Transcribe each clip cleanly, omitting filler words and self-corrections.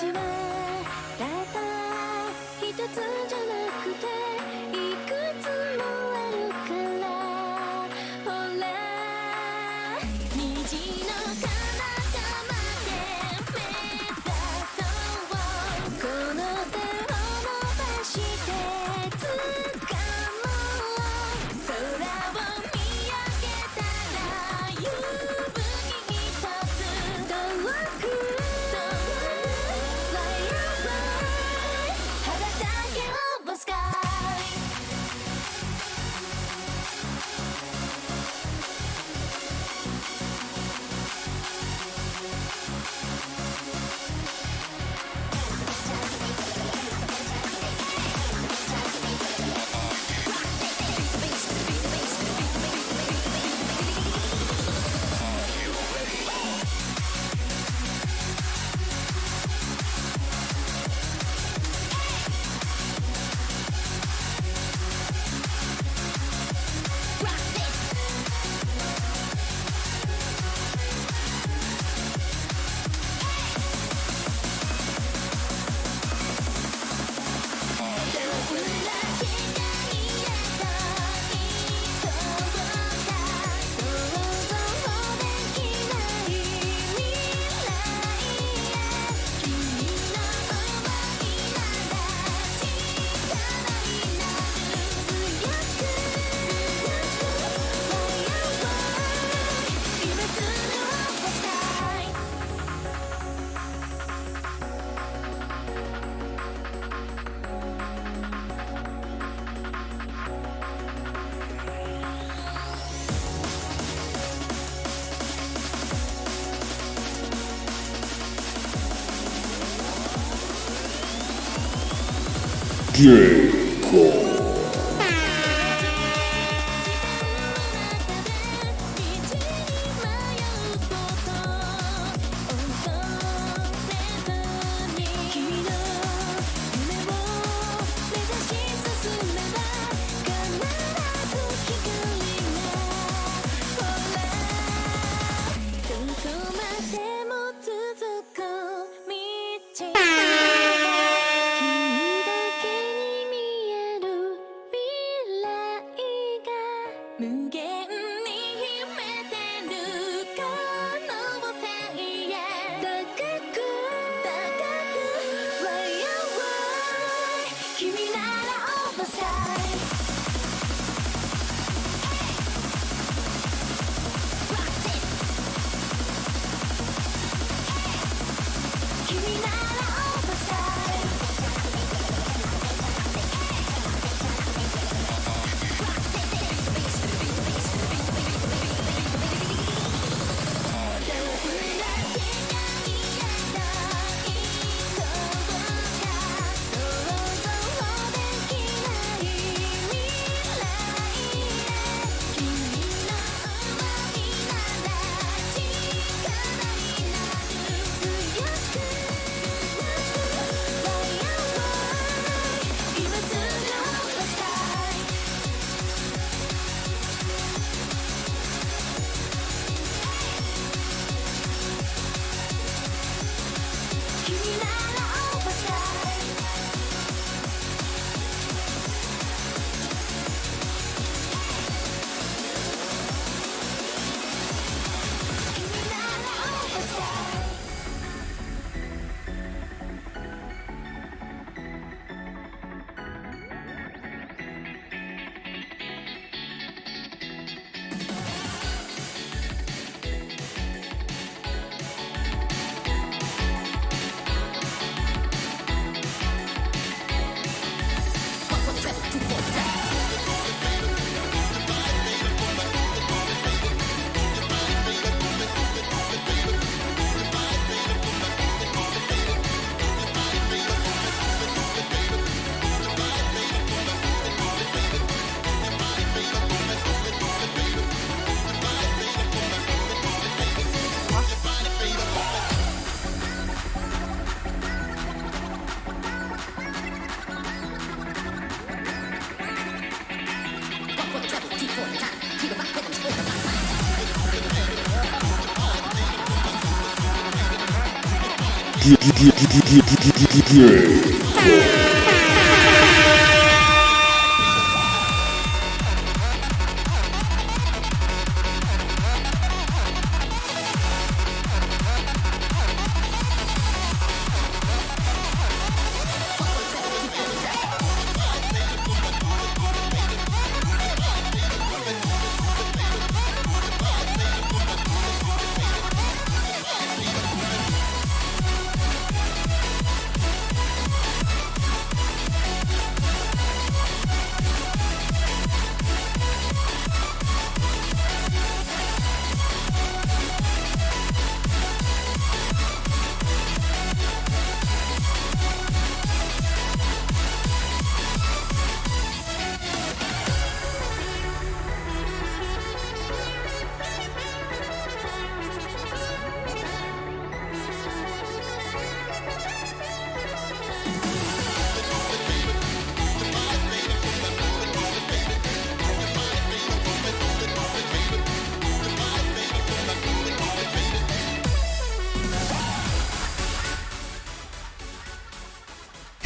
Jacob.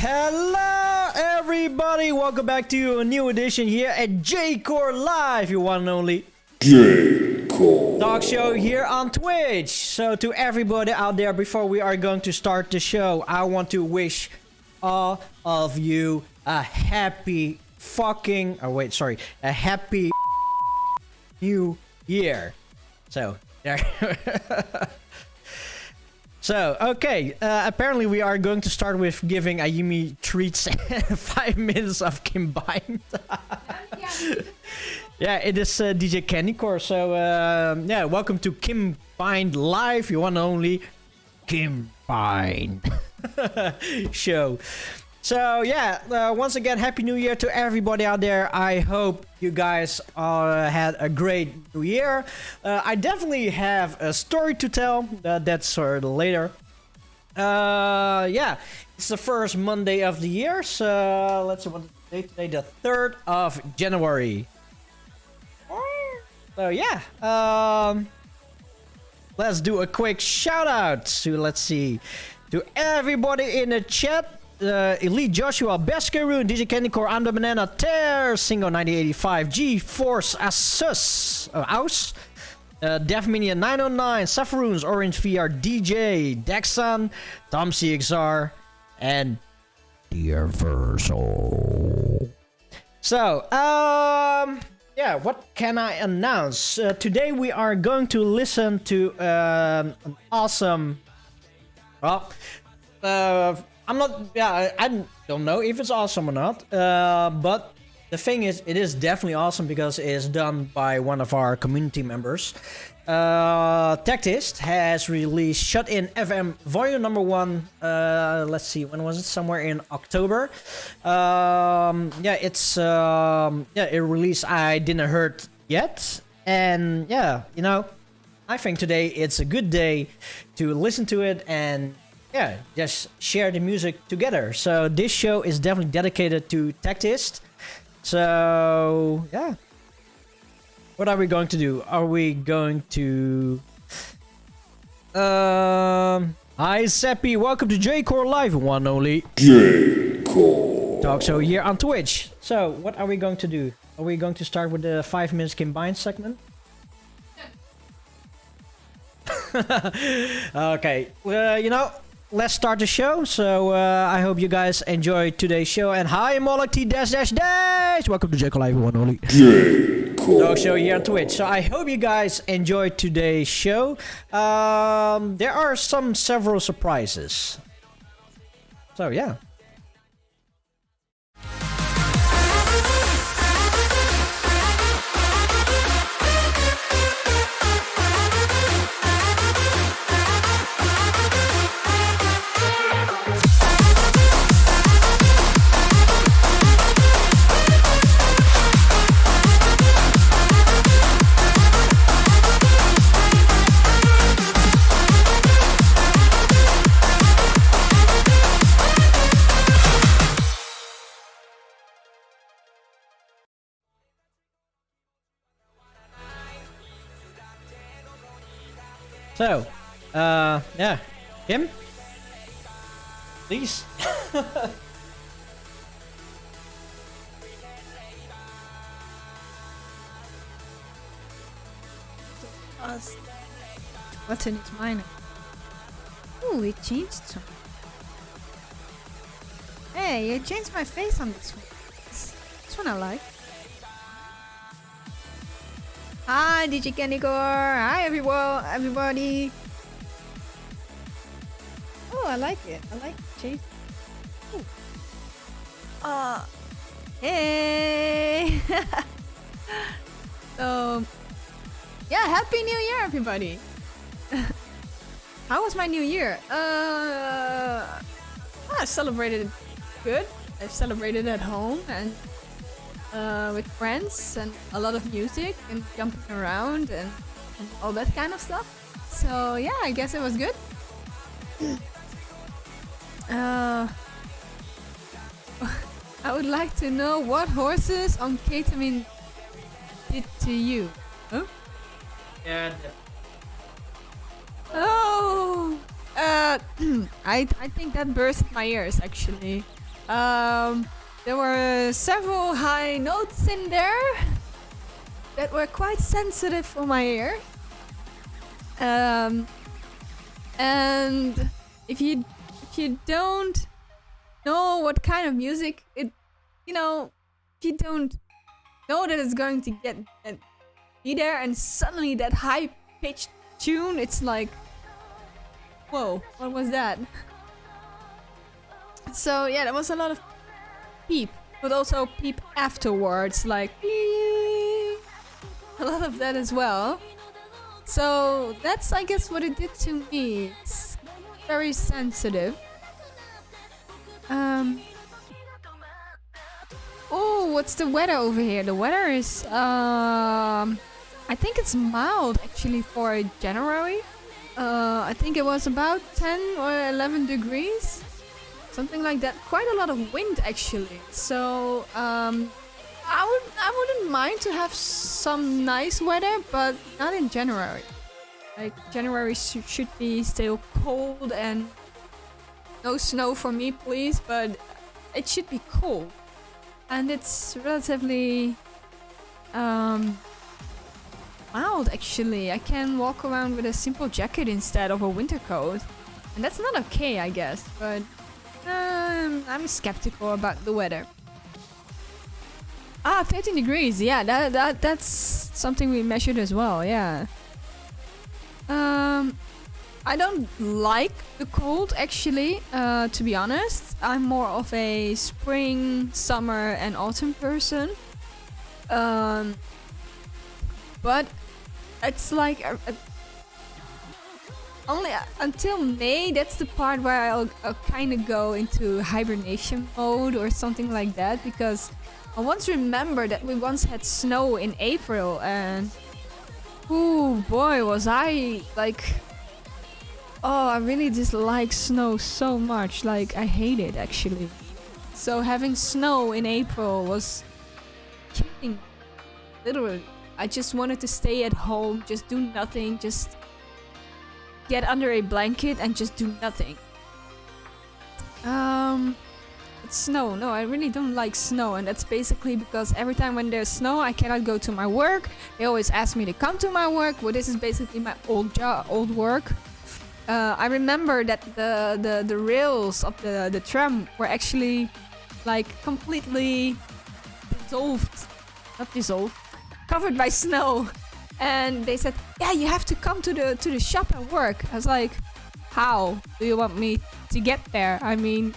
Hello everybody, welcome back to a new edition here at J-Core Live, your one and only J-Core talk show here on Twitch. So to everybody out there, before we are going to start the show, I want to wish all of you a happy a happy new year. So there. So, okay, apparently we are going to start with giving Ayumi treats 5 minutes of combined. Yeah, it is DJ Candycore, so yeah, welcome to Combined Live, your one and only Combined show. So, yeah, once again, Happy New Year to everybody out there. I hope you guys had a great New Year. I definitely have a story to tell. That's later. Yeah, it's the first Monday of the year. So, let's see what the date today, the 3rd of January. So, yeah, let's do a quick shout out to, let's see, to everybody in the chat. Elite Joshua, Beskeroon, DJ Candycore, I'm the Banana, Tear, Singo 9085, G-Force, Asus, Aus, Devminion 909, Safaroons, Orange VR, DJ, Dexon, Tom CXR, and Dear Verso. So, yeah, what can I announce? Today we are going to listen to an awesome, well, I'm not, yeah, I don't know if it's awesome or not, but the thing is, it is definitely awesome because it is done by one of our community members. Tektheist has released SHUT-IN FM Vol.1, let's see, when was it? Somewhere in October. Yeah, it's, yeah, it released, I didn't heard yet, and yeah, you know, I think today it's a good day to listen to it and yeah, just share the music together. So this show is definitely dedicated to Tektheist. So yeah, what are we going to do? Are we going to? Hi Seppi, welcome to J-Core Live, one only J-Core talk show here on Twitch. So what are we going to do? Are we going to start with the 5 minutes combined segment? Okay, you know. Let's start the show. So I hope you guys enjoy today's show. And hi, Moloch T dash dash dash. Welcome to J-Core Live, one only talk show here on Twitch. So I hope you guys enjoyed today's show. There are several surprises. So yeah. So, yeah, Kim? Please. Button is mine. Ooh, it changed some. Hey, it changed my face on this one. This one I like. Hi, DJ Candycore. Hi, everybody. Oh, I like it. I like the change. Ooh. Hey. So, yeah, Happy New Year, everybody. How was my New Year? I celebrated good. I celebrated at home and with friends and a lot of music and jumping around and all that kind of stuff. So yeah, I guess it was good. I would like to know what horses on ketamine did to you. Huh? Yeah. Oh, I think that burst my ears actually. There were several high notes in there that were quite sensitive for my ear. And if you don't know what kind of music if you don't know that it's going to be there, and suddenly that high pitched tune, it's like, whoa, what was that? So yeah, there was a lot of peep, but also peep afterwards, like beep. A lot of that as well. So that's, I guess, what it did to me. It's very sensitive. Oh, what's the weather over here? The weather is I think it's mild actually for January. I think it was about 10 or 11 degrees, something like that. Quite a lot of wind actually. So I wouldn't mind to have some nice weather, but not in January. Like January should be still cold and no snow for me, please. But it should be cold, and it's relatively mild actually. I can walk around with a simple jacket instead of a winter coat, and that's not okay, I guess. But I'm skeptical about the weather. 13 degrees. Yeah, that's something we measured as well. Yeah. I don't like the cold actually. To be honest, I'm more of a spring, summer, and autumn person. But it's like only until May. That's the part where I'll kind of go into hibernation mode or something like that, because I once remember that we once had snow in April, and oh boy, was I like, oh, I really dislike snow so much. Like, I hate it actually. So having snow in April was killing, literally. I just wanted to stay at home, just do nothing, just get under a blanket and just do nothing. It's snow. No, I really don't like snow, and that's basically because every time when there's snow, I cannot go to my work. They always ask me to come to my work. Well, this is basically my old work. I remember that the rails of the tram were actually like completely covered by snow, and they said, yeah, you have to come to the shop and work. I was like, how do you want me to get there? I mean,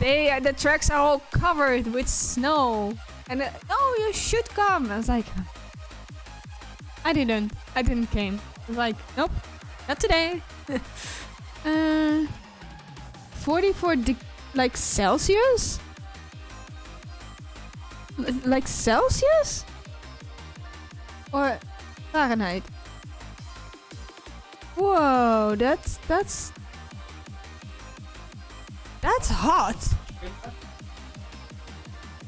the tracks are all covered with snow, and no, you should come. I was like, I didn't came. I was like, nope, not today. 44 like Celsius? Like Celsius? Or Fahrenheit? Whoa, that's hot.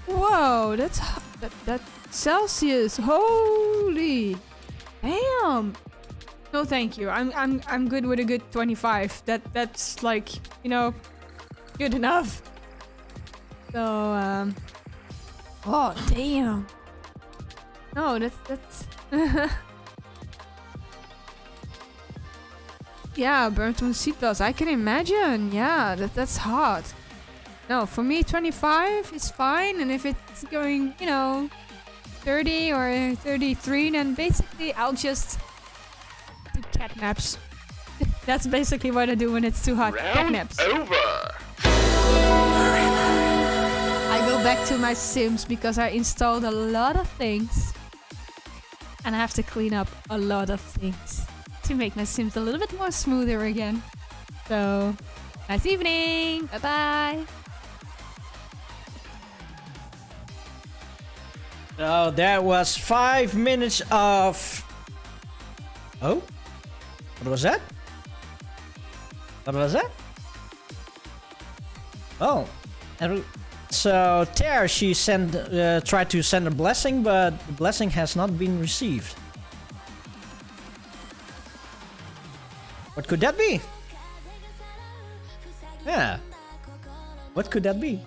Whoa, that's hot. That Celsius. Holy damn. No, thank you. I'm good with a good 25. That's like, you know, good enough. So oh damn. No, that's yeah, burnt on seatbelts. I can imagine. Yeah, that's hard. No, for me 25 is fine, and if it's going, you know, 30 or 33, then basically I'll just do cat naps. That's basically what I do when it's too hot. Cat naps. Over. I go back to my Sims because I installed a lot of things. And I have to clean up a lot of things to make my Sims a little bit more smoother again. So, nice evening. Bye-bye. So that was 5 minutes of... Oh? What was that? What was that? Oh. So Ter, she tried to send a blessing, but the blessing has not been received. What could that be? Yeah. What could that be?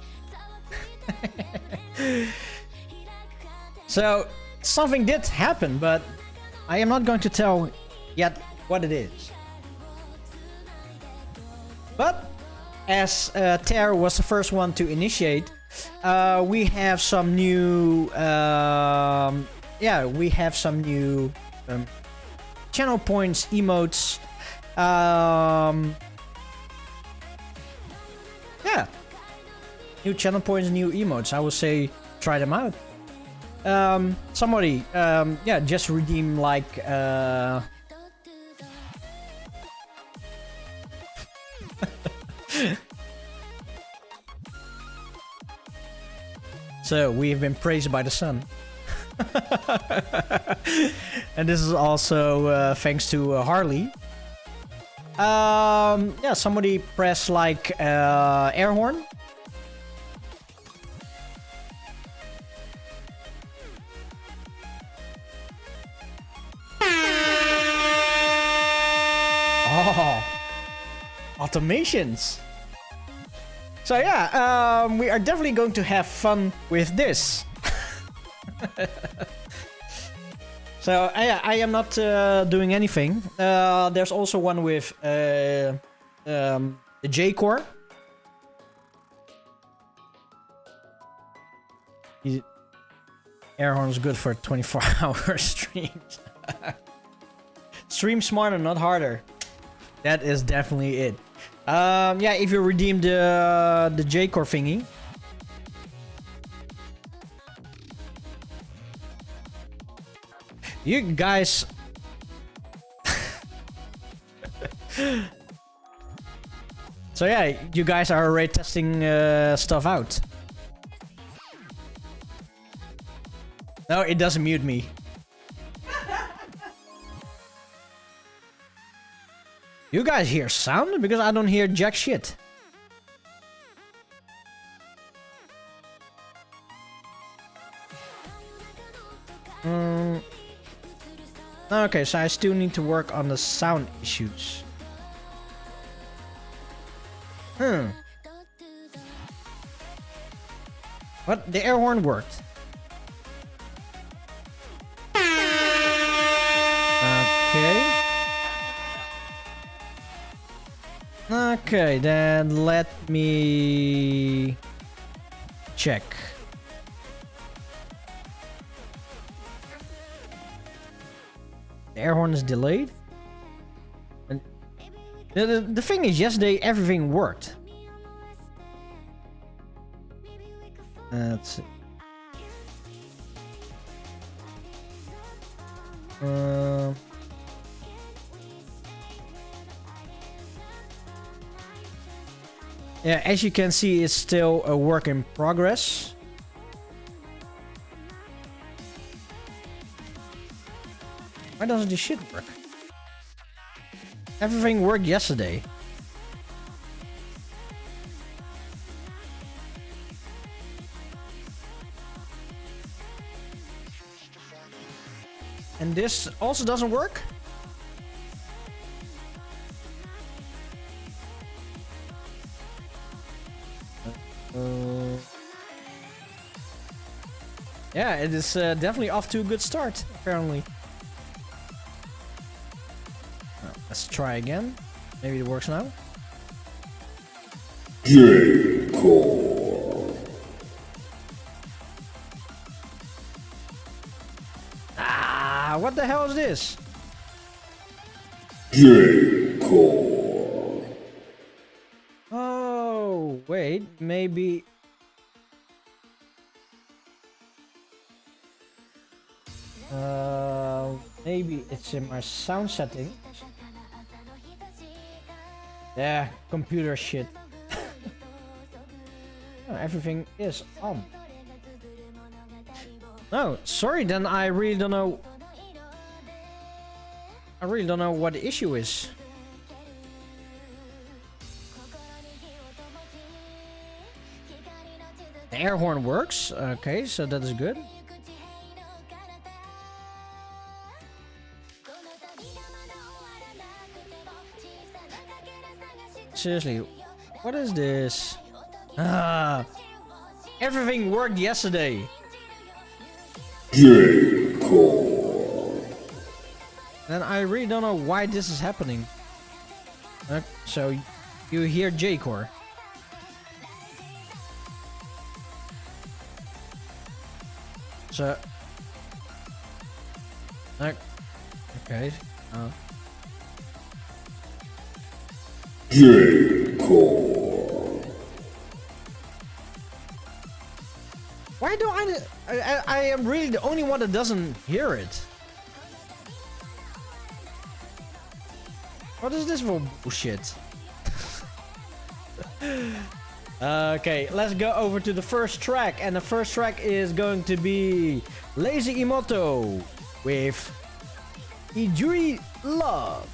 So something did happen, but I am not going to tell yet what it is. But as Ter was the first one to initiate, we have some new, we have some new channel points, emotes. Yeah, new channel points, new emotes. I would say try them out. Somebody, just redeem like. So we have been praised by the sun. And this is also thanks to Harley. Somebody press like air horn. Oh, automations. So yeah, we are definitely going to have fun with this. So I am not doing anything. There's also one with the J-Core. Air horn is good for 24-hour streams. Stream smarter, not harder. That is definitely it. If you redeem the J-Core thingy. You guys... So yeah, you guys are already testing stuff out. No, it doesn't mute me. You guys hear sound? Because I don't hear jack shit. Okay, so I still need to work on the sound issues. What? The air horn worked. Okay. Okay, then let me check. The air horn is delayed. And the thing is, yesterday everything worked. Let's see. Yeah, as you can see, it's still a work in progress. Why doesn't this shit work? Everything worked yesterday. And this also doesn't work? Yeah, it is definitely off to a good start, apparently. Well, let's try again. Maybe it works now. Ah, what the hell is this? Oh, wait, maybe... Maybe it's in my sound setting. Yeah, computer shit. Oh, everything is on. No, sorry, then I really don't know. I really don't know what the issue is. The air horn works. Okay, so that is good. Seriously, what is this? Ah, everything worked yesterday. And I really don't know why this is happening. So, you hear J-Core. So... okay. Why do I am really the only one that doesn't hear it? What is this for bullshit? Okay, let's go over to the first track, and the first track is going to be Lazy Imoto with Ijuri Love.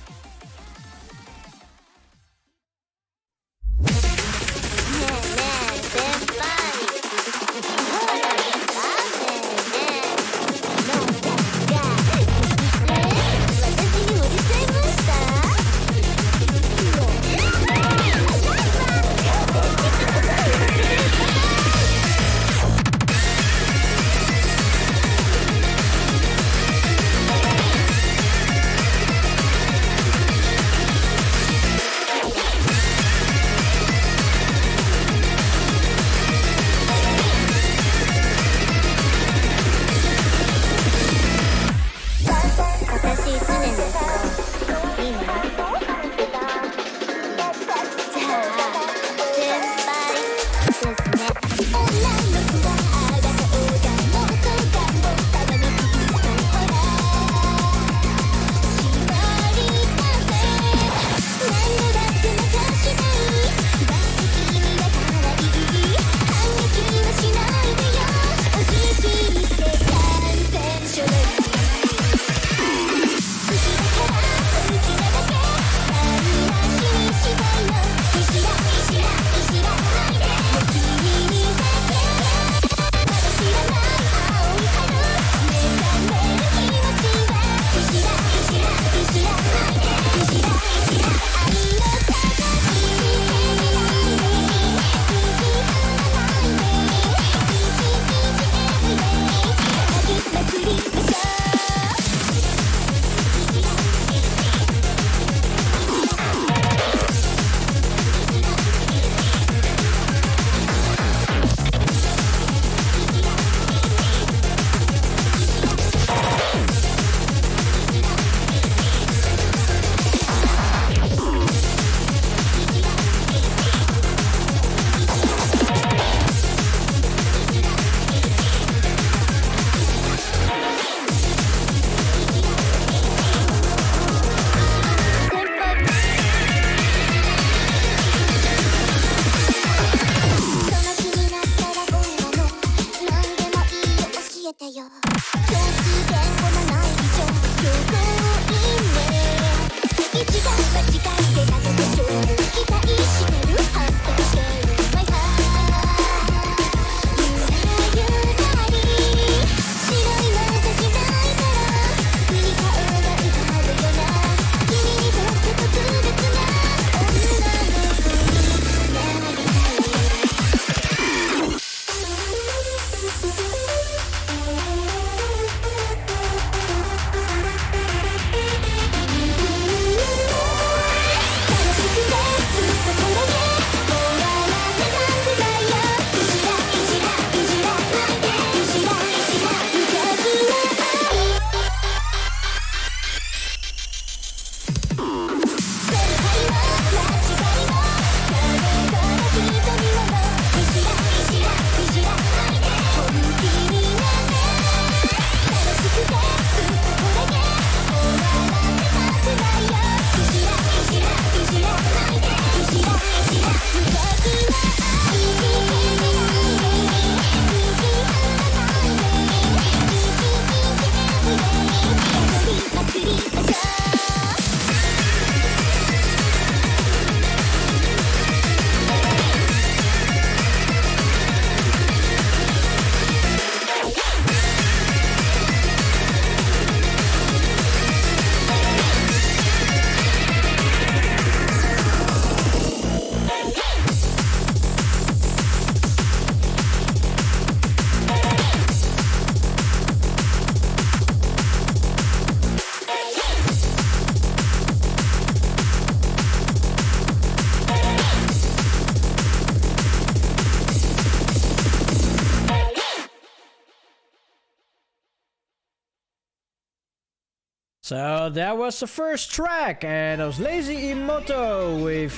So that was the first track, and it was Lazy Emoto with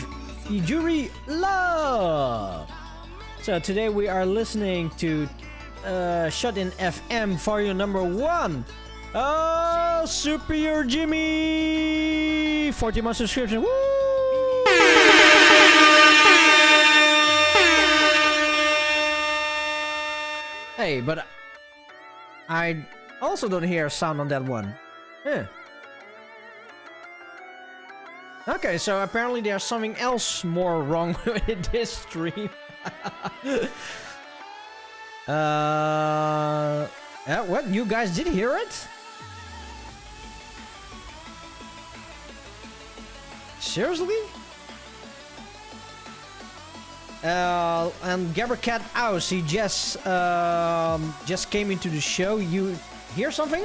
Ijuri Love. So today we are listening to SHUT-IN FM Vol.1. Oh, Superior Jimmy! 40-month subscription. Woo! Hey, but I also don't hear a sound on that one. Huh. Okay, so apparently there's something else more wrong with this stream. Yeah, what? You guys did hear it? Seriously? And Gabbercat Aus, he just came into the show. You hear something?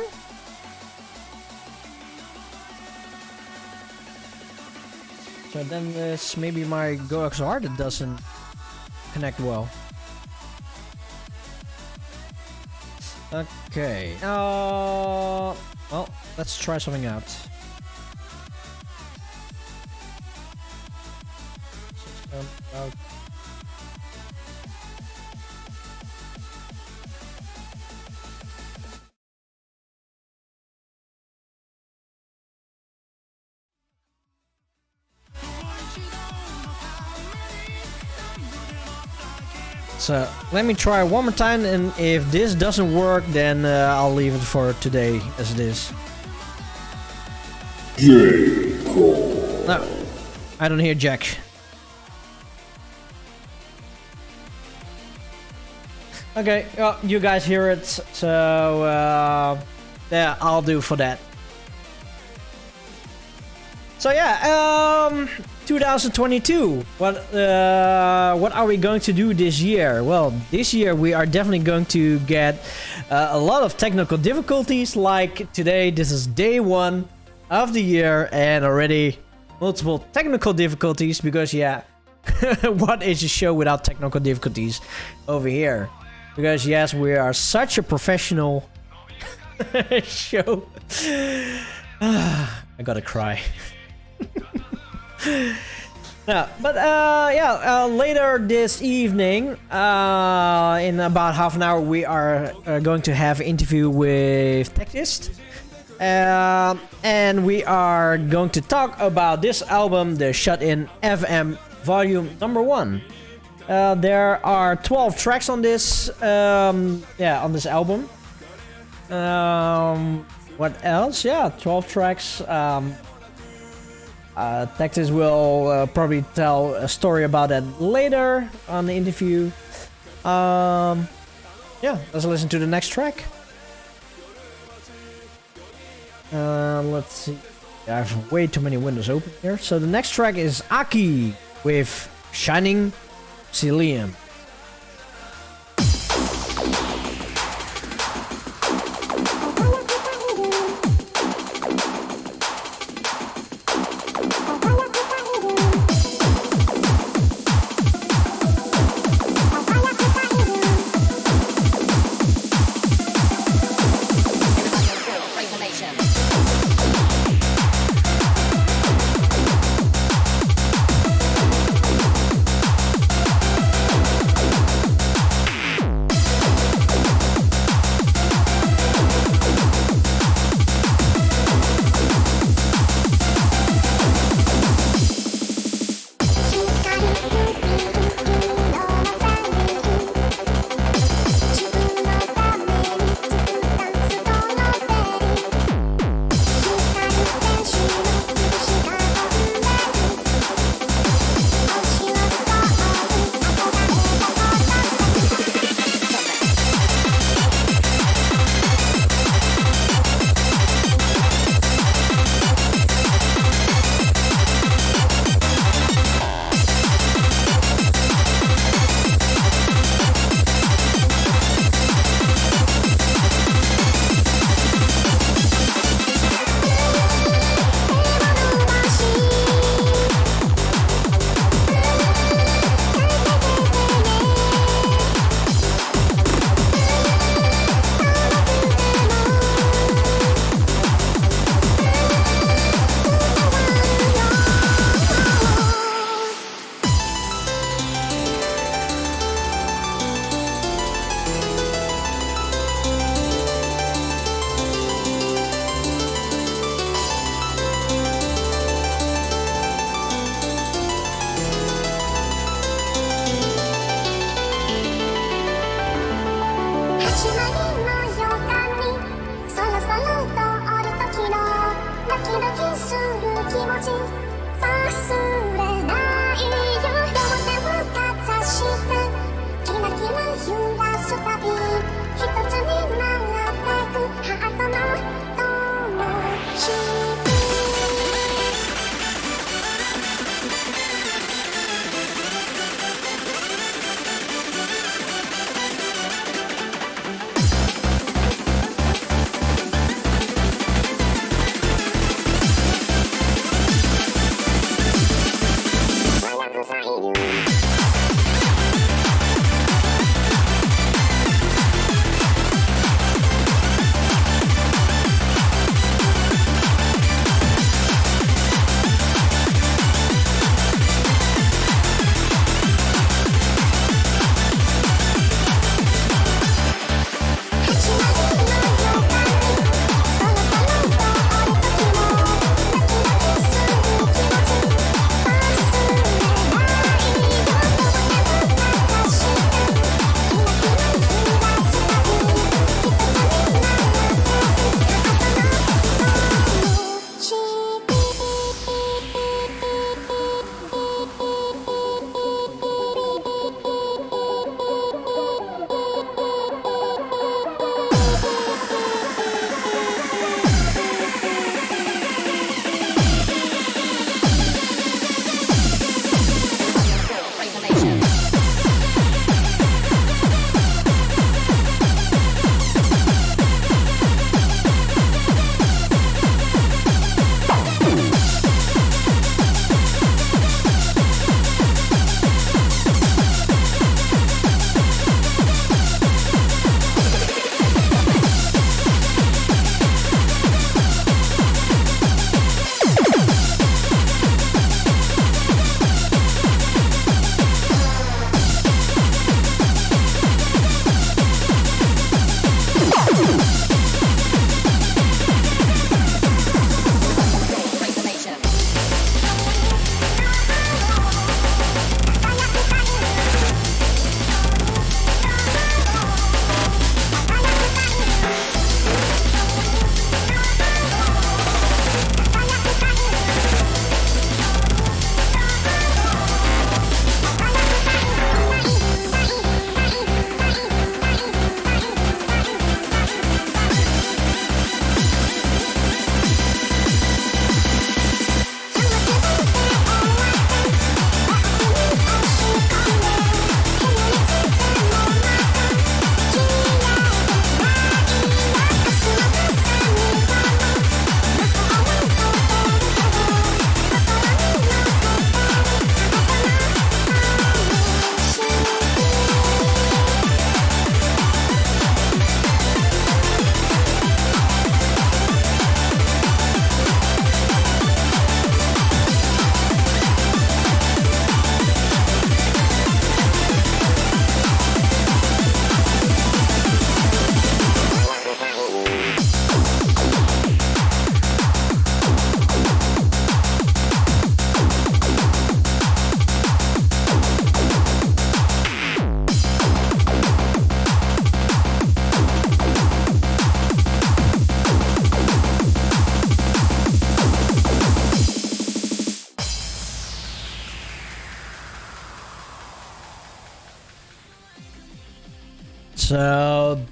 So then it's maybe my GoXR that doesn't connect well. Okay. Well, let's try something out. System out. So let me try one more time, and if this doesn't work, then I'll leave it for today as it is. No, I don't hear Jack. Okay, well, you guys hear it, so yeah, I'll do for that. So yeah, 2022. What are we going to do this year? Well, this year we are definitely going to get a lot of technical difficulties. Like today, this is day 1 of the year, and already multiple technical difficulties. Because yeah, what is a show without technical difficulties over here? Because yes, we are such a professional show. I gotta cry. Yeah, but yeah, later this evening, in about half an hour, we are going to have an interview with Tektheist, and we are going to talk about this album, the SHUT-IN FM Vol.1. There are 12 tracks on this, yeah, on this album. What else? Yeah, 12 tracks. Tektheist will probably tell a story about that later on the interview. Yeah, let's listen to the next track. Let's see. I have way too many windows open here. So the next track is Aki with Shining Cilium.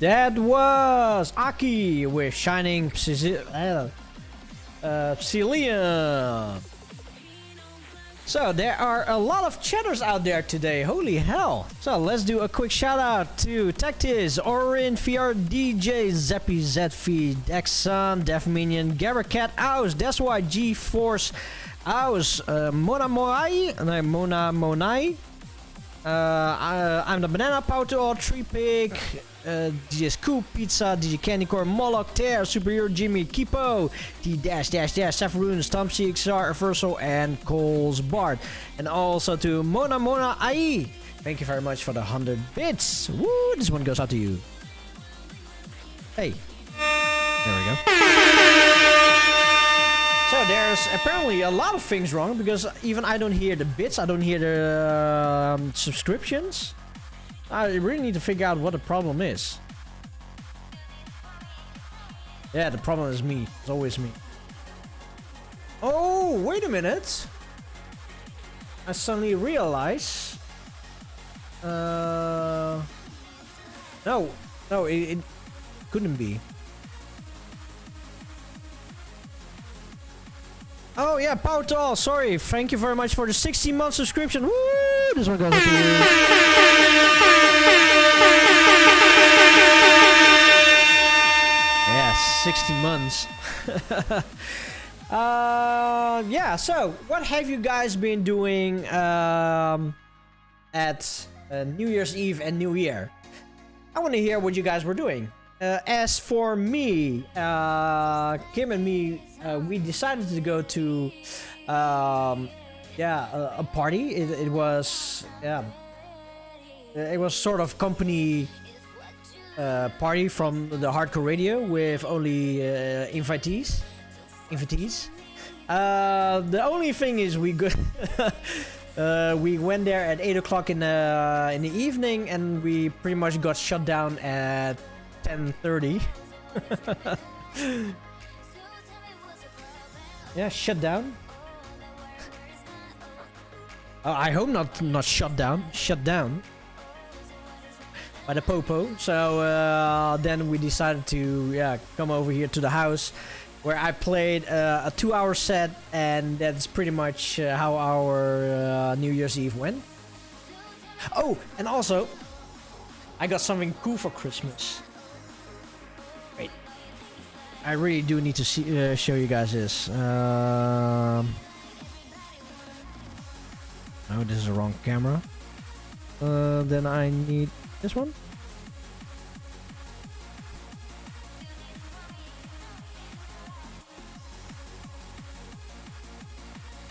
That was Aki with Shining Psyllium. So there are a lot of chatters out there today. Holy hell. So let's do a quick shout out to Tektheist, Orin, VR DJ, Zeppy, ZV, Dexon, Def Minion, Garacat, Aus, That's Why, G-Force, Aus, Mona Moai, no, Mona Monai. I'm the Banana Powder, 3Pig, DJ Scoop, Pizza, DJ Candy Corn, Moloch, Tear, Superhero Jimmy, Kipo, T-Dash, Safaroon, Stomp CXR, Reversal, and Cole's Bard. And also to Mona Mona AI. Thank you very much for the 100 bits. Woo, this one goes out to you. Hey. There we go. So there's apparently a lot of things wrong because even I don't hear the bits, I don't hear the subscriptions. I really need to figure out what the problem is. Yeah, the problem is me. It's always me. Oh, wait a minute. I suddenly realize. No, it couldn't be. Oh yeah, Powtall, sorry. Thank you very much for the 16-month subscription. Woo! This one goes to you. Yeah, 16 months. Yeah, so what have you guys been doing at New Year's Eve and New Year? I want to hear what you guys were doing. As for me, Kim and me, we decided to go to, a party. It was sort of company party from the hardcore radio with only invitees. The only thing is we went there at 8 o'clock in the evening, and we pretty much got shut down at 10:30. Yeah, shut down. I hope not shut down. Shut down by the popo. So then we decided to come over here to the house, where I played a 2-hour set, and that's pretty much how our New Year's Eve went. Oh, and also I got something cool for Christmas. Wait, I really do need to show you guys this. Oh, this is the wrong camera. Then I need this one.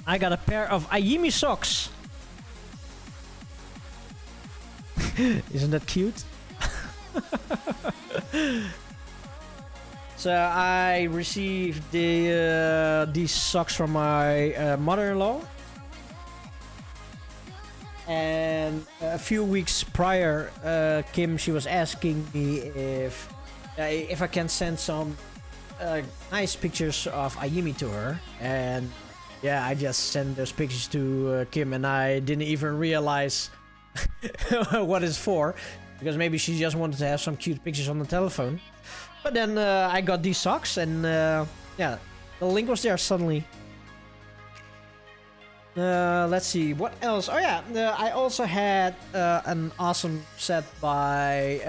I got a pair of Ayimi socks. Isn't that cute? So I received these socks from my mother-in-law, and a few weeks prior, Kim, she was asking me if I can send some nice pictures of Ayimi to her, and yeah, I just sent those pictures to Kim, and I didn't even realize what it's for, because maybe she just wanted to have some cute pictures on the telephone. But then I got these socks, and yeah, the link was there suddenly. Let's see, what else? Oh yeah, I also had an awesome set by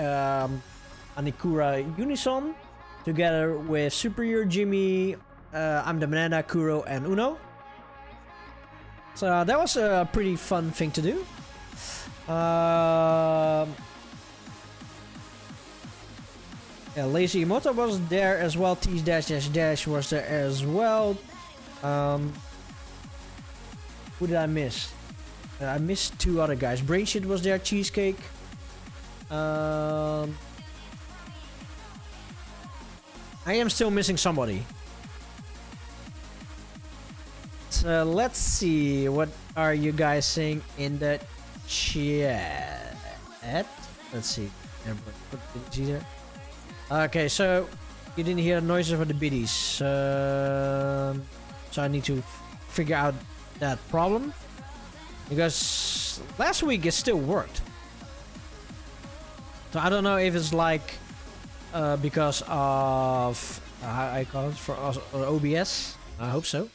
Anikura Unison, together with Superior Jimmy, I'm the Banana, Kuro, and Uno. So that was a pretty fun thing to do. Yeah, Lazy Moto was there as well. T-Dash was there as well. Who did I miss? I missed two other guys. Brainshit was there. Cheesecake. I am still missing somebody. So let's see. What are you guys saying in the chat? Let's see. Okay, so you didn't hear the noises of the biddies. So I need to figure out that problem, because last week it still worked. So I don't know if it's like because of how I call it for OBS. I hope so.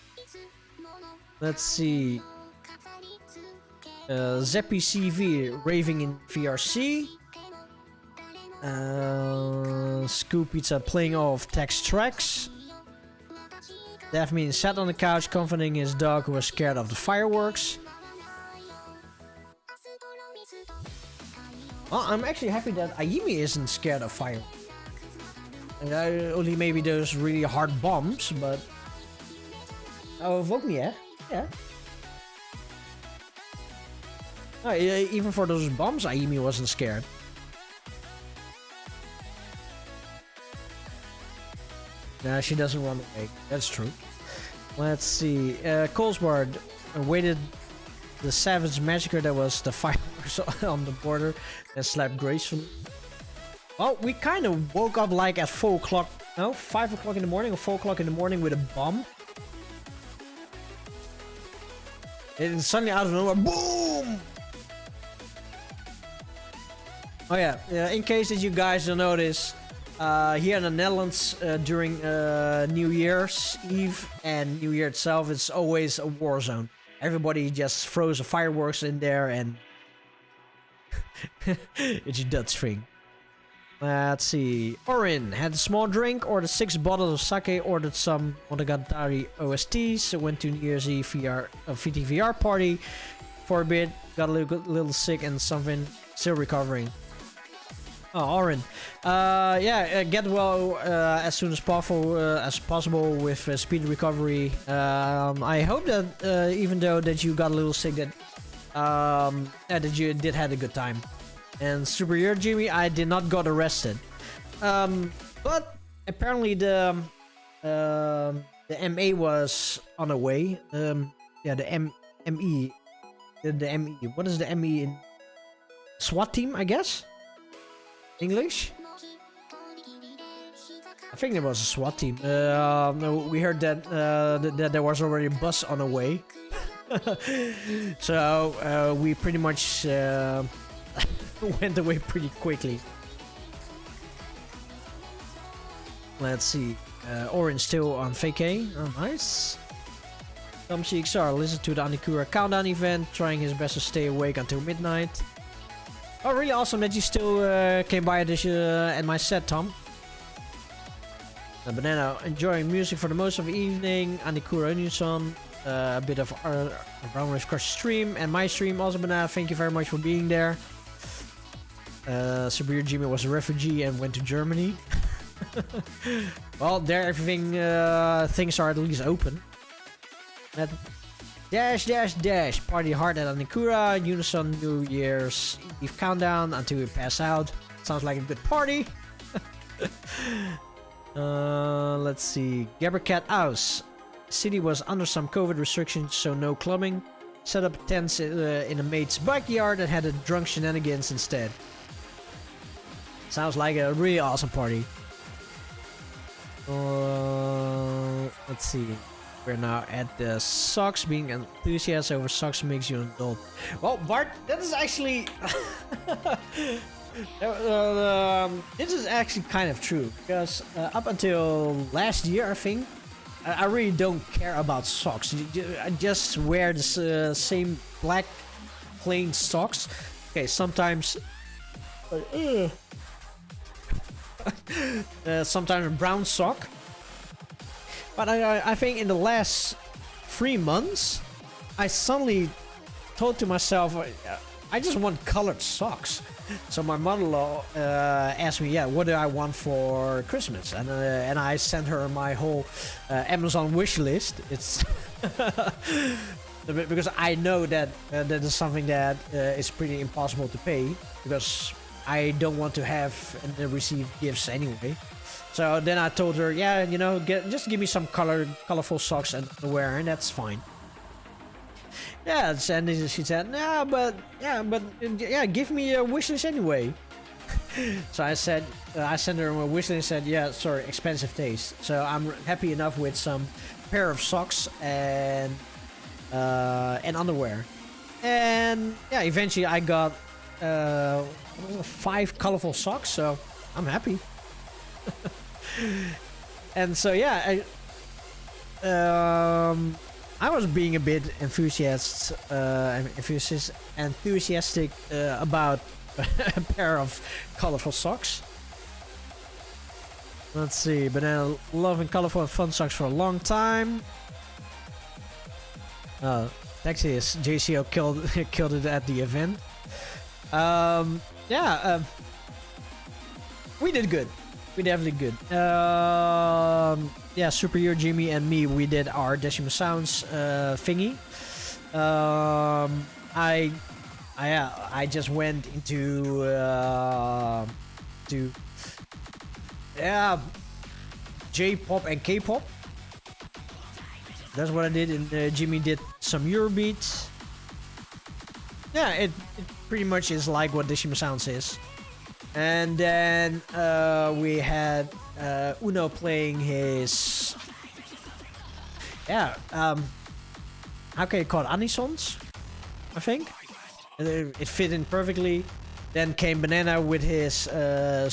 Let's see. Zeppy CV raving in VRC. Scoop Pizza playing all of Text tracks. Daphne sat on the couch comforting his dog who was scared of the fireworks. Well, I'm actually happy that Ayimi isn't scared of fire. Only maybe those really hard bombs, but... Oh, ook niet, hè? Yeah. No, even for those bombs, Ayimi wasn't scared. Nah, she doesn't run away. That's true. Let's see. Colesbard awaited the savage massacre that was the fireworks on the border and slept gracefully. Well, we kind of woke up like at 4 o'clock. No, 5 o'clock in the morning or 4 o'clock in the morning with a bomb. And suddenly out of nowhere, boom! Oh yeah, in case that you guys don't notice, here in the Netherlands during New Year's Eve and New Year itself, it's always a war zone. Everybody just throws the fireworks in there and it's a Dutch thing. Let's see. Orin had a small drink, ordered 6 bottles of sake, ordered some Monogatari OSTs, went to New Year's Eve VTVR party for a bit, got a little sick and something, still recovering. Oh, Orin. Get well as soon as possible with speedy recovery. I hope that even though that you got a little sick, that you did have a good time. And Superior Jimmy, I did not got arrested. But apparently the MA was on the way. Yeah, the ME. The ME. What is the ME in? SWAT team, I guess? English? I think there was a SWAT team. We heard that that there was already a bus on the way. So we pretty much went away pretty quickly. Let's see. Orange still on vacay. Oh, nice. Tom CXR listened to the Anikura countdown event, trying his best to stay awake until midnight. Oh, really awesome that you still came by at my set, Tom. Banana enjoying music for the most of the evening. Anikura Unison, a bit of Brown Wave Crush stream and my stream. Also, Banana, thank you very much for being there. Superior Jimmy was a refugee and went to Germany. Well, there everything things are at least open. Dash, party hard at Anikura, Unison New Year's Eve countdown until we pass out. Sounds like a good party. Let's see. Gabbercat House. City was under some COVID restrictions, so no clubbing. Set up tents in a mate's backyard and had a drunk shenanigans instead. Sounds like a really awesome party. Let's see. We're now at the socks. Being enthusiastic over socks makes you an adult. Well, Bart, that is actually... this is actually kind of true. Because up until last year, I think, I really don't care about socks. I just wear the same black plain socks. Okay, sometimes... sometimes a brown sock. But I think in the last 3 months, I suddenly thought to myself, I just want colored socks. So my mother-in-law asked me, what do I want for Christmas? And I sent her my whole Amazon wish list. It's because I know that that is something that is pretty impossible to pay, because I don't want to have and receive gifts anyway. So then I told her, just give me some colorful socks and wear, and that's fine. Yeah, and she said, give me a wish list anyway. So I said, I sent her a wish list and said, sorry, expensive taste. So I'm happy enough with some pair of socks and underwear. And yeah, eventually I got 5 colorful socks, so I'm happy. And so yeah, I was being a bit enthusiastic about a pair of colorful socks. Let's see, Banana loving colorful and fun socks for a long time. Tektheist JCO killed it at the event. We did good. We definitely good. Yeah, Superior Jimmy and me, we did our Decimal Sounds thingy. I just went into J-pop and K-pop. That's what I did, and Jimmy did some Eurobeat. Yeah, it pretty much is like what Decimal Sounds is. And then we had Uno playing his how can you call it, anisons, I think. It fit in perfectly. Then came Banana with his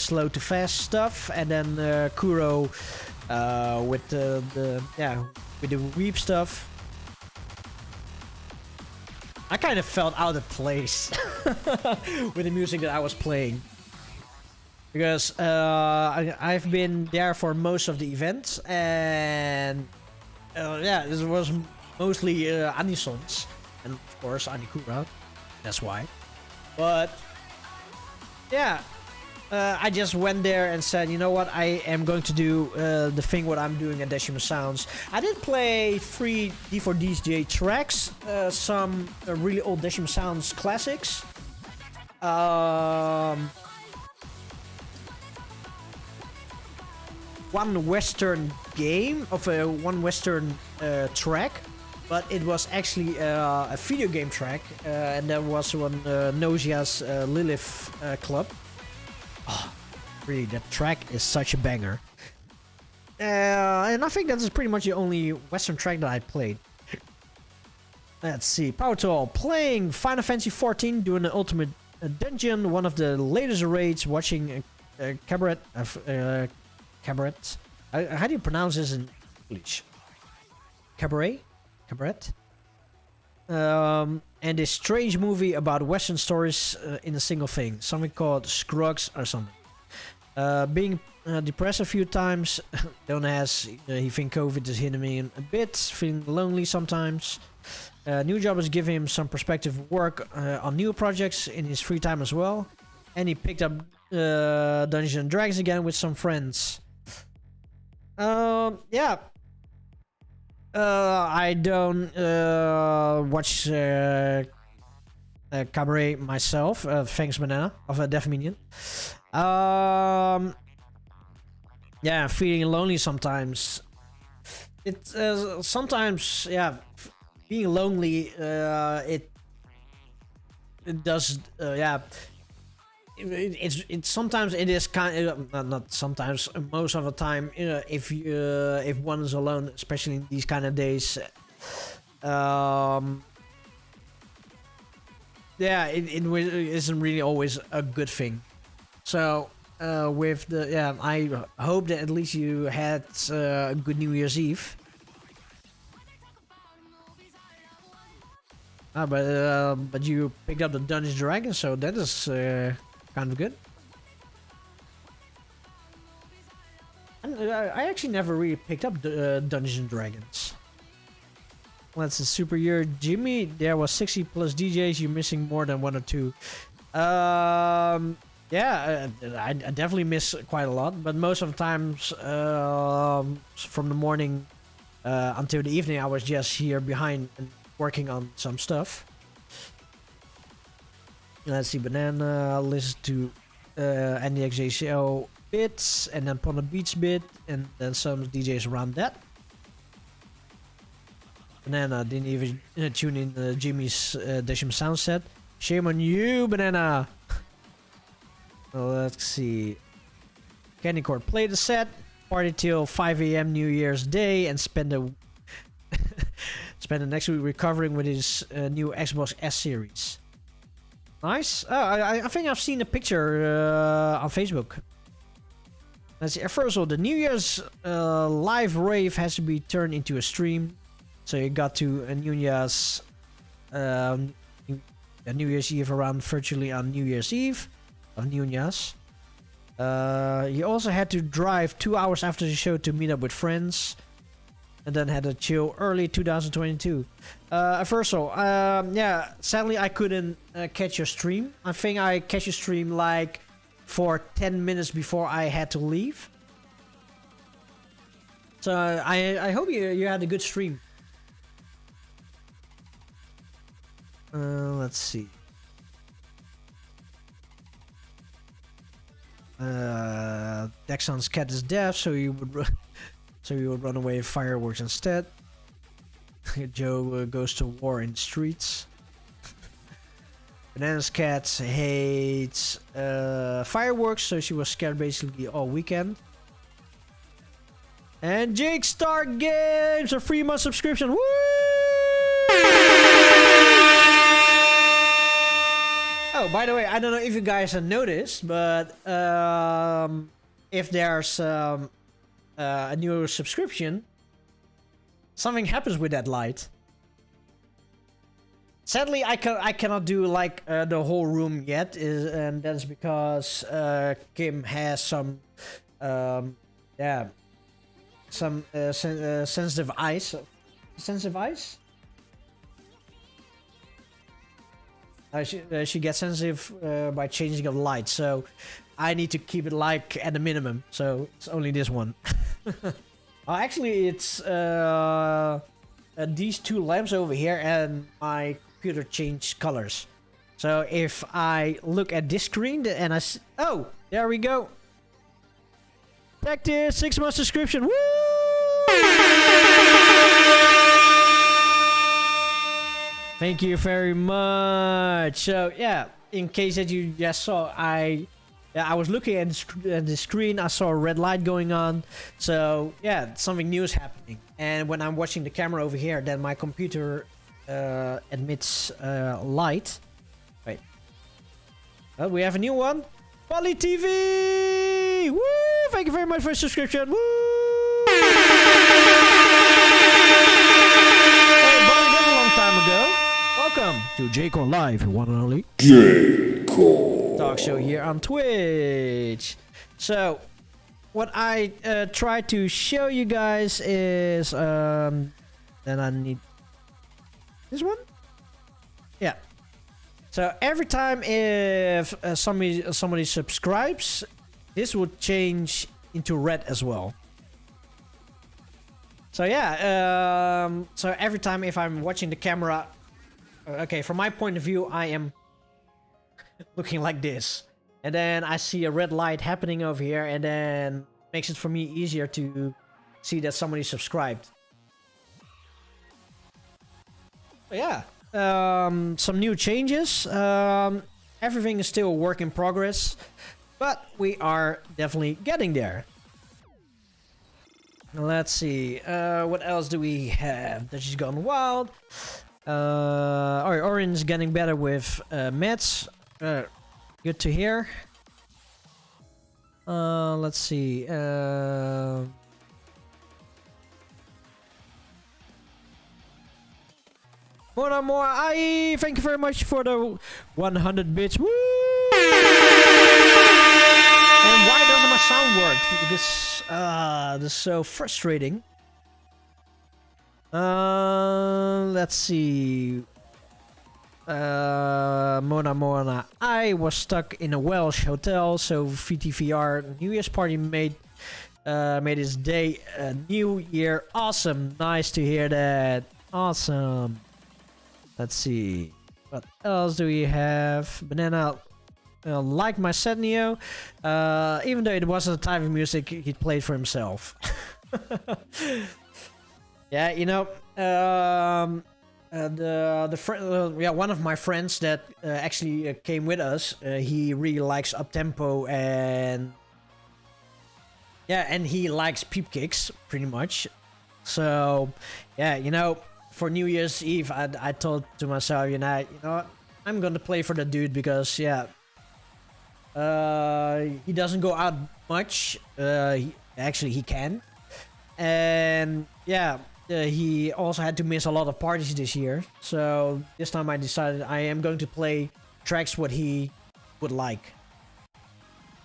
slow to fast stuff, and then Kuro with the weep stuff. I kind of felt out of place with the music that I was playing, because I've been there for most of the events, and this was mostly anisons, and of course Anikura. That's why. But yeah, I just went there and said, you know what, I am going to do the thing what I'm doing at Decimal Sounds. I did play 3 D4DJ tracks, some really old Decimal Sounds classics. One Western game of one Western track, but it was actually a video game track, and that was one Nausea's Lilith Club. Oh, really, that track is such a banger. And I think that is pretty much the only Western track that I played. Let's see, Power Tool playing Final Fantasy XIV, doing the ultimate dungeon, one of the latest raids, watching Cabaret. Cabaret. How do you pronounce this in English? Cabaret? And this strange movie about Western stories in a single thing. Something called Scruggs or something. Being depressed a few times. Don't ask. He think COVID is hitting me a bit. Feeling lonely sometimes. New job is giving him some perspective work on new projects in his free time as well. And he picked up Dungeons and Dragons again with some friends. I don't watch Cabaret myself. Thanks, Banana of Def Minion. Feeling lonely sometimes. It's sometimes, being lonely. It does, It's sometimes it is kind of, not sometimes, most of the time, if one is alone, especially in these kind of days, it isn't really always a good thing. So with the I hope that at least you had a good New Year's Eve. But you picked up the Dungeons and Dragons, so that is kind of good. And I actually never really picked up Dungeons and Dragons. Let's see, Superior Jimmy, there was 60 plus DJs, you're missing more than 1 or 2. I definitely miss quite a lot, but most of the times from the morning until the evening, I was just here behind and working on some stuff. Let's see, Banana listen to NDXJCO bits, and then Ponder Beats bit, and then some DJs around that. Banana didn't even tune in Jimmy's Decimal Sound set. Shame on you, Banana. Let's see. Candy Cord played the set, party till 5 a.m. New Year's Day, and spend the next week recovering with his new Xbox S series. Nice. I think I've seen a picture on Facebook. let's see. First of all, the New Year's live rave has to be turned into a stream. So you got to New Year's New Year's Eve around virtually on New Year's Eve of New Year's. You also had to drive 2 hours after the show to meet up with friends, and then had a chill early 2022. First of all, yeah, sadly I couldn't catch your stream. I think I catch your stream like for 10 minutes before I had to leave. So I hope you had a good stream. Let's see. Dexon's cat is deaf, so you would run away with fireworks instead. Joe goes to war in the streets. Banana's cat hates fireworks, so she was scared basically all weekend. And Jake Star Games, a 3-month subscription. Woo! Oh, by the way, I don't know if you guys have noticed, but if there's a new subscription, something happens with that light. Sadly, I cannot do like the whole room yet, and that's because Kim has some sensitive eyes. Sensitive eyes? She gets sensitive by changing of light, so I need to keep it like at the minimum. So it's only this one. Actually, it's these two lamps over here, and my computer changed colors. So if I look at this screen and oh, there we go. Tektheist 6-month subscription. Woo! Thank you very much. So yeah, in case that you just saw, I was looking at the screen. I saw a red light going on. So yeah, something new is happening. And when I'm watching the camera over here, then my computer emits light. Wait. Oh, we have a new one. Poly TV. Woo! Thank you very much for your subscription. Woo! Time ago. Welcome to J-Core Live, one and only J-Core talk show here on Twitch. So, what I try to show you guys is, then I need this one. Yeah. So every time if somebody subscribes, this will change into red as well. So yeah, so every time if I'm watching the camera, okay, from my point of view, I am looking like this. And then I see a red light happening over here, and then makes it for me easier to see that somebody subscribed. So yeah, some new changes. Everything is still a work in progress, but we are definitely getting there. Let's see, what else do we have? That she's gone wild. Alright, Orin's getting better with meds. Good to hear. Let's see. More. Aye, thank you very much for the 100 bits. Woo! And why doesn't my sound work? Because this is so frustrating. Let's see. Mona. I was stuck in a Welsh hotel, so VTVR New Year's party made his day a new year. Awesome. Nice to hear that. Awesome. Let's see. What else do we have? Banana. Like my set, Neo, even though it wasn't the type of music he played for himself. Yeah, you know, one of my friends that actually came with us, he really likes uptempo and and he likes peep kicks pretty much. So yeah, you know, for New Year's Eve, I told to myself, you know what, I'm gonna play for the dude because yeah. He doesn't go out much. Actually, he can. And yeah, he also had to miss a lot of parties this year. So this time I decided I am going to play tracks what he would like.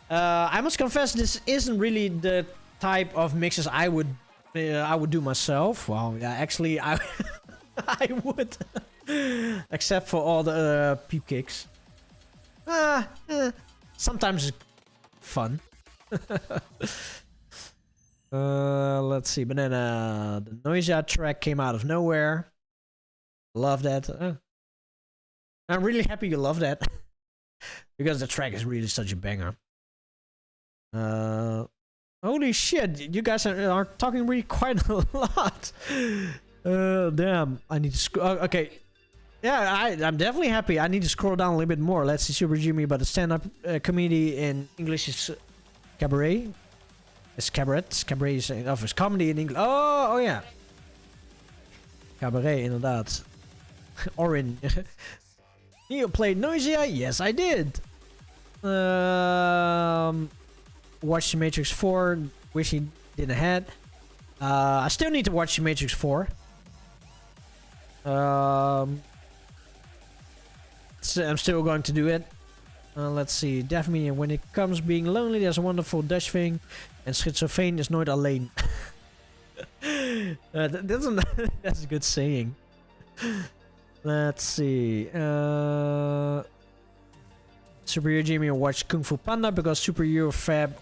I must confess, this isn't really the type of mixes I would do myself. Well, yeah, actually, I would, except for all the peep kicks. Sometimes it's fun. Let's see, Banana. The Noisia track came out of nowhere. Love that. I'm really happy you love that. Because the track is really such a banger. Holy shit, you guys are talking really quite a lot. Damn, I need to okay. Yeah, I'm definitely happy. I need to scroll down a little bit more. Let's see Super Jimmy, but the stand-up comedy in English is cabaret. It's cabaret. Cabaret is it's comedy in English. Oh yeah. Cabaret, inderdaad. Orin. You played Noisia? Yes, I did. Watch The Matrix 4. Wish he didn't have. I still need to watch The Matrix 4. So I'm still going to do it. Let's see. Daphne, when it comes being lonely, there's a wonderful Dutch thing. And schizofreen is nooit alleen. That's a good saying. Let's see. Superhero Jimmy watched Kung Fu Panda because Superhero Fab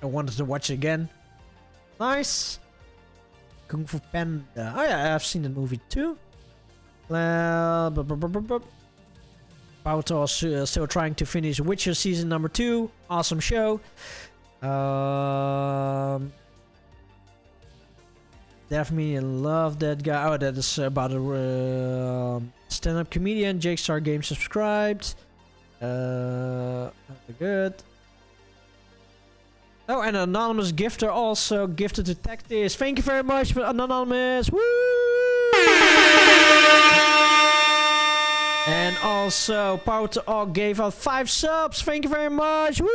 wanted to watch it again. Nice. Kung Fu Panda. Oh yeah, I've seen the movie too. Pauto still trying to finish Witcher season number 2. Awesome show. Definitely love that guy. Oh, that is about a stand-up comedian. Jake Star Games subscribed. Good. Oh, and an anonymous gifter also gifted to Tektheist. Thank you very much, anonymous. Woo! And also, Power to All gave out 5 subs. Thank you very much. Woo!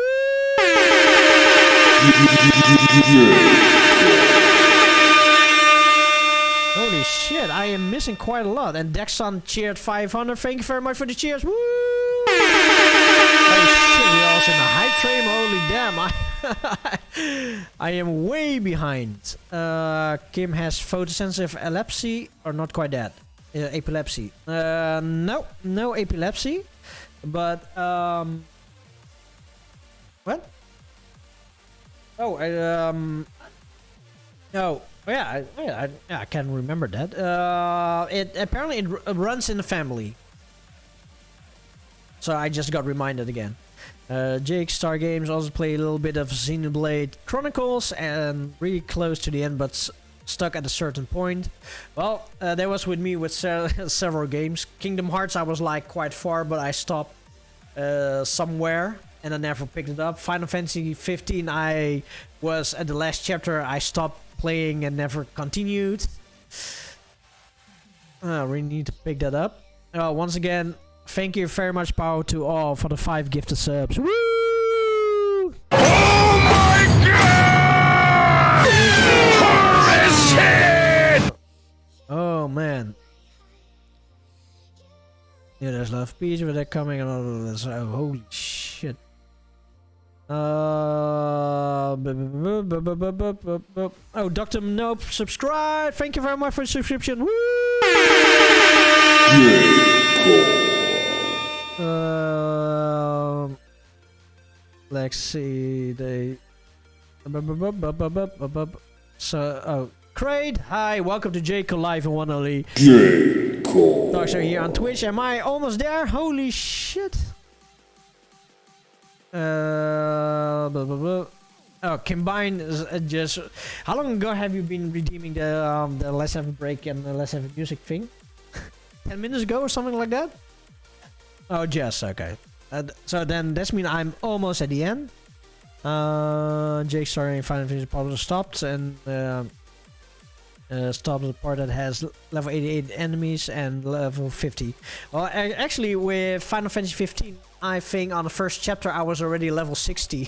Holy shit, I am missing quite a lot. And Dexon cheered 500. Thank you very much for the cheers. Woo! Oh shit, we're also in the hype train. Holy damn. I am way behind. Kim has photosensitive epilepsy, or not quite that. Epilepsy. No epilepsy. But, what? Oh, oh, yeah, I can't remember that. It apparently it runs in the family. So I just got reminded again. Jake Star Games also played a little bit of Xenoblade Chronicles and really close to the end, but stuck at a certain point. Well, that was with me with several games. Kingdom Hearts, I was like quite far, but I stopped somewhere and I never picked it up. Final Fantasy 15, I was at the last chapter. I stopped playing and never continued. I really need to pick that up. Once again, thank you very much, Power to all, for the 5 gifted subs. Woo! Oh my god! Holy shit! Oh man. Yeah, there's love peace with that coming and all of this. Oh, holy shit. Oh, Dr. Nope, subscribe. Thank you very much for the subscription. Woo! Let's see. So, Kraid, hi, welcome to Jacob Live in One Only. Dogs are here on Twitch. Am I almost there? Holy shit. Oh, combine is just. How long ago have you been redeeming the Let's Have a Break and the Let's Have a Music thing? 10 minutes ago or something like that? Oh, just okay. So then that means I'm almost at the end. Jake starting Final Fantasy probably stopped and stopped the part that has level 88 enemies and level 50. Well, actually with Final Fantasy 15, I think on the first chapter I was already level 60.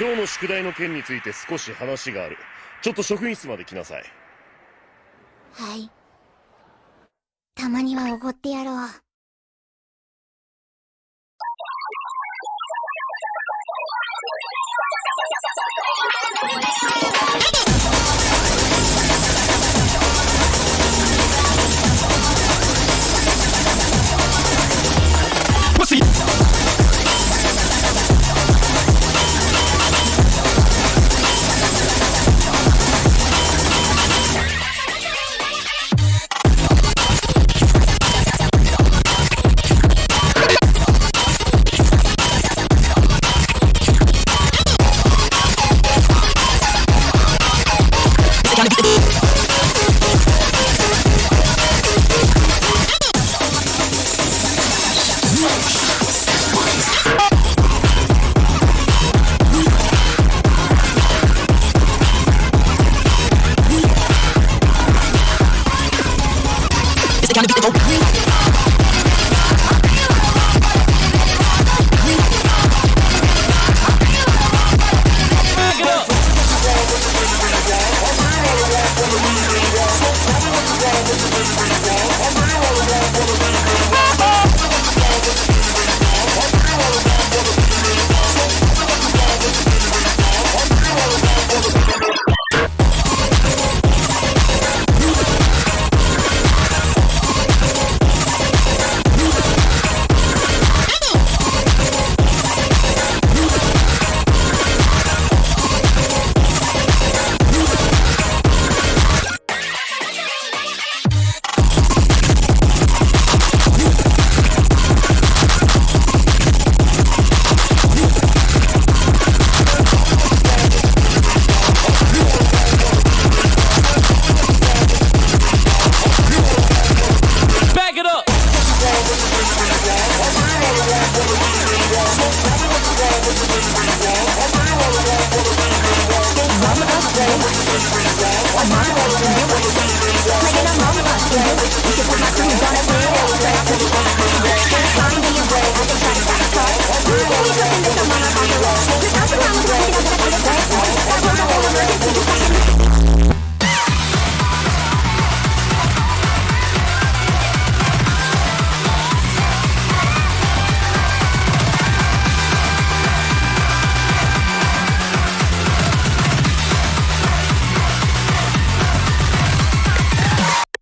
今日の宿題の件について少し話がある。ちょっと職員室まで来なさい。はい。たまにはおごってやろう。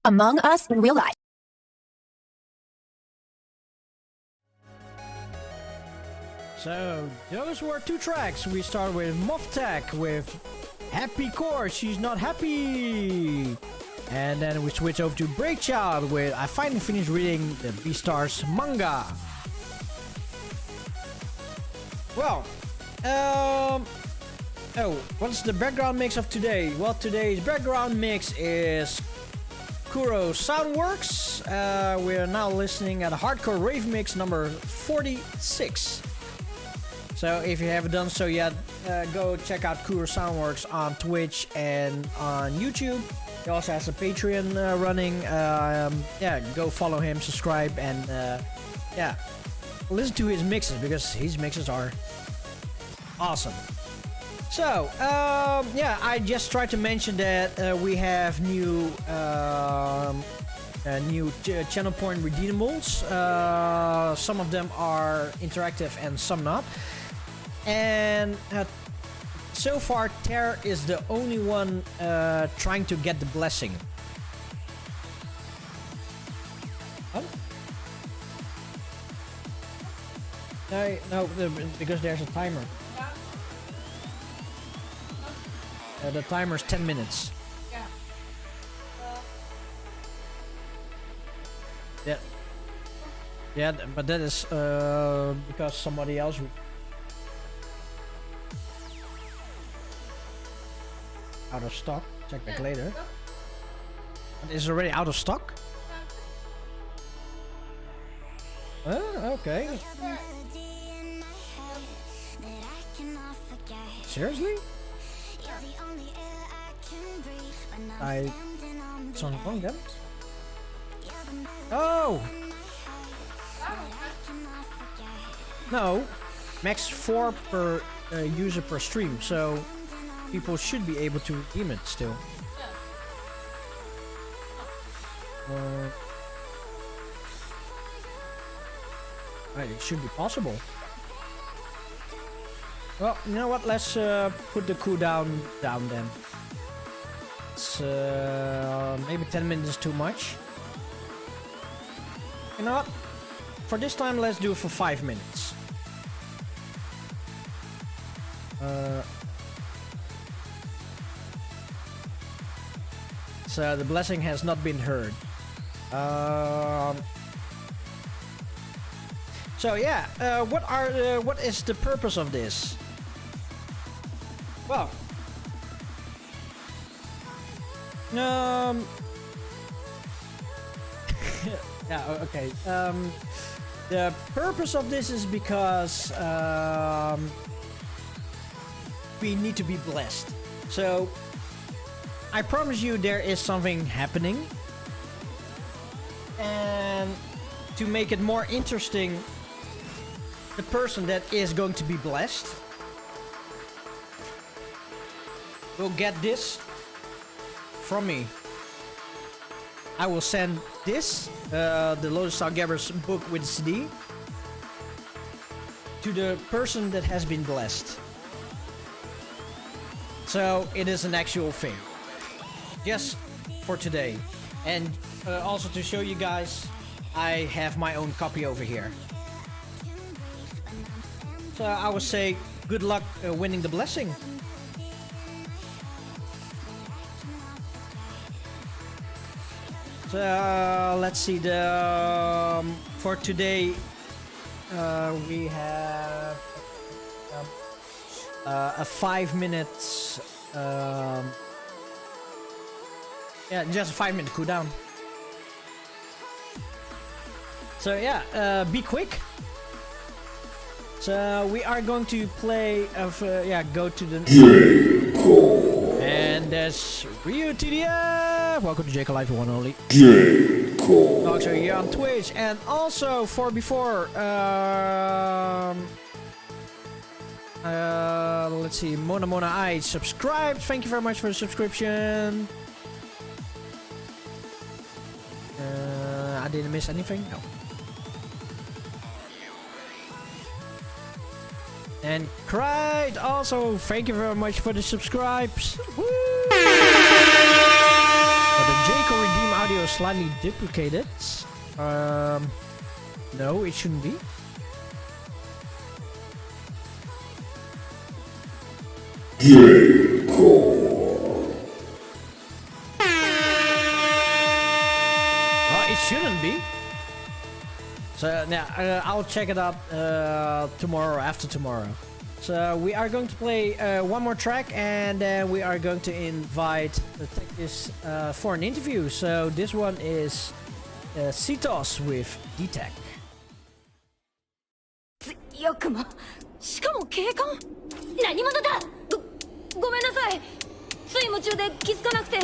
Among Us in Real Life. So, those were two tracks. We start with Moftech with Happy Core, She's Not Happy. And then we switch over to Breakchild with I finally finished reading the Beastars manga. Well, what's the background mix of today? Well, today's background mix is Kuro Soundworks. We're now listening at a hardcore rave mix number 46. So if you haven't done so yet, go check out Kuro Soundworks on Twitch and on YouTube. He also has a Patreon running. Go follow him, subscribe, and listen to his mixes because his mixes are awesome. So, I just tried to mention that we have new channel point redeemables. Some of them are interactive and some not. And so far, Ter is the only one trying to get the blessing. Oh? No, because there's a timer. The timer's 10 minutes. Yeah, but that is because somebody else. Out of stock. Check back later. But is it already out of stock? Okay. Seriously? Something wrong then? Oh! No! max 4 per user per stream, so people should be able to redeem it still. Right, it should be possible. Well, you know what? Let's put the cooldown down then. It's maybe 10 minutes is too much. You know what? For this time, let's do it for 5 minutes. So the blessing has not been heard. So yeah, what is the purpose of this? Well, yeah, okay. The purpose of this is because we need to be blessed. So I promise you there is something happening, and to make it more interesting, the person that is going to be blessed will get this from me. I will send this, the Lotus Star Gabbers book with CD, to the person that has been blessed. So it is an actual thing. Just for today. And also to show you guys, I have my own copy over here. So I would say good luck winning the blessing. So let's see, the for today we have a 5 minutes yeah, just a 5 minute cooldown. So yeah, be quick. So we are going to play go to the and there's Ryu TDF. Welcome to Jacob Live, one only. Also here on Twitch, and also for before let's see, Mona I subscribed. Thank you very much for the subscription. I didn't miss anything? No. And Cried also, thank you very much for the subscribes. Woo! But the Jaco Redeem audio is slightly duplicated. No, it shouldn't be. Well, it shouldn't be. So now I'll check it out tomorrow or after tomorrow. So we are going to play one more track, and then we are going to invite Tektheist for an interview. So this one is Cetos with D-Tech. よくもしかも警官何者だごめんなさいつい夢中で気づかなくて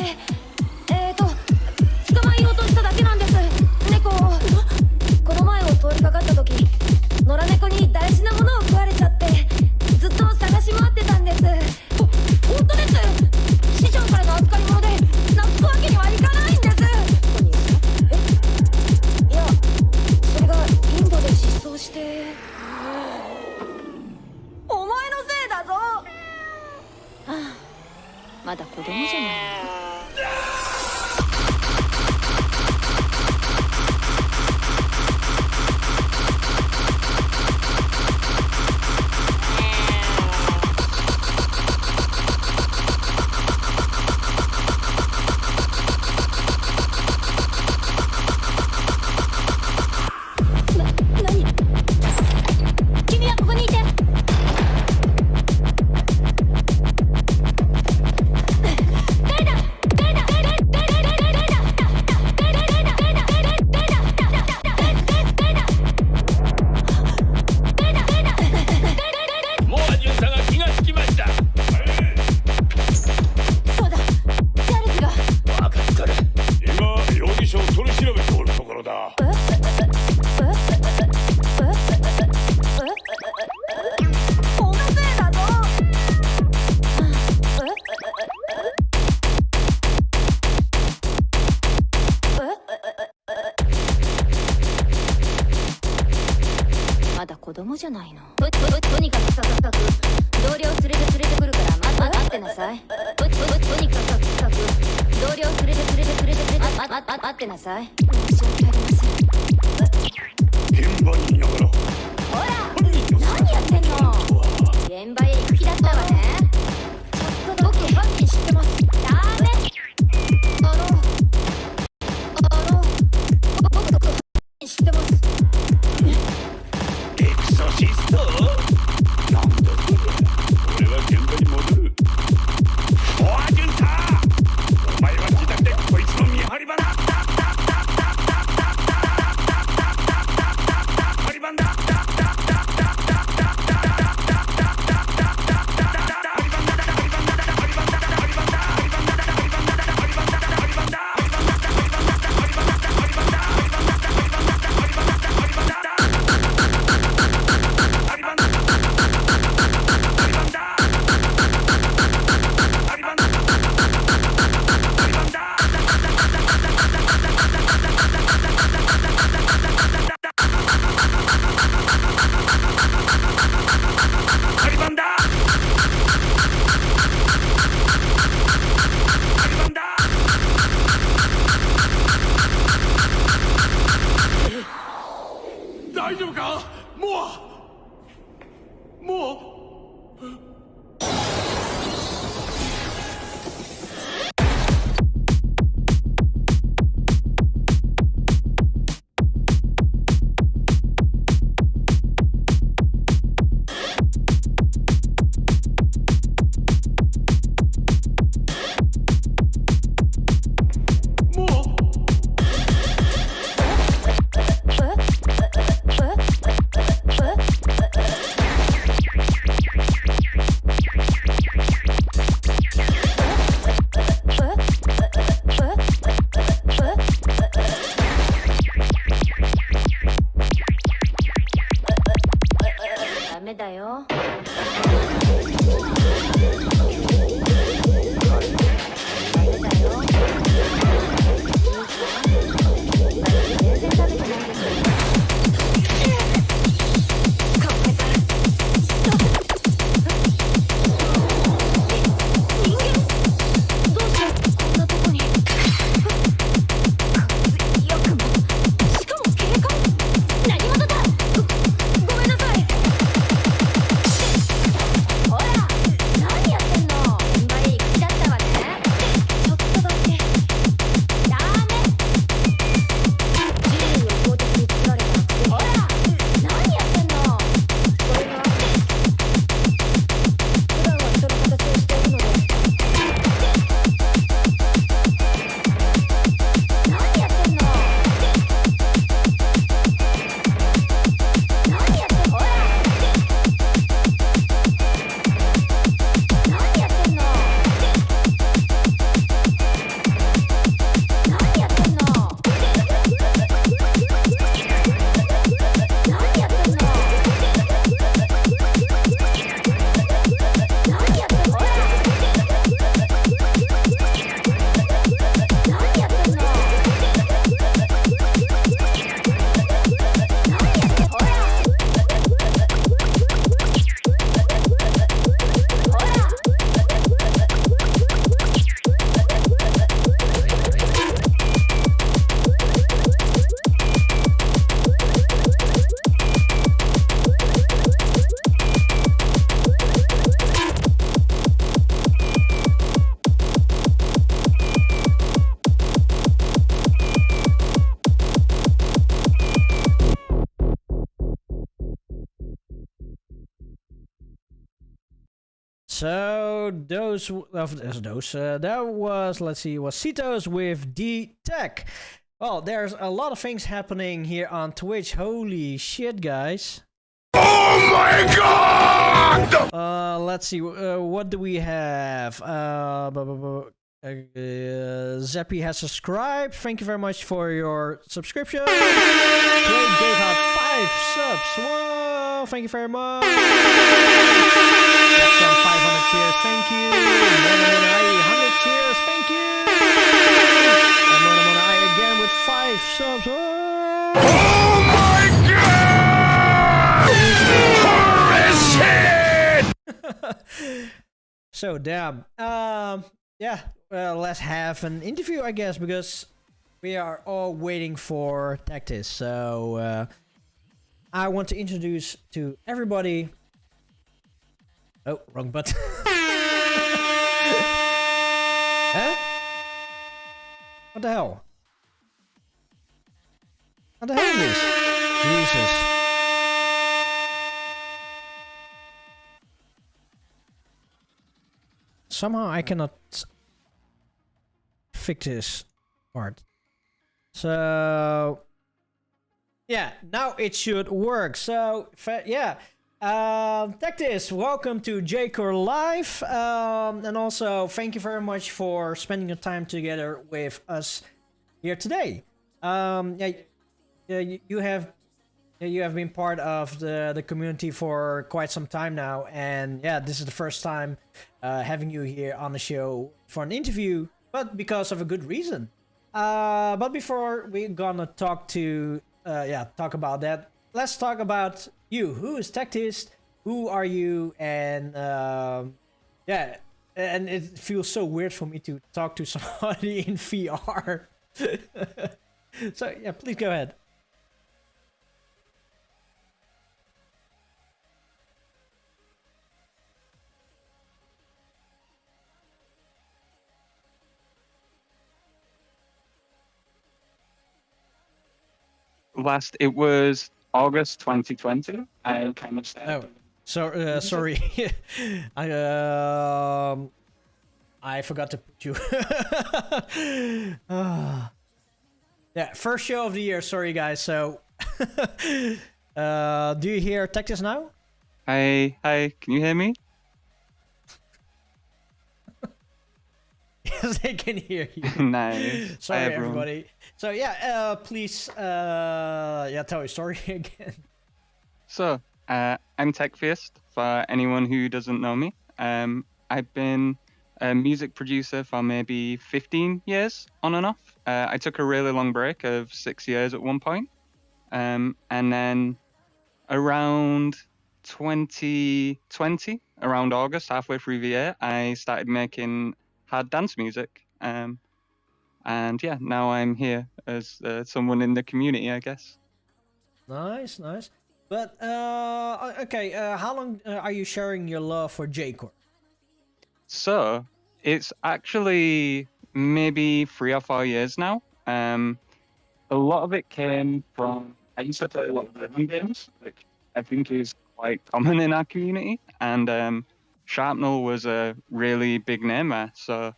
捕まえようとしただけなんです猫をこの前を通りかかった時野良猫に大事なものを食われちゃってずっと探し回ってたんです本当です師匠からの預かり物でなくすわけにはいかないんですいやそれがインドで失踪してお前のせいだぞはあまだ子供じゃない誰だ供じゃないの。とにかく同僚連れてくるから待ってなさい。とにかく同僚連れて待ってなさい。申し訳ありません。現場にいながらほら何やってんの。現場へ行く気だったわね。僕犯人知ってます。ダメ。僕犯人知ってます。エクソシスト？なんだこれ。俺は現場に戻る。おいジュンタ、お前は自宅でこいつの見張り場だ。張り番だ。大丈夫か？もうダメだよ。全然食べてないですよ。So that was, let's see, was Cetos with D Tech. Well, there's a lot of things happening here on Twitch. Holy shit, guys. Oh my god! Let's see, what do we have? Zeppy has subscribed. Thank you very much for your subscription. Clay gave out 5 subs. Whoa, thank you very much. That's some 500 cheers, thank you. Monomona 100 cheers, thank you. And Monomona again with 5 subs. Whoa. Oh my god! So damn. Yeah. Well, let's have an interview, I guess, because we are all waiting for Tektheist. So I want to introduce to everybody. Oh, wrong button. Huh? What the hell? What the hell is this? Jesus. Somehow I cannot fix this part. So yeah, now it should work. So yeah, Tektheist, welcome to J-Core Live, and also thank you very much for spending your time together with us here today. You have been part of the community for quite some time now, and yeah, this is the first time having you here on the show for an interview, but because of a good reason. But before we're gonna talk about that, let's talk about you. Who is Tektheist? Who are you? And yeah, and it feels so weird for me to talk to somebody in VR. So yeah, please go ahead. It was August 2020. I kind of said. Oh, so sorry, I forgot to put you. Yeah, first show of the year. Sorry, guys. So, do you hear Tektheist now? Hi, can you hear me? Yes, I can hear you. Nice. Sorry, Hi, everyone. everybody. So yeah, please, tell your story again. So, I'm Tektheist, for anyone who doesn't know me. I've been a music producer for maybe 15 years, on and off. I took a really long break of 6 years at one point. And then around 2020, around August, halfway through the year, I started making hard dance music. And yeah, now I'm here as someone in the community, I guess. Nice. But okay, how long are you sharing your love for J-Core? So it's actually maybe 3 or 4 years now. A lot of it came from, I used to play a lot of rhythm games, which I think is quite common in our community. And Sharpnel was a really big name there. So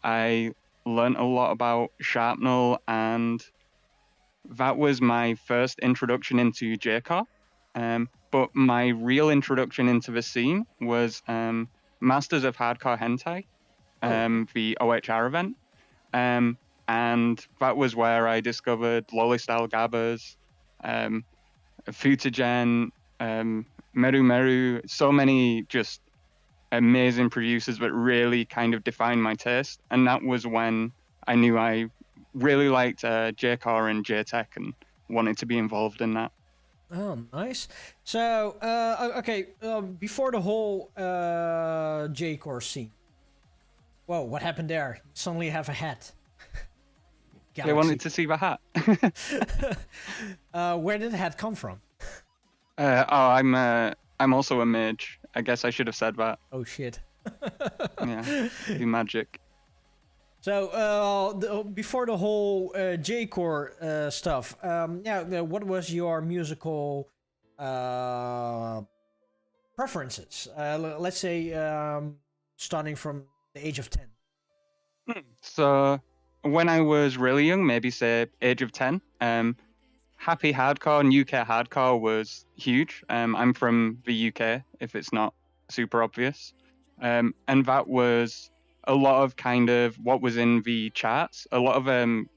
I learned a lot about Sharpnel, and that was my first introduction into J-Core. But my real introduction into the scene was Masters of Hardcore Hentai, the OHR event. And that was where I discovered Lolly-style Gabbers, Futagen, Meru Meru, so many just amazing producers that really kind of defined my taste. And that was when I knew I really liked J-Core and J-Tech and wanted to be involved in that. Oh, nice. So, okay, before the whole J-Core scene. Whoa, what happened there? You suddenly have a hat. They wanted to see the hat. Where did the hat come from? I'm also a mage. I guess I should have said that. Oh shit. Yeah, do magic. So, before the whole J-Core stuff, what was your musical preferences? Let's say starting from the age of 10. So, when I was really young, maybe say age of 10, happy hardcore and UK hardcore was huge. I'm from the UK, if it's not super obvious. And that was a lot of kind of what was in the charts, a lot of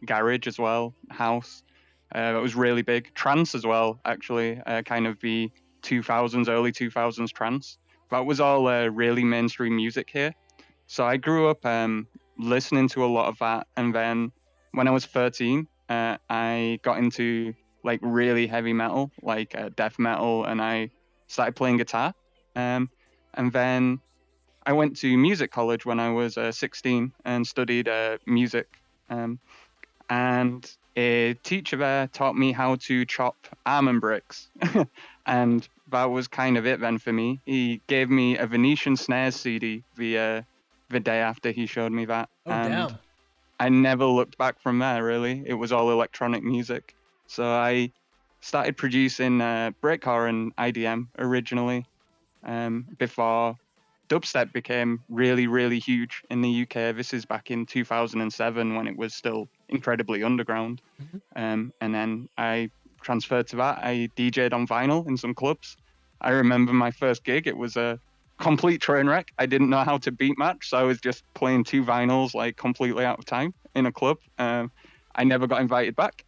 garage as well, house. That was really big. Trance as well, actually, kind of the 2000s, early 2000s trance. That was all really mainstream music here. So I grew up listening to a lot of that. And then when I was 13, I got into like really heavy metal, like death metal, and I started playing guitar. And then I went to music college when I was 16 and studied music. And a teacher there taught me how to chop almond bricks. And that was kind of it then for me. He gave me a Venetian Snares CD the day after he showed me that. Oh, and damn. I never looked back from there, really. It was all electronic music. So I started producing breakcore and IDM originally, before dubstep became really, really huge in the UK. This is back in 2007 when it was still incredibly underground. And then I transferred to that. I DJ'd on vinyl in some clubs. I remember my first gig, it was a complete train wreck. I didn't know how to beat match, so I was just playing two vinyls like completely out of time in a club. I never got invited back.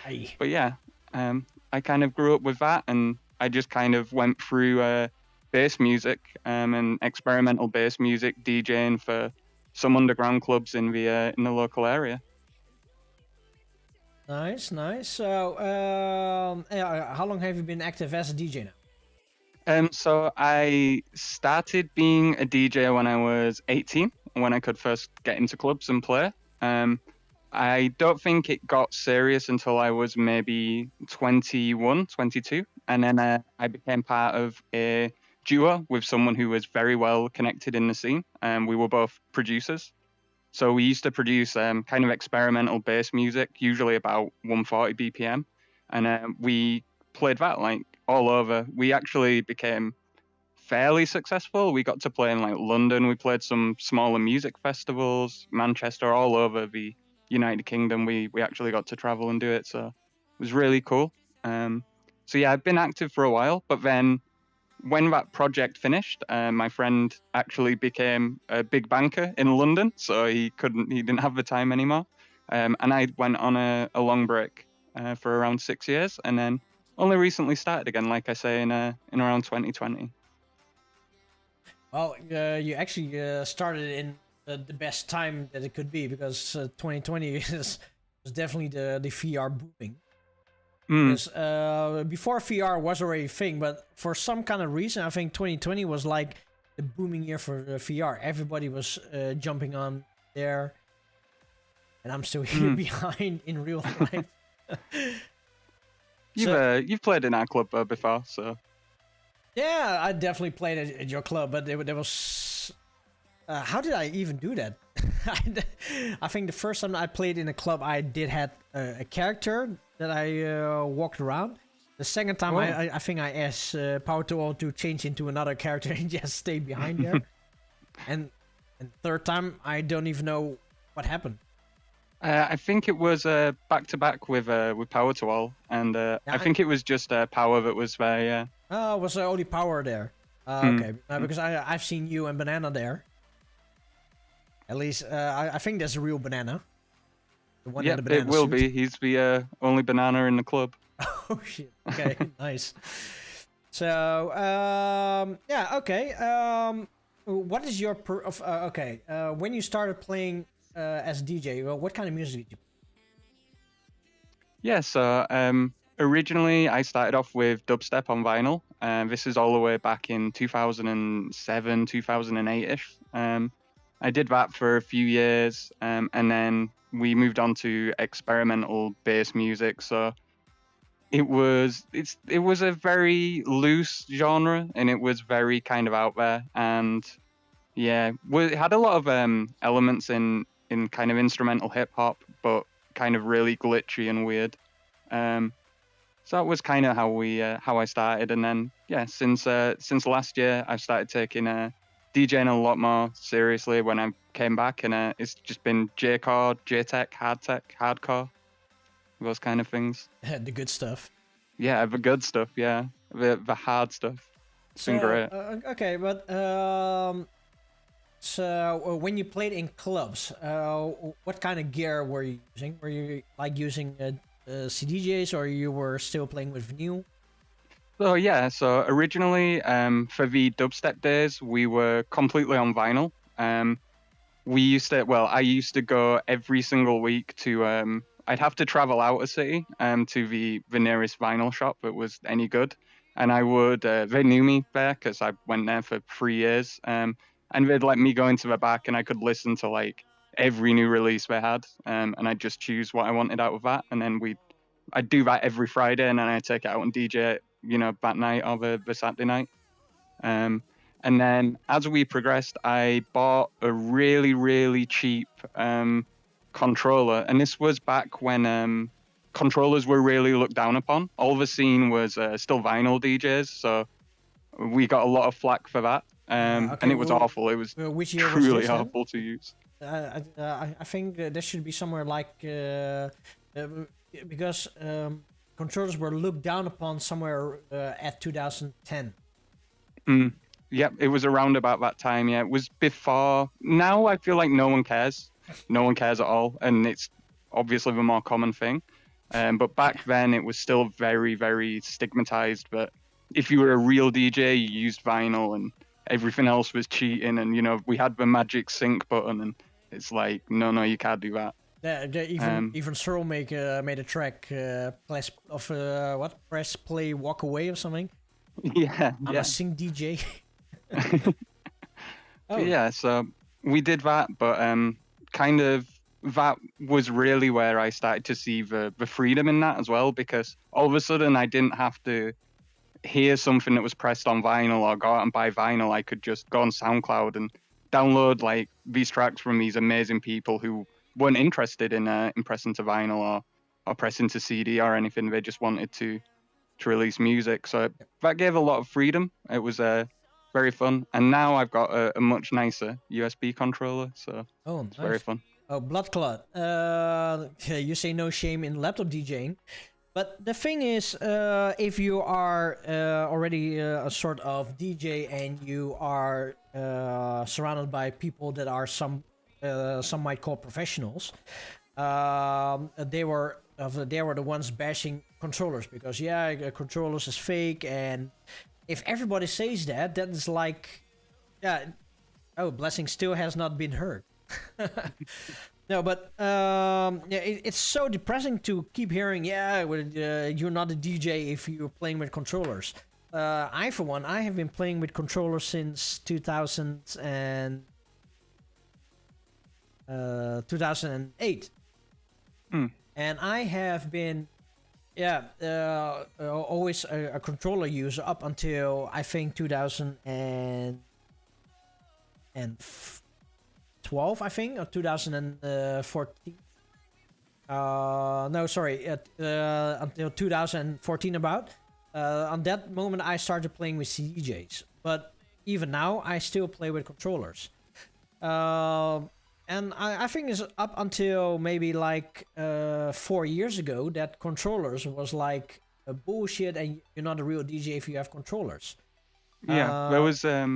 Aye. But yeah, I kind of grew up with that, and I just kind of went through bass music and experimental bass music, DJing for some underground clubs in the local area. Nice, nice. So, how long have you been active as a DJ now? So I started being a DJ when I was 18, when I could first get into clubs and play. I don't think it got serious until I was maybe 21, 22. And then I became part of a duo with someone who was very well connected in the scene. We were both producers. So we used to produce kind of experimental bass music, usually about 140 BPM. And we played that like all over. We actually became fairly successful. We got to play in like London. We played some smaller music festivals, Manchester, all over the United Kingdom. We actually got to travel and do it. So it was really cool. So yeah, I've been active for a while, but then when that project finished, my friend actually became a big banker in London, so he didn't have the time anymore. And I went on a long break for around 6 years, and then only recently started again, like I say, in around 2020. Well, you actually started in the best time that it could be, because 2020 was definitely the VR booming. Because before VR was already a thing, but for some kind of reason, I think 2020 was like the booming year for VR. Everybody was jumping on there, and I'm still here behind in real life. You've played in our club before, so yeah, I definitely played at your club, but there was. How did I even do that? I think the first time I played in a club, I did had a character that I walked around. The second time, I think I asked Power to All to change into another character and just stay behind there. and third time, I don't even know what happened. I think it was back to back with Power to All, and I think it was just Power that was there. Yeah. Oh, was there only Power there? Okay, because I've seen you and Banana there. At least, I think there's a real Banana. The one in the banana it will suit. be. He's the only banana in the club. Oh, shit. Okay, nice. So, yeah, okay. What is your... when you started playing as DJ, well, what kind of music did you play? Yeah, so originally I started off with dubstep on vinyl. This is all the way back in 2007, 2008-ish. I did that for a few years, and then we moved on to experimental bass music. So it was a very loose genre, and it was very kind of out there. And yeah, it had a lot of elements in kind of instrumental hip hop, but kind of really glitchy and weird. So that was kind of how I started. And then yeah, since last year, I've started taking DJing a lot more seriously when I came back, and it's just been J-Core, J-Tech, hardcore, those kind of things. The good stuff. Yeah, the good stuff, yeah. The hard stuff. It's been great. Okay, but so when you played in clubs, what kind of gear were you using? Were you like using CDJs, or you were still playing with vinyl? So yeah, so originally for the dubstep days, we were completely on vinyl. I used to go every single week to, I'd have to travel out a city to the nearest vinyl shop that was any good. And I would, they knew me there because I went there for 3 years. and they'd let me go into the back, and I could listen to like every new release they had, and I'd just choose what I wanted out of that, and then I'd do that every Friday, and then I'd take it out and DJ it, that night or the Saturday night. And then as we progressed, I bought a really, really cheap controller. And this was back when controllers were really looked down upon. All the scene was still vinyl DJs, so we got a lot of flack for that. And it was awful. It was which year was truly this, then? awful to use. I think there should be somewhere like because controllers were looked down upon somewhere at 2010. Yep, it was around about that time. Yeah, it was before. Now I feel like no one cares. No one cares at all, and it's obviously the more common thing. But back then it was still very, very stigmatized. But if you were a real DJ, you used vinyl, and everything else was cheating. And we had the magic sync button, and it's like, no, you can't do that. Yeah, even Searle made a track press play walk away or something. Yeah, I'm a sync DJ. Yeah, so we did that, but kind of that was really where I started to see the freedom in that as well, because all of a sudden I didn't have to hear something that was pressed on vinyl or go out and buy vinyl. I could just go on SoundCloud and download like these tracks from these amazing people who weren't interested in pressing to vinyl or pressing to CD or anything. They just wanted to release music. So that gave a lot of freedom. It was very fun. And now I've got a much nicer USB controller, so it's very fun. Oh, Blood Clot. You say no shame in laptop DJing. But the thing is, if you are already a sort of DJ and you are surrounded by people that are some might call professionals, they were the ones bashing controllers because controllers is fake, and if everybody says that is like, Blessing still has not been heard. No, but it's so depressing to keep hearing, you're not a DJ if you're playing with controllers. I, for one, I have been playing with controllers since 2008. And I have been, always a controller user up until, I think, 2012, I think, or 2014. Until 2014 about. On that moment, I started playing with CDJs. But even now, I still play with controllers. And I think it's up until maybe like 4 years ago that controllers was like a bullshit and you're not a real DJ if you have controllers. Yeah, there was a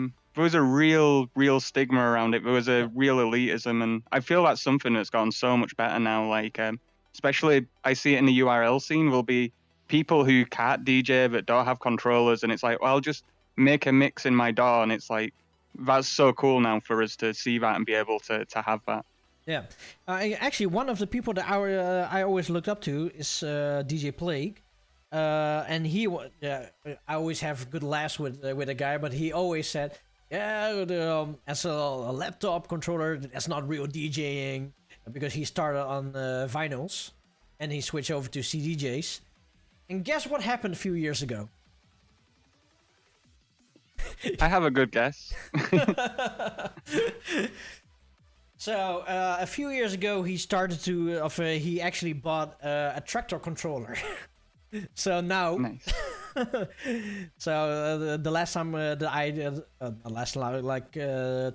real stigma around it. There was a real elitism, and I feel that's something that's gotten so much better now. Like, especially I see it in the URL scene, will be people who can't DJ but don't have controllers, and it's like, well, I'll just make a mix in my DAW, and it's like, that's so cool now for us to see that and be able to have that. Yeah, actually, one of the people that I always looked up to is DJ Plague, and I always have good laughs with a guy, but he always said, as a laptop controller, that's not real DJing, because he started on vinyls, and he switched over to CDJs, and guess what happened a few years ago? I have a good guess. So a few years ago, he started to. He actually bought a tractor controller. So now. Nice. So the last time that I did,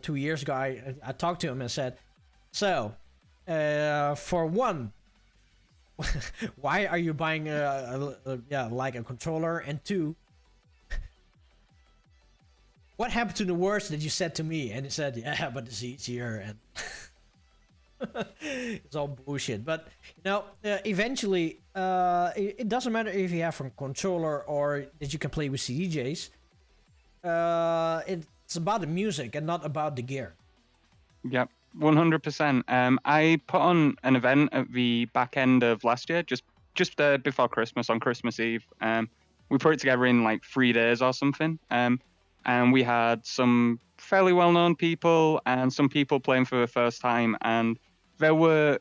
2 years ago, I talked to him and said, "So, for one, why are you buying like a controller? And two, what happened to the words that you said to me?" And he said, "Yeah, but it's easier," and it's all bullshit. But eventually, it doesn't matter if you have a controller or that you can play with CDJs. It's about the music and not about the gear. Yep, 100%. I put on an event at the back end of last year, just before Christmas, on Christmas Eve. We put it together in like 3 days or something. and we had some fairly well-known people and some people playing for the first time, and there were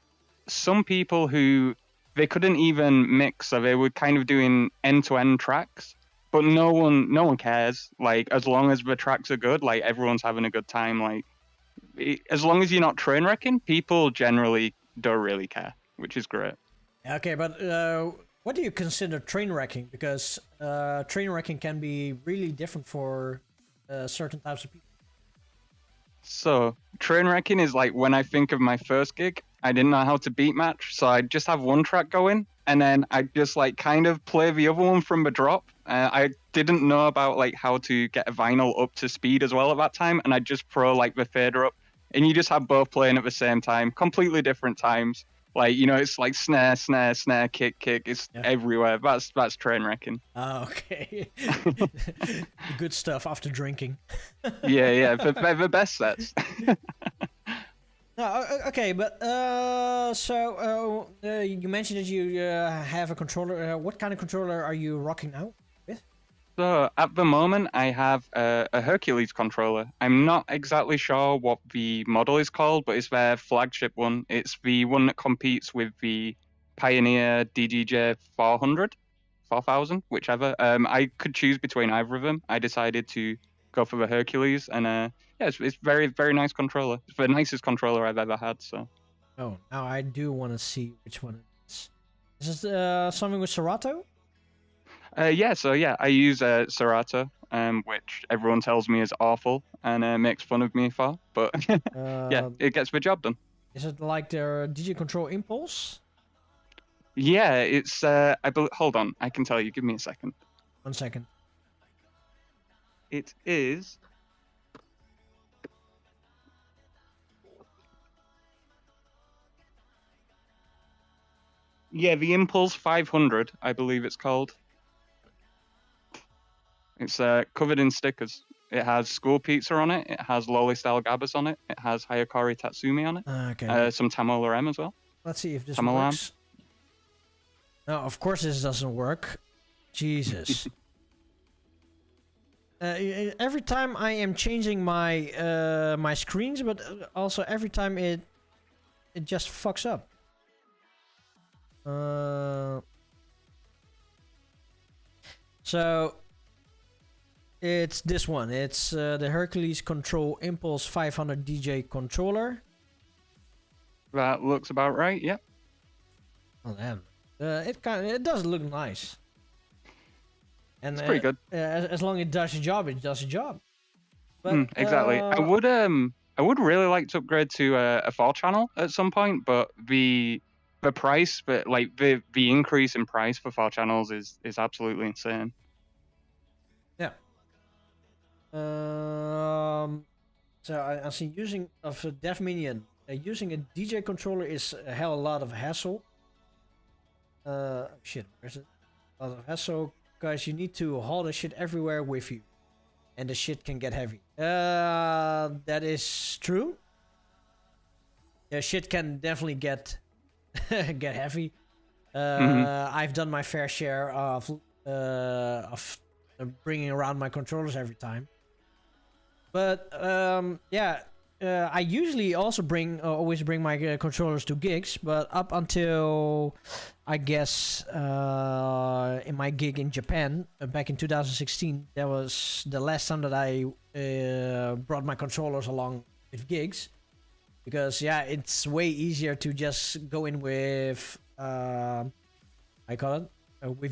some people who they couldn't even mix, so they were kind of doing end-to-end tracks, but no one cares. Like, as long as the tracks are good, like, everyone's having a good time. Like, as long as you're not train wrecking, people generally don't really care, which is great. Okay, but what do you consider train wrecking? Because train wrecking can be really different for certain types of people. So, train wrecking is like when I think of my first gig, I didn't know how to beat match, so I'd just have one track going, and then I'd just like kind of play the other one from the drop. I didn't know about like how to get a vinyl up to speed as well at that time, and I'd just throw like the fader up, and you just have both playing at the same time, completely different times. Like, you know, it's like snare, snare, snare, kick, kick. It's everywhere. That's train wrecking. Oh, okay. Good stuff after drinking. Yeah, the best sets. No, okay, but so you mentioned that you have a controller. What kind of controller are you rocking now with? So at the moment, I have a Hercules controller. I'm not exactly sure what the model is called, but it's their flagship one. It's the one that competes with the Pioneer DGJ 400, 4000, whichever. I could choose between either of them. I decided to go for the Hercules, and yeah, it's very, very nice controller. It's the nicest controller I've ever had. So. Oh, now I do want to see which one it is. Is this something with Serato? Yeah, I use Serato, which everyone tells me is awful and makes fun of me for, but yeah, it gets the job done. Is it like their DJ Control Impulse? Yeah, it's, hold on, I can tell you, give me a second. 1 second. It is... Yeah, the Impulse 500, I believe it's called. It's covered in stickers. It has School Pizza on it. It has Loli Style Gabbas on it. It has Hayakori Tatsumi on it. Okay. Some Tamola M as well. Let's see if this Tamolam. works. No, of course this doesn't work. Jesus. Every time I am changing my my screens, but also every time it just fucks up. So it's this one. It's the Hercules Control Impulse 500 DJ controller. That looks about right. Yep. Oh damn. It does look nice. And it's pretty good. As long as it does the job, it does the job. But, exactly. I would really like to upgrade to a 4-channel at some point, but the price, but like the increase in price for 4 channels is absolutely insane. Yeah. So I see using of a Deaf Minion, using a DJ controller is a hell of a lot of hassle. Shit, where's it? A lot of hassle, because you need to haul the shit everywhere with you, and the shit can get heavy. That is true. Yeah, shit can definitely get get heavy. I've done my fair share of bringing around my controllers every time. But yeah, I usually also always bring my controllers to gigs. But up until I guess in my gig in Japan back in 2016, that was the last time that I brought my controllers along with gigs. Because yeah, it's way easier to just go in with with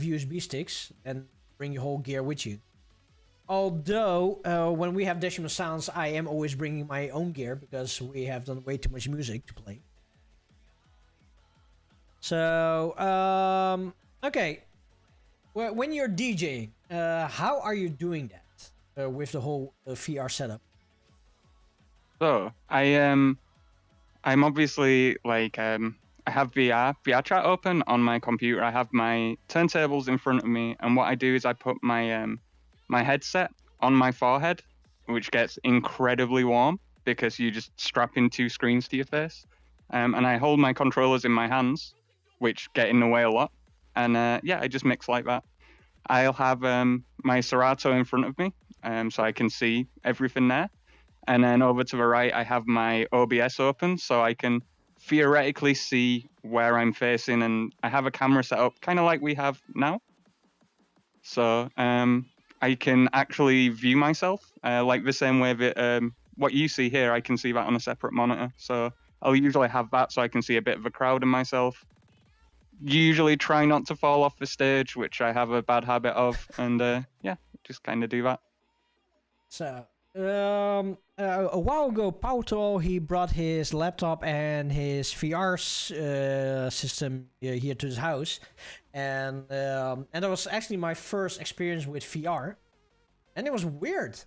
USB sticks and bring your whole gear with you. Although when we have Decimal Sounds, I am always bringing my own gear because we have done way too much music to play. So okay, well, when you're DJing, how are you doing that with the whole VR setup? So I'm obviously like I have VR chat open on my computer. I have my turntables in front of me, and what I do is I put my my headset on my forehead, which gets incredibly warm because you just strap in 2 screens to your face, and I hold my controllers in my hands, which get in the way a lot, and yeah, I just mix like that. I'll have my Serato in front of me, so I can see everything there. And then over to the right, I have my OBS open, so I can theoretically see where I'm facing, and I have a camera set up, kind of like we have now. So I can actually view myself, like the same way that what you see here, I can see that on a separate monitor. So I'll usually have that so I can see a bit of a crowd and myself. Usually try not to fall off the stage, which I have a bad habit of, and yeah, just kind of do that. So, a while ago, Pauto, he brought his laptop and his VR system here to his house, and that was actually my first experience with VR, and it was weird.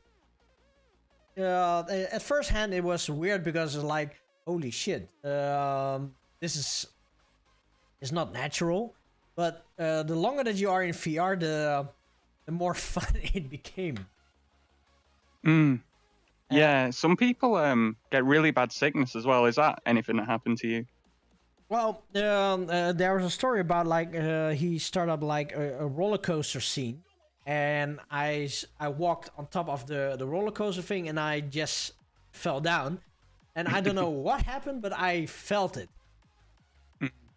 At first hand, it was weird because it's like, holy shit, this is not natural. But the longer that you are in VR, the more fun it became. Yeah, some people get really bad sickness as well. Is that anything that happened to you? Well, there was a story about like he started up like a roller coaster scene, and I walked on top of the roller coaster thing, and I just fell down, and I don't know what happened, but I felt it.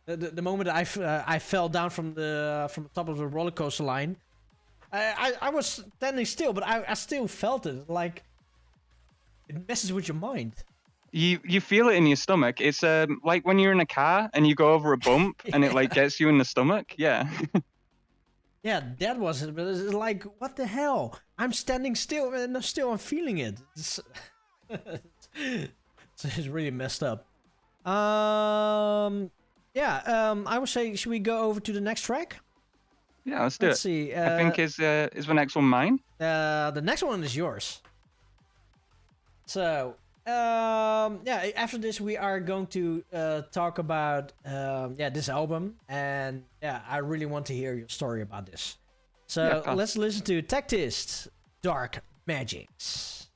The moment I fell down from the top of the roller coaster line, I was standing still, but I still felt it. Like, it messes with your mind. You feel it in your stomach. It's like when you're in a car and you go over a bump and it like gets you in the stomach. Yeah. Yeah, that was it. But it's like, what the hell? I'm standing still and still I'm feeling it. It's really messed up. Yeah, I would say, should we go over to the next track? Yeah, let's do it. Let's see. I think is the next one mine? The next one is yours. So, yeah, after this we are going to talk about this album, and yeah, I really want to hear your story about this. So Yeah, let's listen to Tektheist, Dark Magics.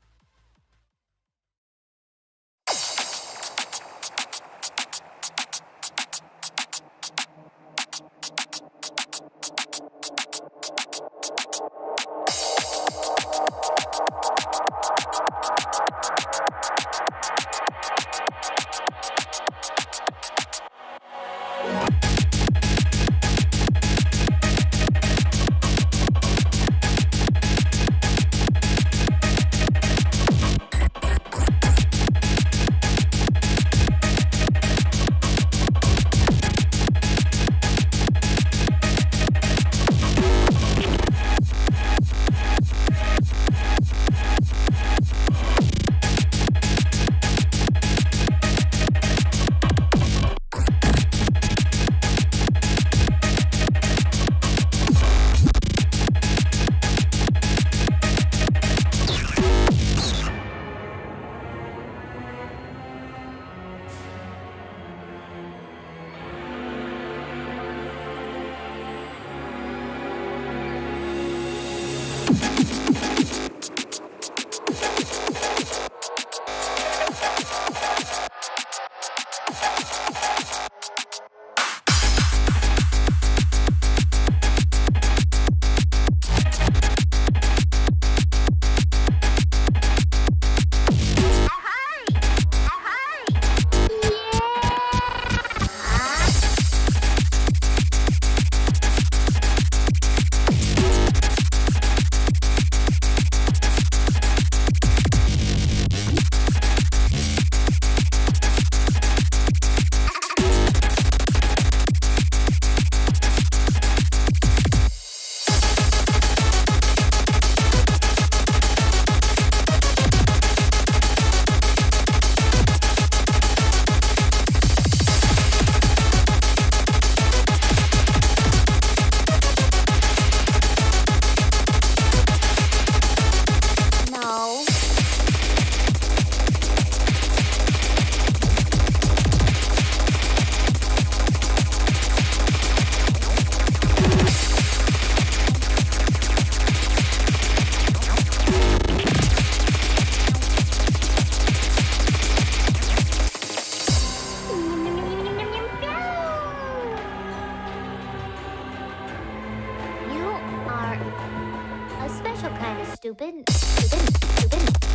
stupid, stupid, stupid, stupid, stupid, stupid, stupid, stupid, stupid, stupid, stupid,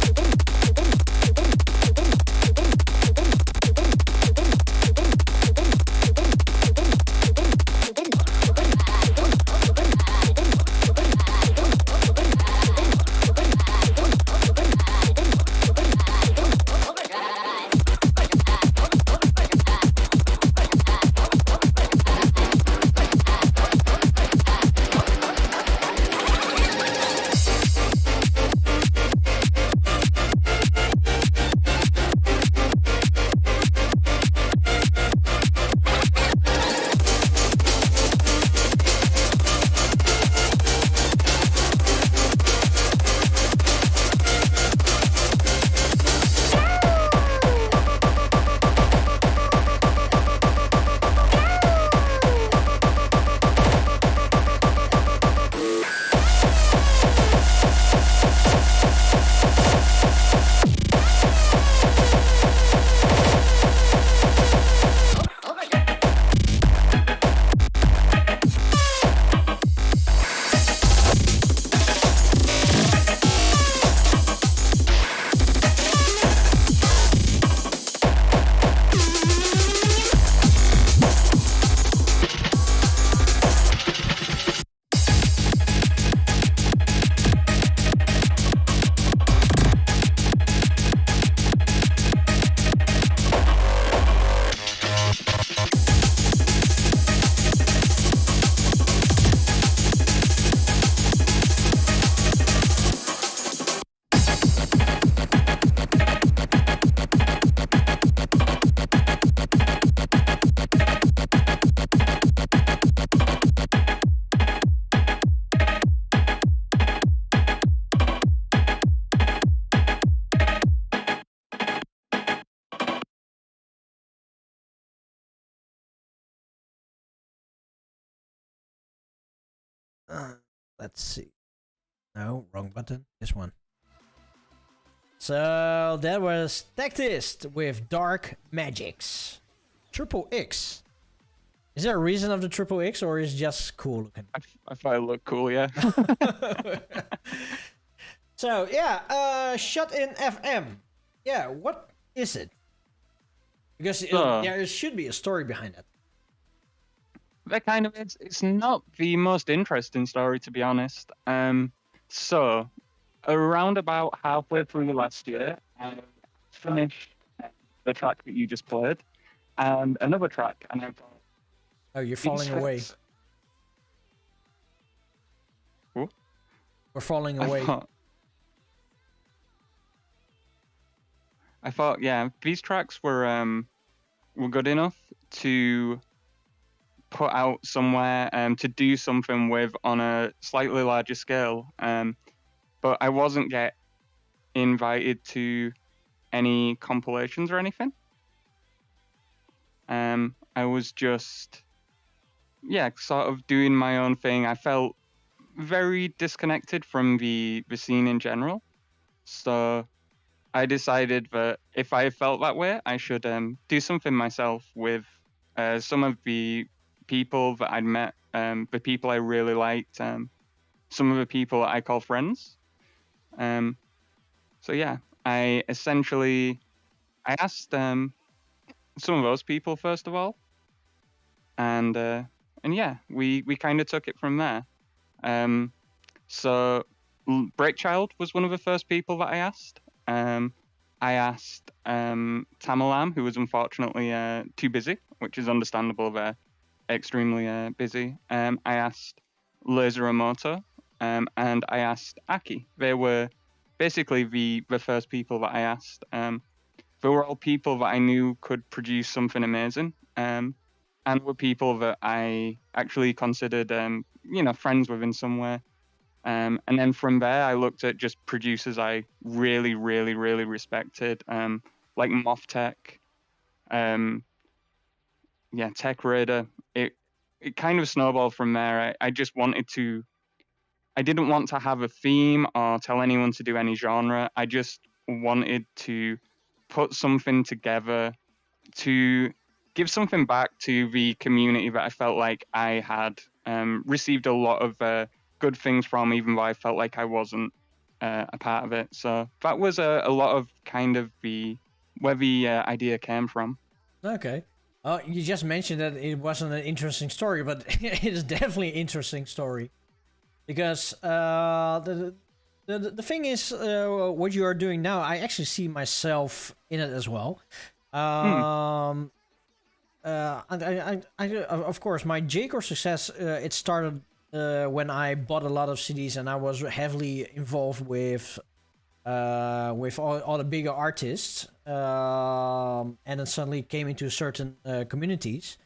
stupid, stupid, stupid, stupid, stupid, Let's see. No, wrong button. This one. So that was Tektheist with Dark Magics. Triple X. Is there a reason of the triple X, or is it just cool looking? I thought it looked cool, yeah. So yeah, Shut-In FM. Yeah, what is it? Because there should be a story behind it. That kind of it's not the most interesting story, to be honest. So around about halfway through last year, I finished the track that you just played, and another track, and I thought, oh, you're falling away. What? We're falling away. I thought, yeah, these tracks were good enough to put out somewhere to do something with on a slightly larger scale. But I wasn't get invited to any compilations or anything. I was just, yeah, sort of doing my own thing. I felt very disconnected from the scene in general. So I decided that if I felt that way, I should do something myself with some of the people that I'd met, the people I really liked, some of the people I call friends. So yeah, I asked some of those people first of all, and yeah, we kind of took it from there. So Breakchild was one of the first people that I asked. I asked Tamalam, who was unfortunately too busy, which is understandable. They're extremely busy. I asked Laser Emoto, and I asked Aki. They were basically the first people that I asked. They were all people that I knew could produce something amazing, and were people that I actually considered, friends with in some way. And then from there, I looked at just producers I really, really, really respected, like Moth Tech, Tech Raider. It kind of snowballed from there. I just wanted to. I didn't want to have a theme or tell anyone to do any genre. I just wanted to put something together to give something back to the community that I felt like I had received a lot of good things from, even though I felt like I wasn't a part of it. So that was a lot of kind of where the idea came from. Okay. You just mentioned that it wasn't an interesting story, but it is definitely an interesting story. Because the thing is, what you are doing now, I actually see myself in it as well. Of course, my J-Core success, it started when I bought a lot of CDs and I was heavily involved with all the bigger artists, and then suddenly came into certain communities.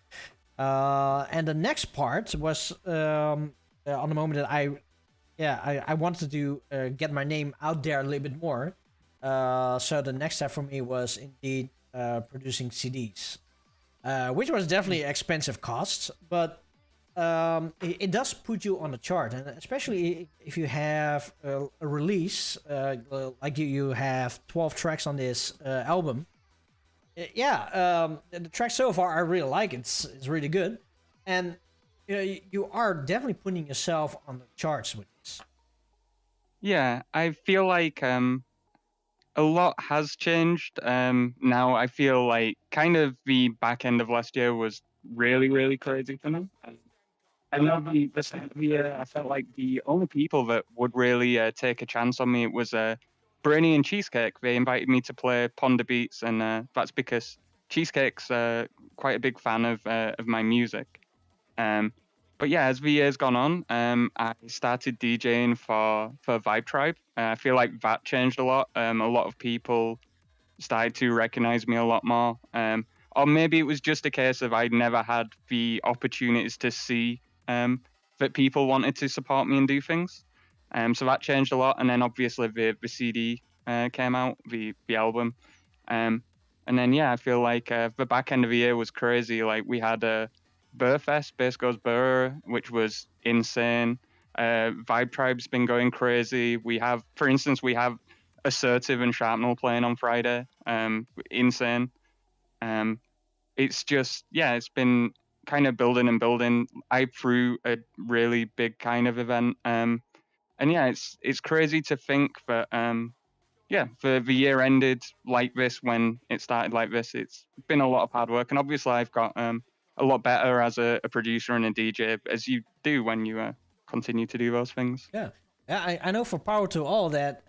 And the next part was on the moment that I wanted to get my name out there a little bit more. So the next step for me was indeed producing CDs, which was definitely expensive costs, but it does put you on the chart, and especially if you have a release like you have 12 tracks on this album. The tracks so far I really like. It's really good, and you are definitely putting yourself on the charts with this. Yeah, I feel like a lot has changed. Now I feel like kind of the back end of last year was really, really crazy for me. I know the start of the year, I felt like the only people that would really take a chance on me was Brainy and Cheesecake. They invited me to play Ponder Beats, and that's because Cheesecake's quite a big fan of my music. But yeah, as the year's gone on, I started DJing for Vibe Tribe. I feel like that changed a lot. A lot of people started to recognize me a lot more. Or maybe it was just a case of I'd never had the opportunities to see that people wanted to support me and do things. So that changed a lot. And then obviously the CD came out, the album. And then, yeah, I feel like the back end of the year was crazy. Like we had a Burfest, Bass Goes Burr, which was insane. Vibe Tribe's been going crazy. For instance, we have Assertive and Sharpnel playing on Friday. Insane. It's just, it's been kind of building and building. I threw a really big kind of event. And yeah, it's crazy to think that, the year ended like this when it started like this. It's been a lot of hard work. And obviously I've got a lot better as a producer and a DJ, as you do when you continue to do those things. Yeah, I know for Power to All that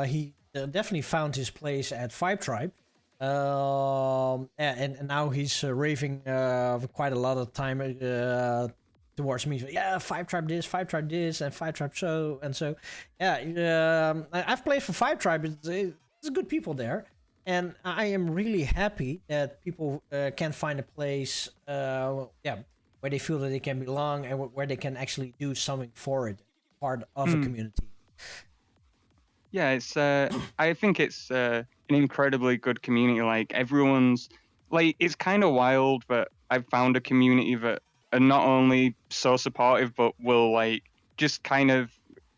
he definitely found his place at Vibe Tribe. And now he's raving quite a lot of time towards me. Yeah, Vibe Tribe this, and Vibe Tribe so and so. Yeah, I've played for Vibe Tribe. It's good people there, and I am really happy that people can find a place, where they feel that they can belong and where they can actually do something for it, part of a community. Yeah, it's. I think it's an incredibly good community. Like everyone's, like it's kind of wild, but I've found a community that are not only so supportive, but will like just kind of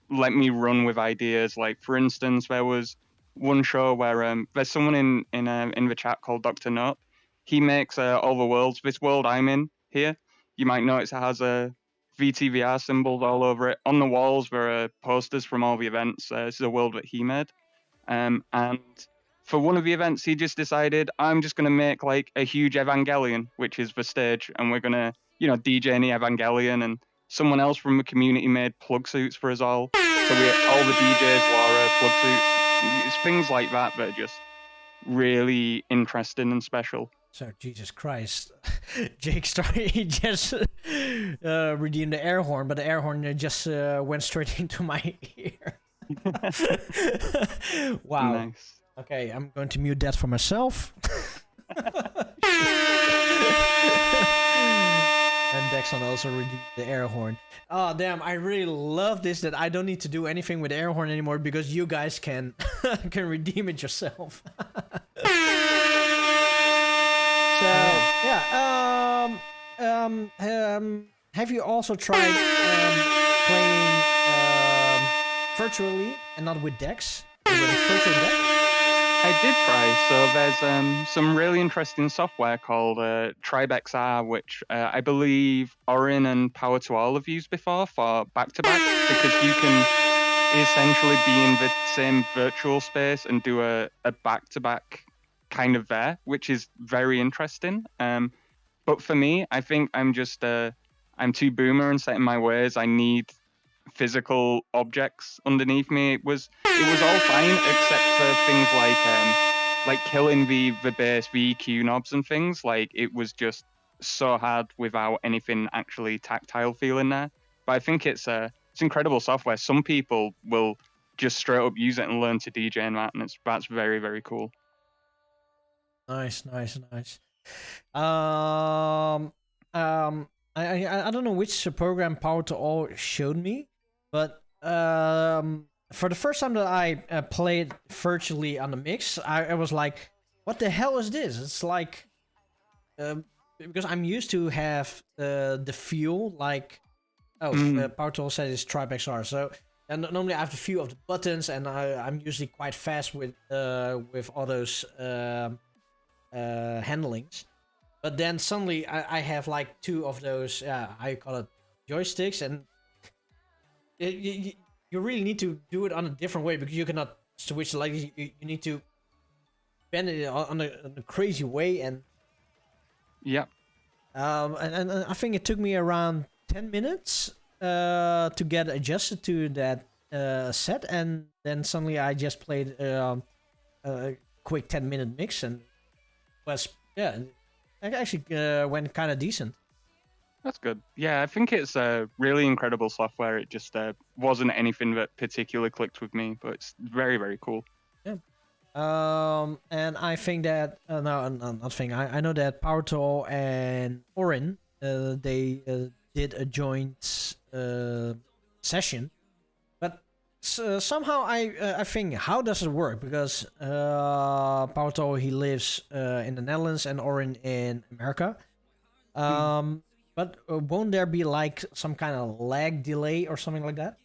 let me run with ideas. Like for instance, there was one show where there's someone in the chat called Dr. Note. He makes all the worlds. This world I'm in here, you might notice it has a VTVR symbols all over it. On the walls there are posters from all the events. This is a world that he made. And for one of the events, he just decided, I'm just going to make like a huge Evangelion, which is the stage, and we're going to, DJ any Evangelion. And someone else from the community made plug suits for us all. So all the DJs wore plug suits. It's things like that that are just really interesting and special. So, Jesus Christ. Jake started, he just redeemed the air horn, but the air horn just went straight into my ear. Wow. Nice. Okay, I'm going to mute that for myself. And Dexon also redeemed the air horn. Oh, damn, I really love this, that I don't need to do anything with the air horn anymore because you guys can can redeem it yourself. So, yeah, have you also tried playing virtually and not with decks? With a virtual deck? I did try. So there's some really interesting software called TribeXR, which I believe Orin and Power to All have used before for back-to-back, because essentially be in the same virtual space and do a back-to-back kind of there, which is very interesting. But for me, I think I'm just I'm too boomer and set in my ways. I need physical objects underneath me. It was all fine except for things like killing the bass, the EQ knobs and things. Like, it was just so hard without anything actually tactile feeling there. But I think it's incredible software. Some people will just straight up use it and learn to DJ in that, and that's very, very cool. Nice. I don't know which program Power to All showed me, but for the first time that I played virtually on the mix, I was like, what the hell is this? It's like, because I'm used to have the feel like, Power to All said it's TribeXR, so and normally I have the feel of the buttons, and I'm usually quite fast with all those handlings. But then suddenly I have like two of those, I call it joysticks, and you really need to do it on a different way because you cannot switch. Like, you need to bend it on a crazy way, and yeah. And I think it took me around 10 minutes to get adjusted to that set, and then suddenly I just played a quick 10-minute mix, and was it actually went kind of decent. That's good. Yeah, I think it's really incredible software. It just wasn't anything that particularly clicked with me, but it's very, very cool. Yeah. And I think that I know that Power to All and Orin, they did a joint session, but somehow I think, how does it work? Because Power to All, he lives in the Netherlands, and Orin in America. But won't there be like some kind of lag delay or something like that?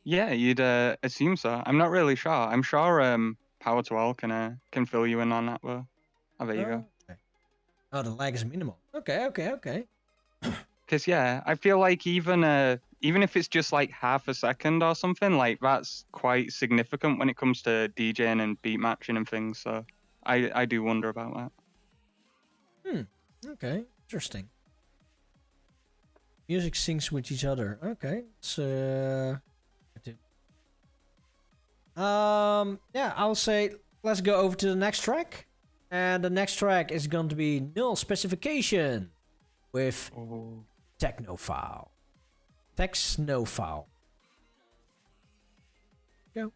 Yeah, you'd assume so. I'm not really sure. I'm sure Power to All can fill you in on that, though. Oh, there you go. Okay. Oh, the lag is minimal. Okay. Because, yeah, I feel like even if it's just like half a second or something, like, that's quite significant when it comes to DJing and beat matching and things. So I do wonder about that. Okay. Interesting. Music syncs with each other. Okay. So yeah, I'll say let's go over to the next track. And the next track is going to be Null Specification with Technophile. Go.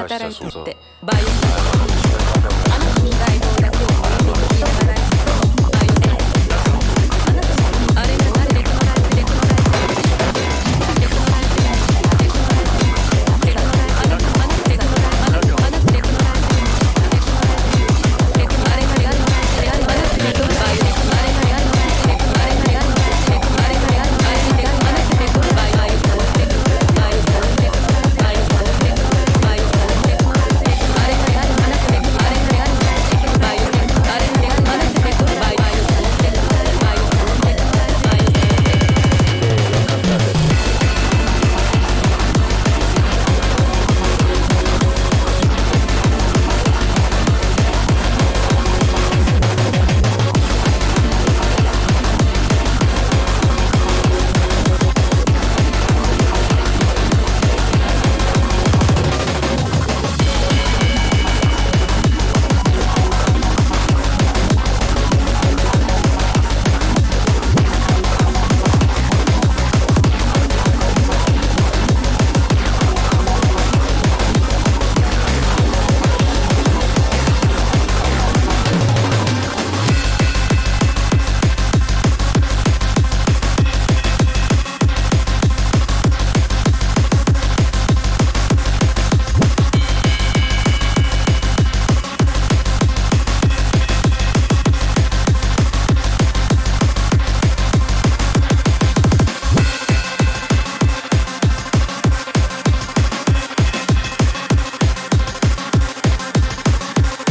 働いてってバイオあなたの大道だけを無意味に言いながらバイオあなたのあれが誰でこのライフでこのライフでこのライフでこのライフでこのライフあなたあなたでこのライフあなたでこのライフでこのライフでこのライフであれがやるあれがやるあなたでこのバイオあれがやるあれがやるあれがやるあれがやるあなたでこのバイオバ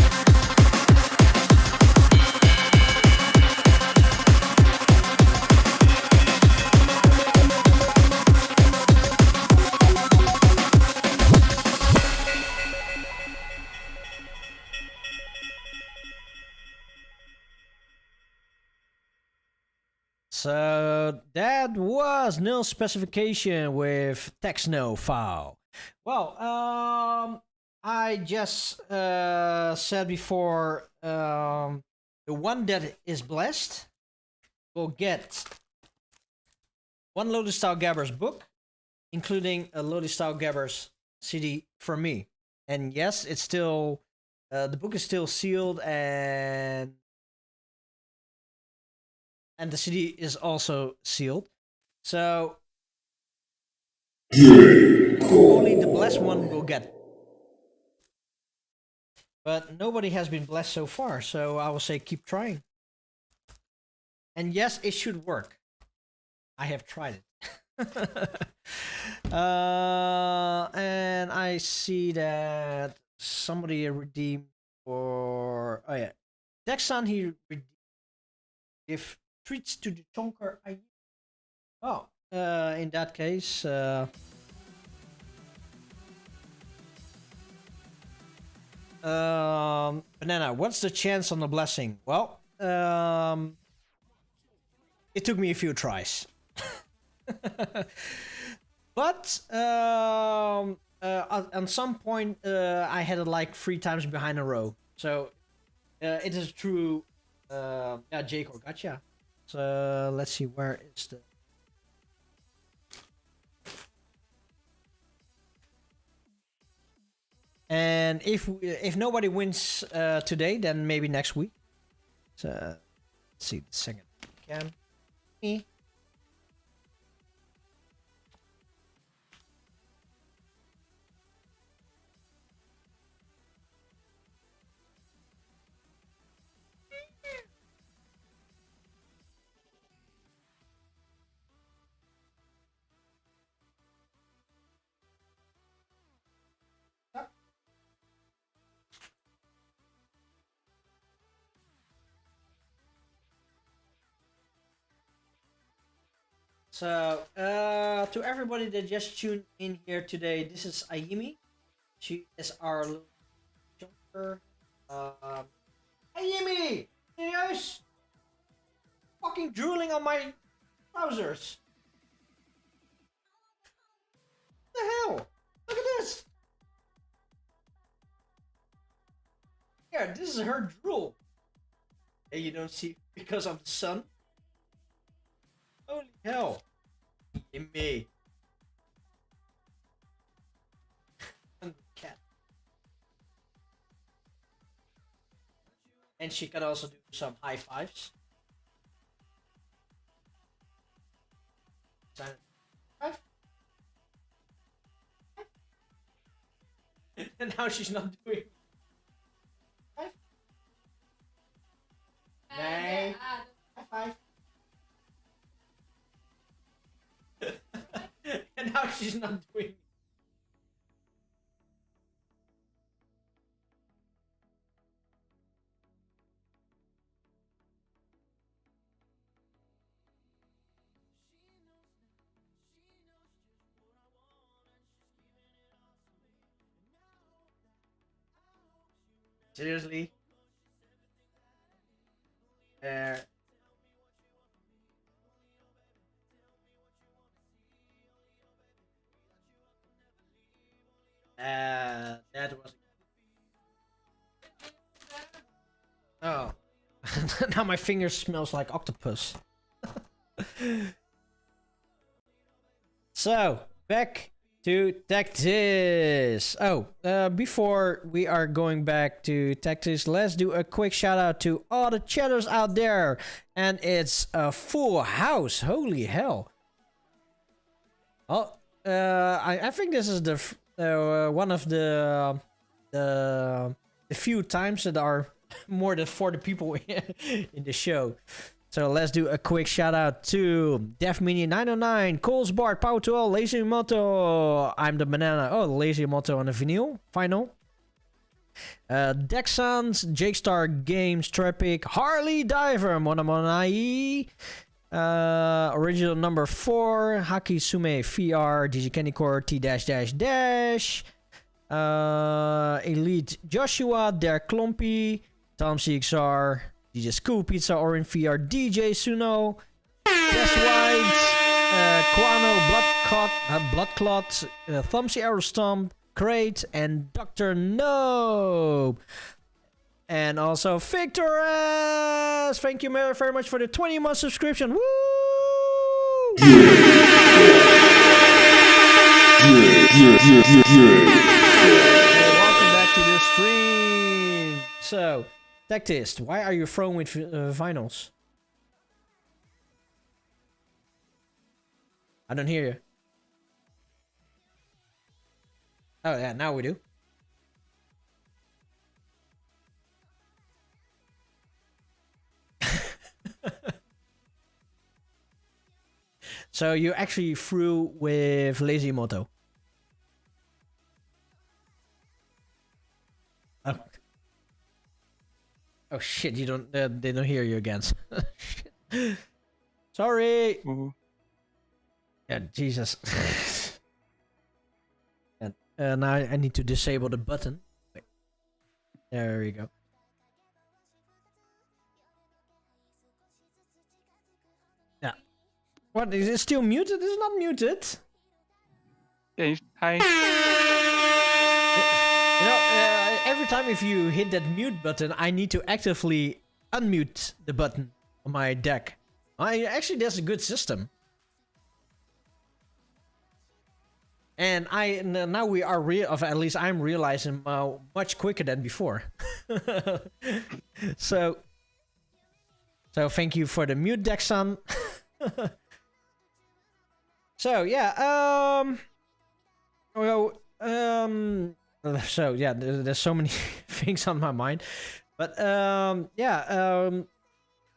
イオSo that was nil specification with Techno file. Well, I just said before, the one that is blessed will get one Lotus Style Gabbers book, including a Lotus Style Gabbers CD from me. And yes, it's still the book is still sealed, and the CD is also sealed. So only the blessed one will get it. But nobody has been blessed so far, so I will say keep trying. And yes, it should work. I have tried it. And I see that somebody redeemed for... Oh yeah. Dexon, he redeemed. If treats to the chonker. Oh, in that case, Banana, what's the chance on the blessing? Well, it took me a few tries, but at some point I had it like 3 times behind a row. So it is true. Yeah, Jake or gotcha. So let's see, where is the... And if nobody wins today, then maybe next week. So let's see the second cam. Me. So, to everybody that just tuned in here today, this is Ayimi. She is our little jumper. Ayimi! Yes! Fucking drooling on my trousers. What the hell? Look at this! Yeah, this is her drool. Hey, you don't see because of the sun? Holy hell. In me. And the cat. And she can also do some high fives. Five. And now she's not doing. Five. Nee. High five. And now she's not doing. Seriously? That was. Oh. Now my finger smells like octopus. So, back to Tektheist. Oh, before we are going back to Tektheist, let's do a quick shout out to all the chatters out there. And it's a full house. Holy hell. Oh, I think this is the one of the few times that are more than 40 people in the show. So let's do a quick shout out to DefMini909, Coles Bart, Power to All, Lazy Moto, I'm the Banana, oh, Lazy Moto on the vinyl, final. Dexans, Jake Star Games, Tropic, Harley Diver, Monamonai, original number 4, Haki Sume VR, DJ Candy Core, T-Dash, Elite Joshua, Derek Klompy, Tom CXR, DJ School Pizza, Orin VR, DJ Suno, Des White, Quano, Bloodclot, Thumbsy Aerostomp, Crate, and Dr. Noob. And also Victor S. Thank you very much for the 20-month subscription. Woo! Welcome back to the stream. So, Tektheist, why are you throwing with vinyls? I don't hear you. Oh yeah, now we do. So you actually threw with Lazy Moto. Oh. Oh shit! You don't. They don't hear you again. Sorry. Yeah, Jesus. And now I need to disable the button. Wait. There we go. Yeah. What? Is it still muted? It's not muted. Yeah. Hi. You know, every time if you hit that mute button, I need to actively unmute the button on my deck. Actually, that's a good system. And now we are at least I'm realizing much quicker than before. So thank you for the mute, Dexan. So yeah, so yeah, there's so many things on my mind, but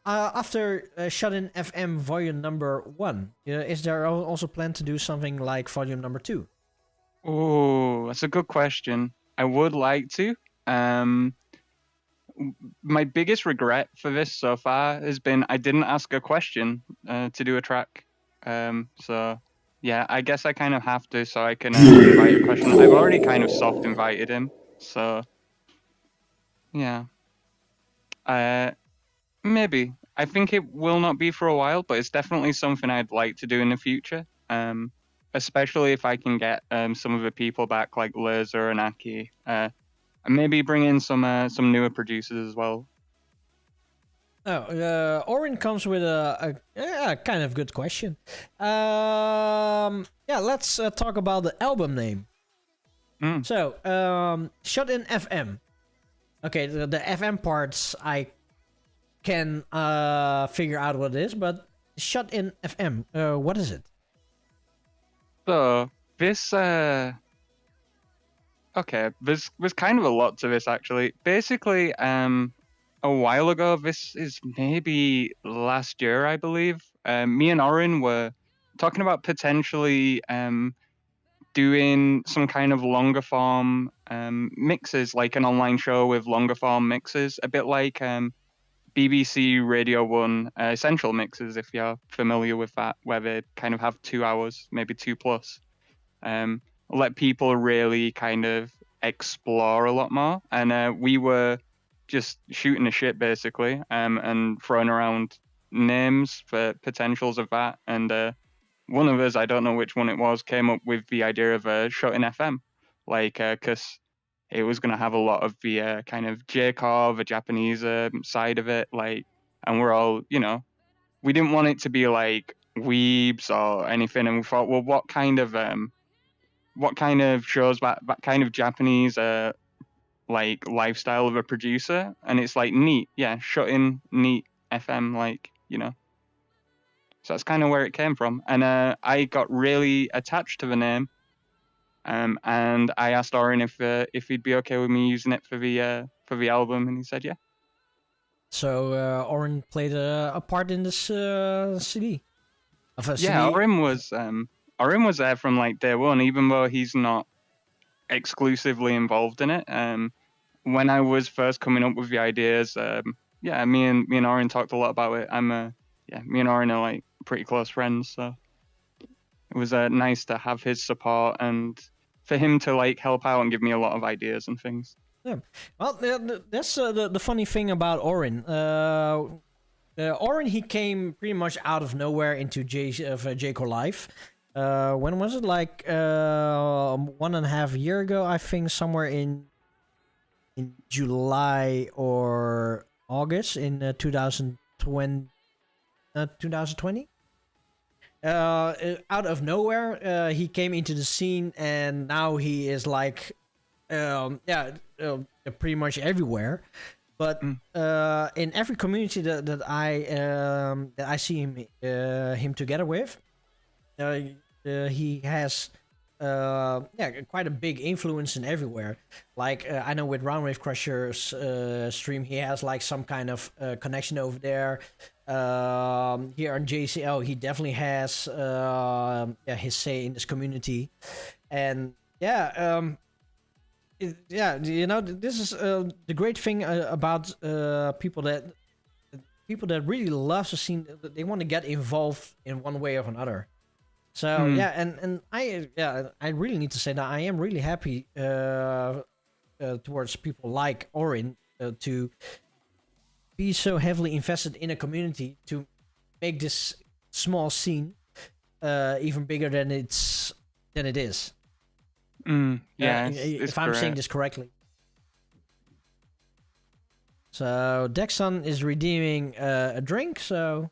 after SHUT-IN FM volume number 1, is there also plan to do something like volume number 2? Oh, that's a good question. I would like to. My biggest regret for this so far has been I didn't ask a question to do a track. So yeah, I guess I kind of have to, so I can invite a question. I've already kind of soft invited him, so yeah. Maybe. I think it will not be for a while, but it's definitely something I'd like to do in the future. Especially if I can get some of the people back, like Laser and Aki, and maybe bring in some newer producers as well. Oh, Orin comes with a kind of good question. Yeah, let's talk about the album name. So, SHUT-IN FM. Okay, the FM parts I can figure out what it is, but Shut-In FM, what is it? So this okay, there's kind of a lot to this actually. Basically, a while ago, this is maybe last year, I believe. Me and Orin were talking about potentially doing some kind of longer form mixes, like an online show with longer form mixes, a bit like BBC Radio 1 Essential mixes, if you're familiar with that, where they kind of have 2 hours, maybe 2 plus. Let people really kind of explore a lot more. And we were just shooting the shit, basically, and throwing around names for potentials of that. And one of us, I don't know which one it was, came up with the idea of a Shut-In FM, like, because it was going to have a lot of the kind of J-core, the Japanese side of it, like, and we're all, you know, we didn't want it to be like weebs or anything, and we thought, well, what kind of shows that kind of Japanese like lifestyle of a producer, and it's like neat, yeah, Shut-In neat FM, like, you know. So that's kind of where it came from, and I got really attached to the name, and I asked Orin if he'd be okay with me using it for the album, and he said yeah. So Orin played a part in this CD. Of a Yeah, CD. Orin was there from like day one, even though he's not exclusively involved in it. When I was first coming up with the ideas, yeah, me and Orin talked a lot about it. Me and Orin are like pretty close friends, so it was nice to have his support and for him to like help out and give me a lot of ideas and things. Yeah. Well, that's the funny thing about Orin. Orin, he came pretty much out of nowhere into J-Core Live. When was it? Like 1.5 years ago, I think, somewhere in July or August in 2020. 2020. Out of nowhere, he came into the scene, and now he is like, pretty much everywhere. But in every community that I see him together with, he has quite a big influence in everywhere. Like I know with Roundwave Crusher's stream, he has like some kind of connection over there. Here on JCL, he definitely has his say in this community, and you know, this is the great thing about people that really love the scene. They want to get involved in one way or another. So and I really need to say that I am really happy towards people like Orin to be so heavily invested in a community to make this small scene even bigger than it is. If I'm saying this correctly. So Dexon is redeeming a drink. So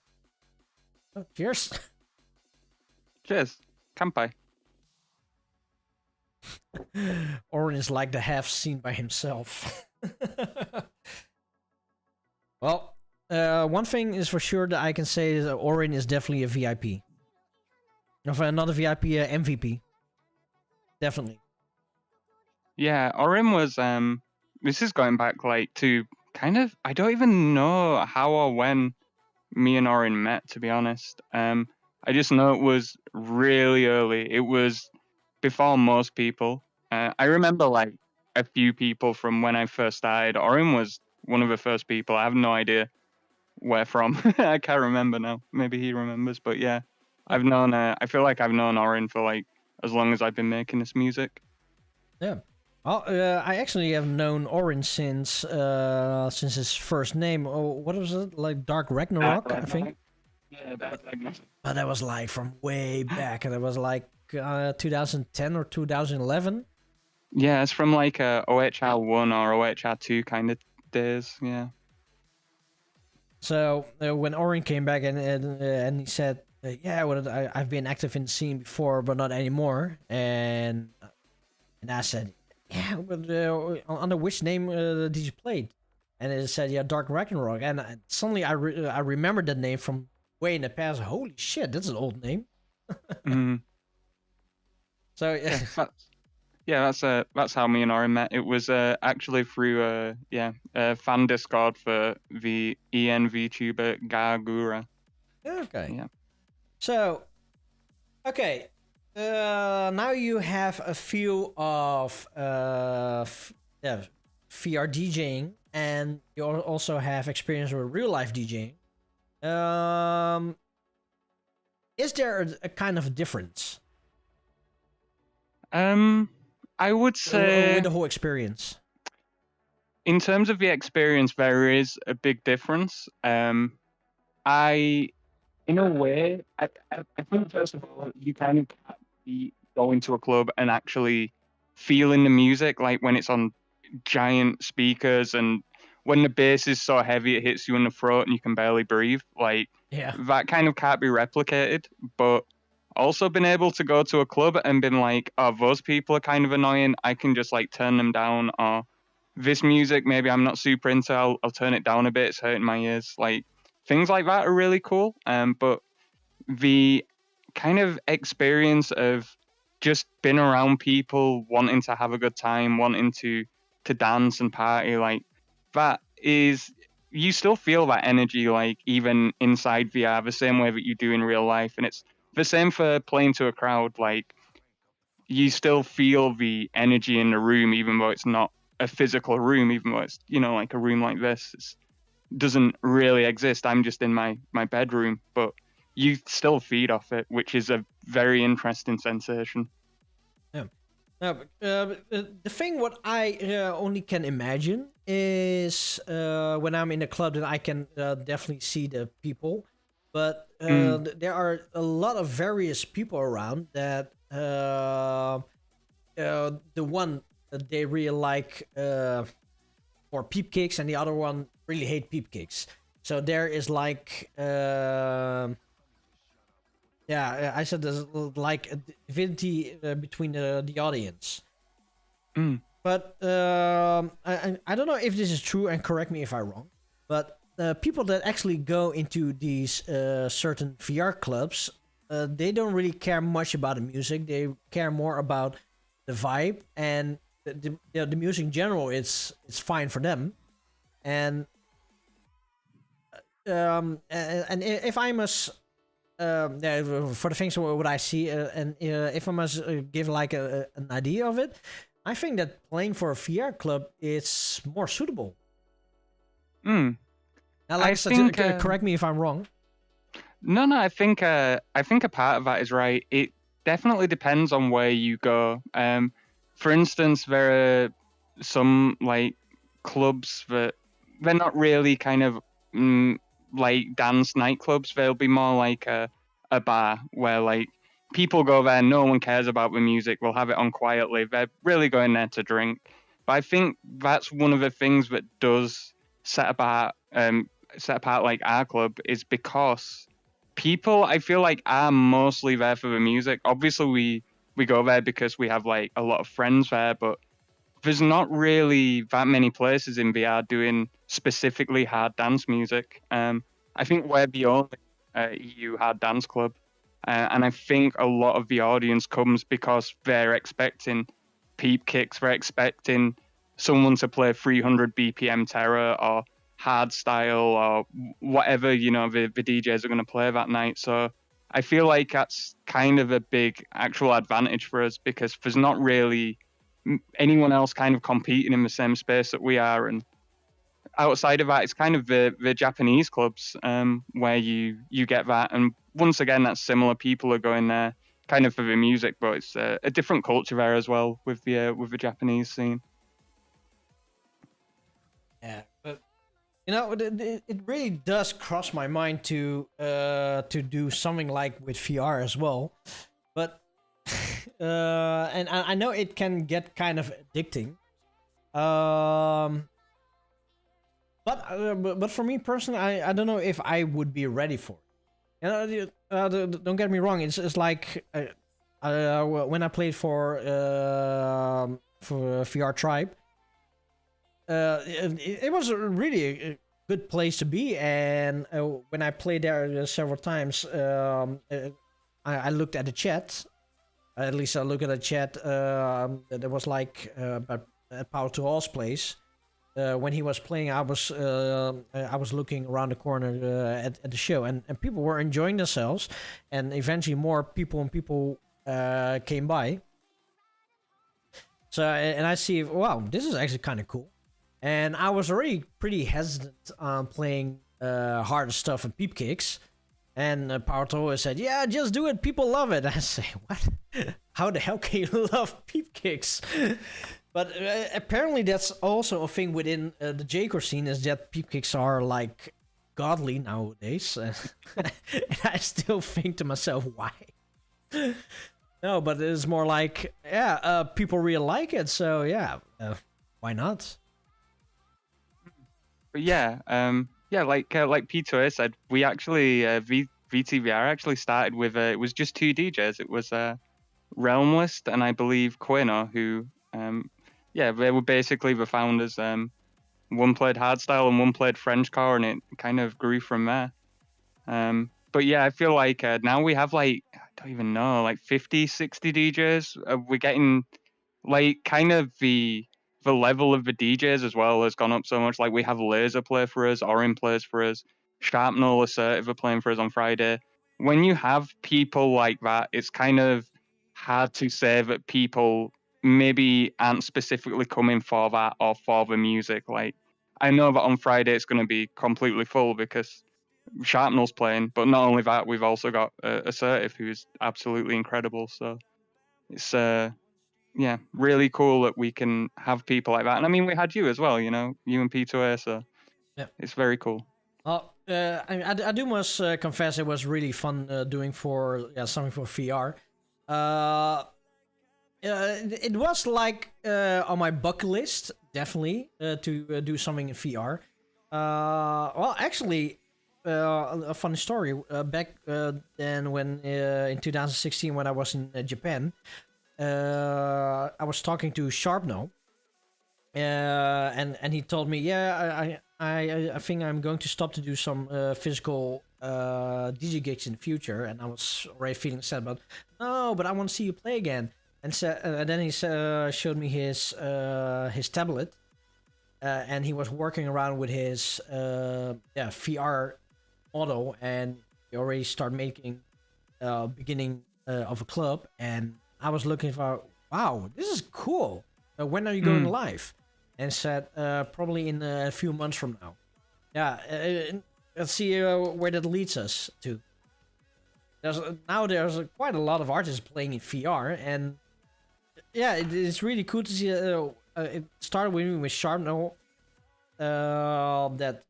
cheers. Cheers. Kampai. Orin is like the half scene by himself. Well, one thing is for sure that I can say is that Orin is definitely a VIP. Not a VIP, MVP. Definitely. Yeah, Orin was this is going back like to kind of, I don't even know how or when me and Orin met, to be honest. I just know it was really early. It was before most people. I remember like a few people from when I first started. Orin was one of the first people. I have no idea where from. I can't remember now. Maybe he remembers, but yeah. I've known I feel like I've known Orin for like as long as I've been making this music. Yeah. Well, I actually have known Orin since his first name. Oh, what was it? Like Dark Ragnarok, I think. Yeah, Dark Ragnarok. But that was like from way back, and it was like 2010 or 2011. Yeah, it's from like OHR1 or OHR2 kind of days. Yeah. So when Orin came back and he said, I've been active in the scene before, but not anymore, and I said, yeah, but under which name did you play it? And it said, yeah, Dark Ragnarok. And suddenly I remembered that name from way in the past. Holy shit, that's an old name. Mm. So Yeah, that's how me and Ori met. It was actually through fan Discord for the EN VTuber Gargura. okay. Yeah. So, okay. Now you have a feel of VR DJing, and you also have experience with real life DJing. Is there a kind of difference I would say with the whole experience? in terms of the experience, there is a big difference. I, in a way, I think first of all, you kind of can't be going to a club and actually feeling the music, like when it's on giant speakers and when the bass is so heavy it hits you in the throat and you can barely breathe. Like Yeah. that kind of can't be replicated. But also been able to go to a club and been like, oh, those people are kind of annoying. I can just like turn them down, or this music maybe I'm not super into. I'll turn it down a bit. It's hurting my ears. Like things like that are really cool. But the kind of experience of just being around people wanting to have a good time, wanting to dance and party, like that is, you still feel that energy, like even inside VR, the same way that you do in real life. And it's the same for playing to a crowd. Like you still feel the energy in the room, even though it's not a physical room, even though it's, like a room like this. Doesn't really exist. I'm just in my bedroom, but you still feed off it, which is a very interesting sensation. Yeah. The thing what I only can imagine is when I'm in a club that I can definitely see the people, but there are a lot of various people around that the one that they really like for peep kicks and the other one really hate peep kicks. So there is like I said there's like a divinity between the audience. But I don't know if this is true, and correct me if I'm wrong, but people that actually go into these certain VR clubs, they don't really care much about the music. They care more about the vibe, and the music in general. It's fine for them, and if I must for the things what I see, and if I must give like an idea of it, I think that playing for a VR club is more suitable. Now, like I said, correct me if I'm wrong. No, I think a part of that is right. It definitely depends on where you go. For instance, there are some like clubs that they're not really kind of like dance nightclubs. They'll be more like a bar where like people go there, no one cares about the music, we'll have it on quietly. They're really going there to drink. But I think that's one of the things that does set apart like our club, is because people, I feel like, are mostly there for the music. Obviously we go there because we have like a lot of friends there, but there's not really that many places in VR doing specifically hard dance music. I think we're the only EU hard dance club. And I think a lot of the audience comes because they're expecting peep kicks, they're expecting someone to play 300 BPM Terror or hardstyle or whatever, the DJs are going to play that night. So I feel like that's kind of a big actual advantage for us, because there's not really anyone else kind of competing in the same space that we are. And outside of that, it's kind of the Japanese clubs where you get that. And once again, that's similar. People are going there kind of for the music, but it's a different culture there as well with the Japanese scene. Yeah, but it really does cross my mind to do something like with VR as well, but and I know it can get kind of addicting. But for me personally, I don't know if I would be ready for it. Don't get me wrong. It's like when I played for VR Tribe, it was really a good place to be. And when I played there several times, I looked at the chat. At least I looked at the chat. There was like at Power to All's place. When he was playing, I was looking around the corner at the show, and people were enjoying themselves, and eventually more people came by. So and I see, wow, this is actually kind of cool, and I was already pretty hesitant on playing harder stuff and peep kicks, and Power Toa said, "Yeah, just do it. People love it." I say, "What? How the hell can you love peep kicks?" But apparently that's also a thing within the J-core scene, is that peep kicks are like godly nowadays. And I still think to myself, why? No, but it's more like, people really like it, so yeah, why not? But yeah, like P2A said, we actually VTVR actually started with it was just two DJs. It was Realmlist and I believe Quino, who they were basically the founders. One played hardstyle and one played Frenchcore, and it kind of grew from there. But yeah, I feel like now we have like, I don't even know, like 50, 60 DJs. We're getting like kind of the level of the DJs as well has gone up so much. Like we have Laser play for us, Orin plays for us, Sharpnel, Assertive are playing for us on Friday. When you have people like that, it's kind of hard to say that people maybe aren't specifically coming for that or for the music. Like I know that on Friday it's going to be completely full because Sharpnel's playing, but not only that, we've also got Assertive, who is absolutely incredible. So it's really cool that we can have people like that. And I mean, we had you as well, you know, you and P2A, so Yeah. it's very cool. Well, I do must confess it was really fun doing something for VR. It was like on my bucket list, definitely, to do something in VR. Well, actually, a funny story. Back then, when in 2016, when I was in Japan, I was talking to Sharpno, and he told me, I think I'm going to stop to do some physical DJ gigs in the future, and I was already feeling sad, but no, but I want to see you play again. And then he showed me his tablet, and he was working around with his VR model, and he already started making beginning of a club, and I was looking for, wow, this is cool. When are you going live? And said probably in a few months from now. Yeah, let's see where that leads us to. There's quite a lot of artists playing in VR, and yeah, it's really cool to see. It started with Sharpno, that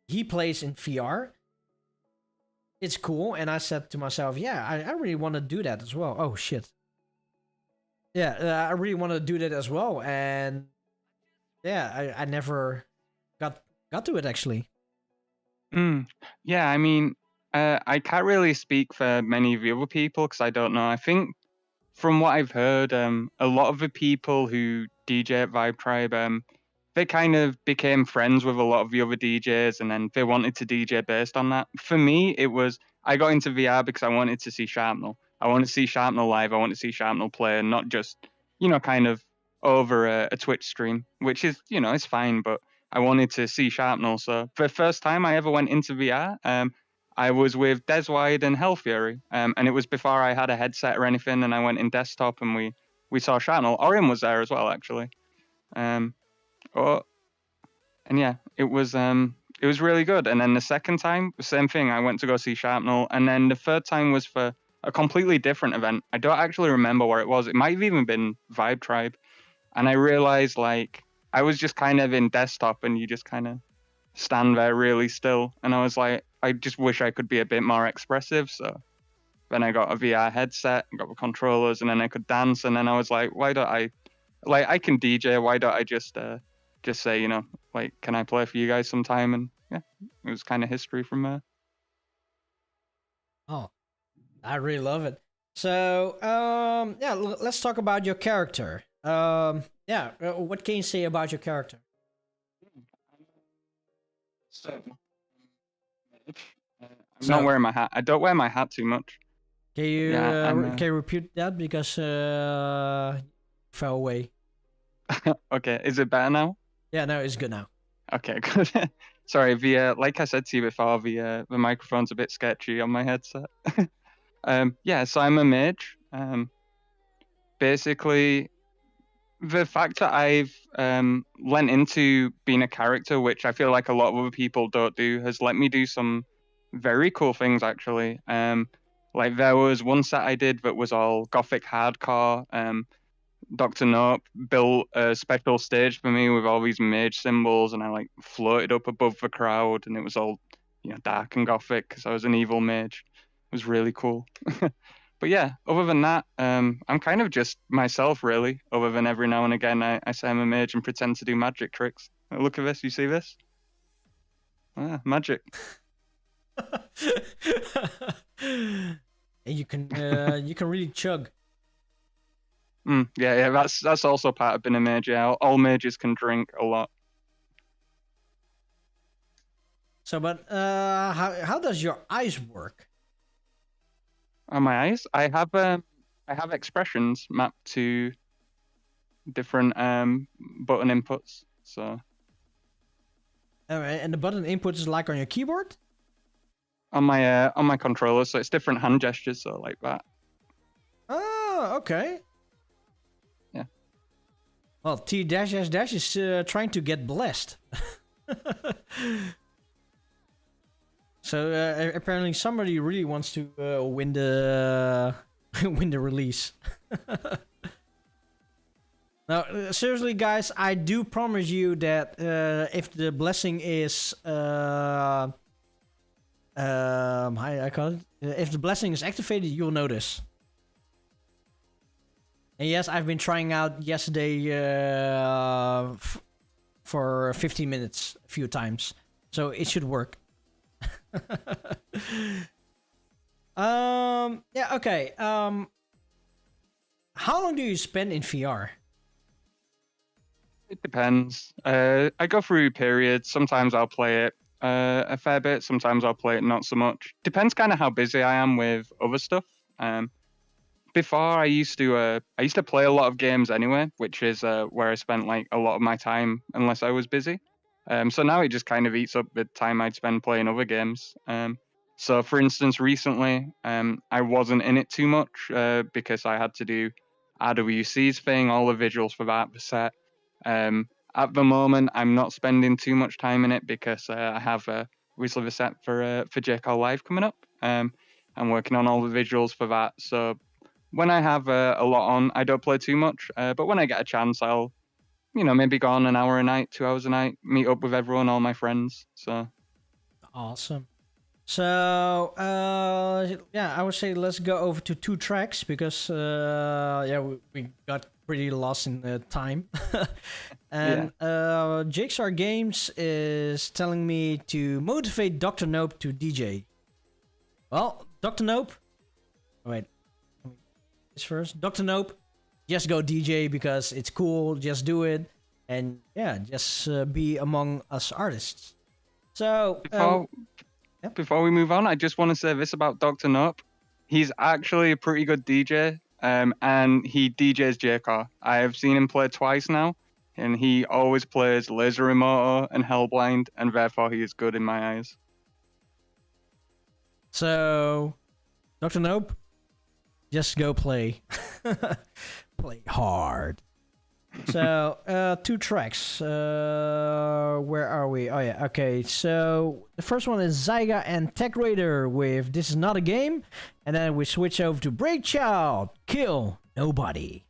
he plays in VR. It's cool, and I said to myself, yeah, I really want to do that as well. Oh shit. Yeah, I really want to do that as well, and yeah, I never got to it actually. Yeah, I mean, I can't really speak for many of the other people because I don't know. I think from what I've heard, a lot of the people who DJ at Vibe Tribe, they kind of became friends with a lot of the other DJs, and then they wanted to DJ based on that. For me, it was, I got into VR because I wanted to see Sharpnel. I wanted to see Sharpnel live. I wanted to see Sharpnel play, and not just, kind of over a Twitch stream, which is, it's fine, but I wanted to see Sharpnel. So for the first time I ever went into VR, I was with Deswide and Hell Fury, and it was before I had a headset or anything, and I went in desktop and we saw Sharpnel. Orion was there as well, actually. And yeah, it was really good. And then the second time, the same thing. I went to go see Sharpnel, and then the third time was for a completely different event. I don't actually remember where it was. It might have even been Vibe Tribe. And I realized, like, I was just kind of in desktop, and you just kind of stand there really still. And I was like, I just wish I could be a bit more expressive. So then I got a VR headset, got the controllers, and then I could dance. And then I was like, why don't I can DJ. Why don't I just say, like, can I play for you guys sometime? And yeah, it was kind of history from there. Oh, I really love it. So, yeah, let's talk about your character. Yeah, what can you say about your character? So, I'm So- not wearing my hat. I don't wear my hat too much. Can you Yeah, I'm, can you repeat that because fell away? Okay, is it better now? Yeah, no, it's good now. Okay, good. Sorry, like I said to you before, the microphone's a bit sketchy on my headset. Yeah, so I'm a mage. Basically, the fact that I've lent into being a character, which I feel like a lot of other people don't do, has let me do some very cool things actually. Like there was one set I did that was all gothic hardcore. Dr. Nope built a special stage for me with all these mage symbols, and I like floated up above the crowd, and it was all, dark and gothic because I was an evil mage. It was really cool. But yeah, other than that, I'm kind of just myself really. Other than every now and again, I say I'm a mage and pretend to do magic tricks. Look at this. You see this? Magic. And you can really chug. Yeah. That's also part of being a mage. Yeah, all mages can drink a lot. So, but how does your eyes work? On my eyes, I have expressions mapped to different button inputs. So All right, and the button input is like on your keyboard. on my controller, so it's different hand gestures, so like that. Oh, okay. Yeah. Well, T dash dash dash is trying to get blessed. So apparently somebody really wants to win the win the release. Now, seriously, guys, I do promise you that if the blessing is how I call it, if the blessing is activated, you'll notice. And yes, I've been trying out yesterday for 15 minutes a few times, so it should work. Yeah, okay. How long do you spend in VR? It depends. I go through periods. Sometimes I'll play it a fair bit. Sometimes I'll play it not so much. Depends kind of how busy I am with other stuff. Before I used to play a lot of games anyway, which is where I spent like a lot of my time unless I was busy. So now it just kind of eats up the time I'd spend playing other games. So for instance, recently I wasn't in it too much because I had to do RWC's thing, all the visuals for that, the set. At the moment, I'm not spending too much time in it because I have obviously the set for JCall Live coming up. I'm working on all the visuals for that. So when I have a lot on, I don't play too much. But when I get a chance, I'll maybe go on an hour a night, 2 hours a night, meet up with everyone, all my friends. So Awesome. So yeah, I would say let's go over to 2 tracks because yeah, we got pretty lost in the time. And Jigsaw Games is telling me to motivate Dr. Nope to DJ. Well, Dr. Nope. Wait, this first. Dr. Nope, just go DJ because it's cool. Just do it, and yeah, just be among us artists. So before we move on, I just want to say this about Dr. Nope. He's actually a pretty good DJ, and he DJs JCar. I have seen him play twice now, and he always plays Laser Remoto and Hellblind, and therefore he is good in my eyes. So, Dr. Nope, just go play. Play hard. So, 2 tracks. Where are we? Oh yeah, okay. So, the first one is Zyga and Tech Raider with This Is Not a Game. And then we switch over to Breakchild, Kill Nobody.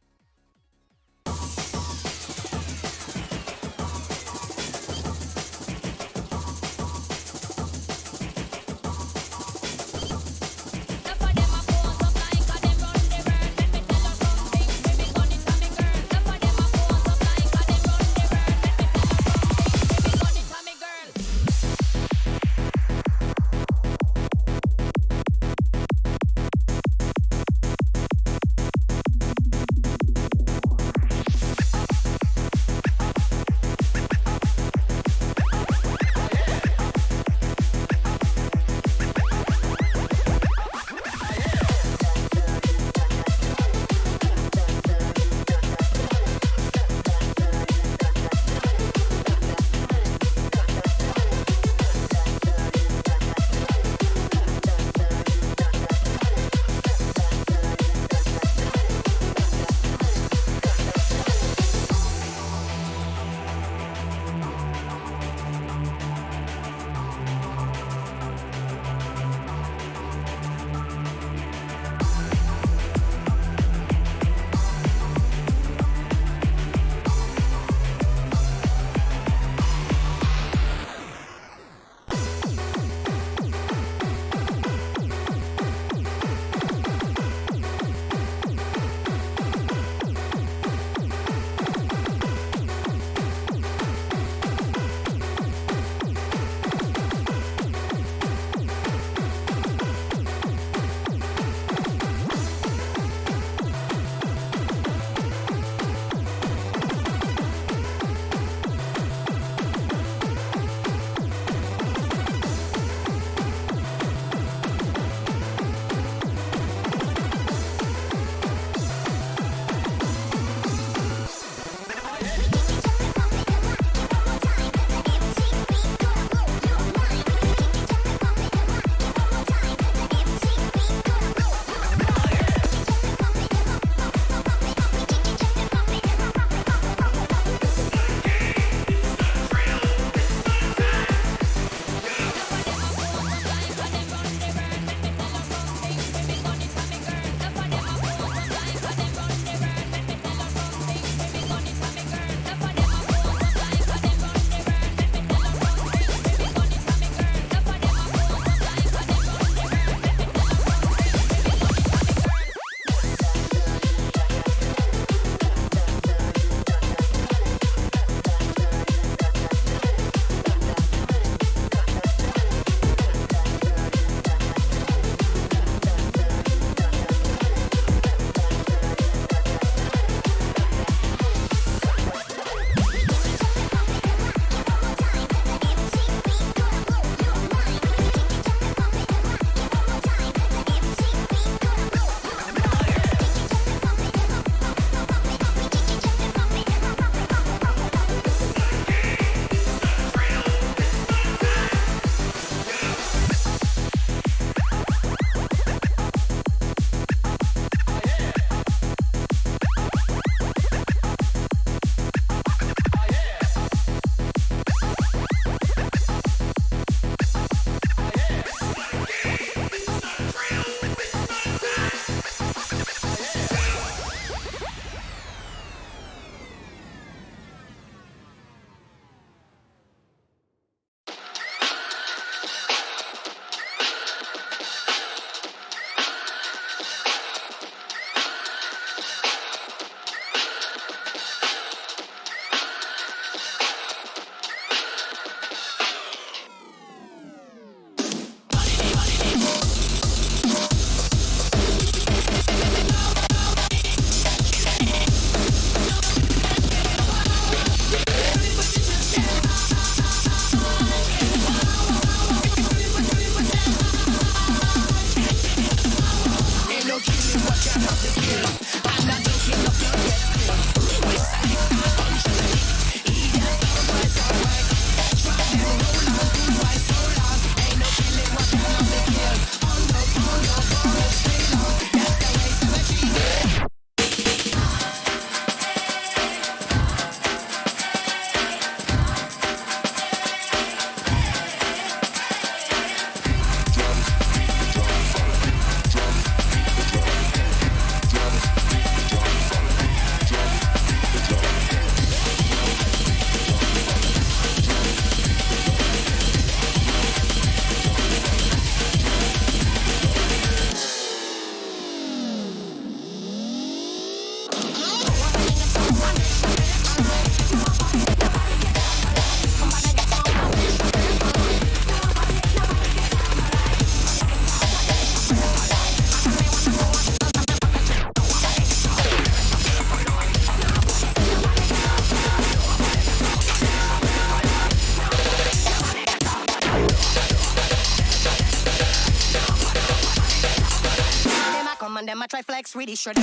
them a try flex really sure.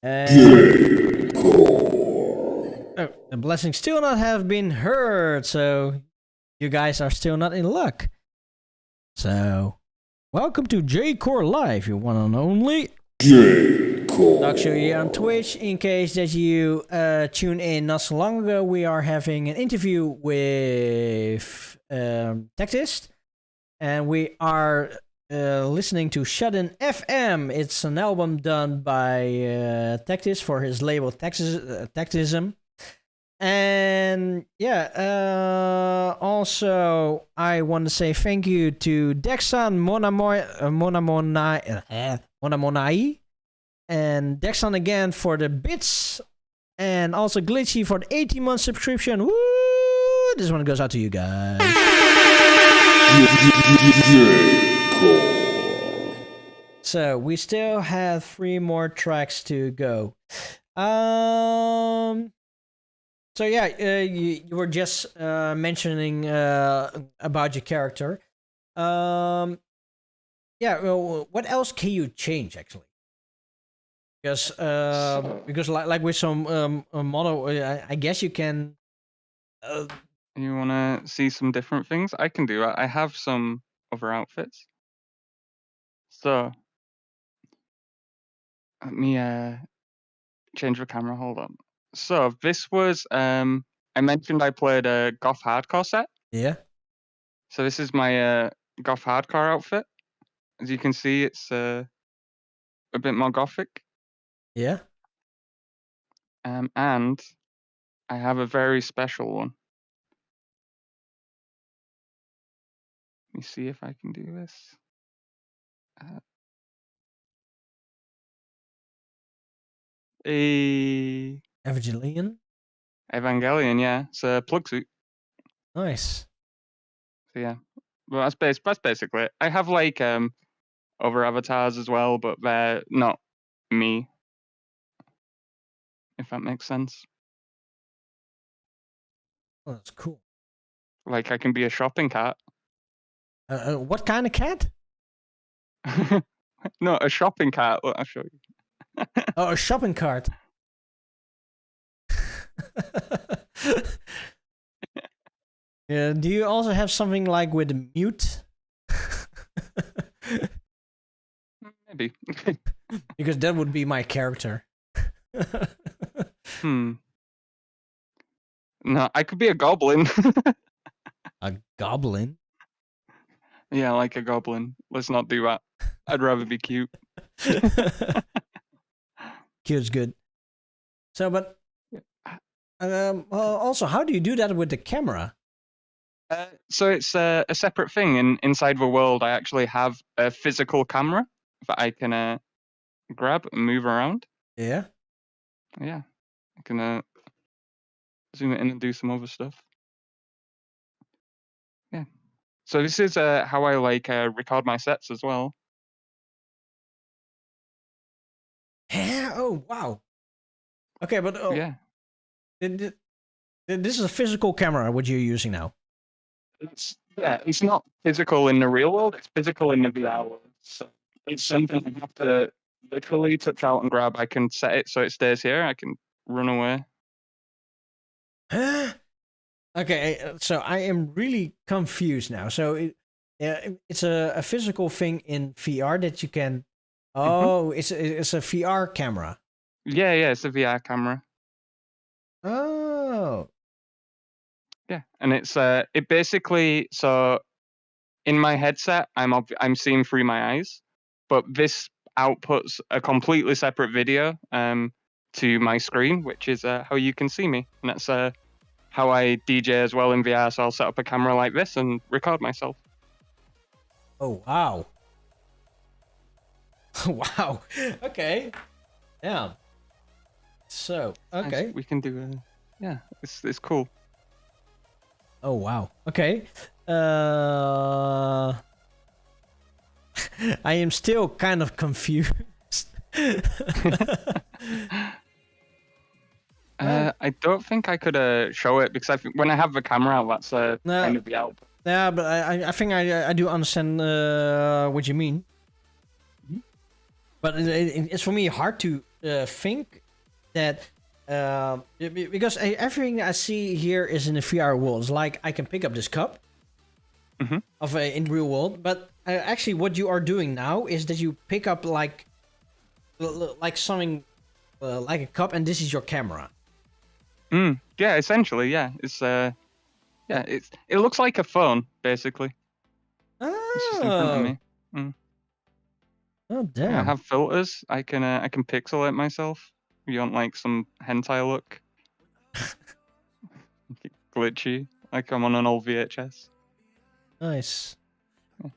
Oh, the blessings still not have been heard, so you guys are still not in luck. So, welcome to J-Core Live, your one and only J-Core. Talk show here on Twitch. In case that you tune in not so long ago, we are having an interview with Tektheist, and we are listening to Shut-In FM. It's an album done by Tektheist for his label Tektheism. And yeah, also I want to say thank you to Dexan Monamonai and Dexan again for the bits, and also Glitchy for the 18-month subscription. Woo! This one goes out to you guys. So we still have 3 more tracks to go. So yeah, you were just mentioning about your character. Yeah, well, what else can you change actually? Because like with some model, I guess you can. You want to see some different things? I can do that. I have some other outfits. So let me change the camera. Hold on. So this was I mentioned I played a goth hardcore set. Yeah. So this is my goth hardcore outfit. As you can see, it's a bit more gothic. Yeah. And I have a very special one. Let me see if I can do this. A Evangelion. Evangelion, yeah. It's a plug suit. Nice. So yeah. Well, that's basically it. I have like other avatars as well, but they're not me. If that makes sense. Oh, that's cool. Like I can be a shopping cart. What kind of cat? No, a shopping cart. Look, I'll show you. Oh, a shopping cart. Yeah. Do you also have something like with mute? Maybe. Because that would be my character. No, I could be a goblin. A goblin? Yeah, like a goblin. Let's not do that. I'd rather be cute. Cute's good. So, but also, how do you do that with the camera? So it's a separate thing. Inside the world, I actually have a physical camera that I can grab and move around. Yeah. Yeah, I can zoom it in and do some other stuff. Yeah. So this is how I like record my sets as well. Yeah. Oh, wow. Okay, but Yeah. this is a physical camera. What you're using now? It's not physical in the real world. It's physical in the VR world. So it's something I have to literally touch out and grab. I can set it so it stays here. I can run away. Okay, so I am really confused now. So it's a physical thing in VR that you can. Oh, it's a VR camera. Yeah, it's a VR camera. Oh. Yeah, and it's it basically, so in my headset I'm seeing through my eyes, but this outputs a completely separate video to my screen, which is how you can see me, and that's how I DJ as well in VR. So I'll set up a camera like this and record myself. Oh wow. Wow. Okay. Yeah. So okay. We can do yeah, it's cool. Oh wow. Okay. I am still kind of confused. I don't think I could show it because I think when I have the camera out, that's kind of the output. Yeah, but I think I do understand what you mean. Mm-hmm. But it's for me hard to think that because everything I see here is in the VR world. It's like I can pick up this cup of in real world, but actually what you are doing now is that you pick up like something like a cup, and this is your camera. Yeah, essentially, yeah. It's it looks like a phone basically. It's just in front of me. Oh damn! I have filters. I can pixelate myself. If you want like some hentai look, glitchy, like I'm on an old VHS. Nice. Yeah.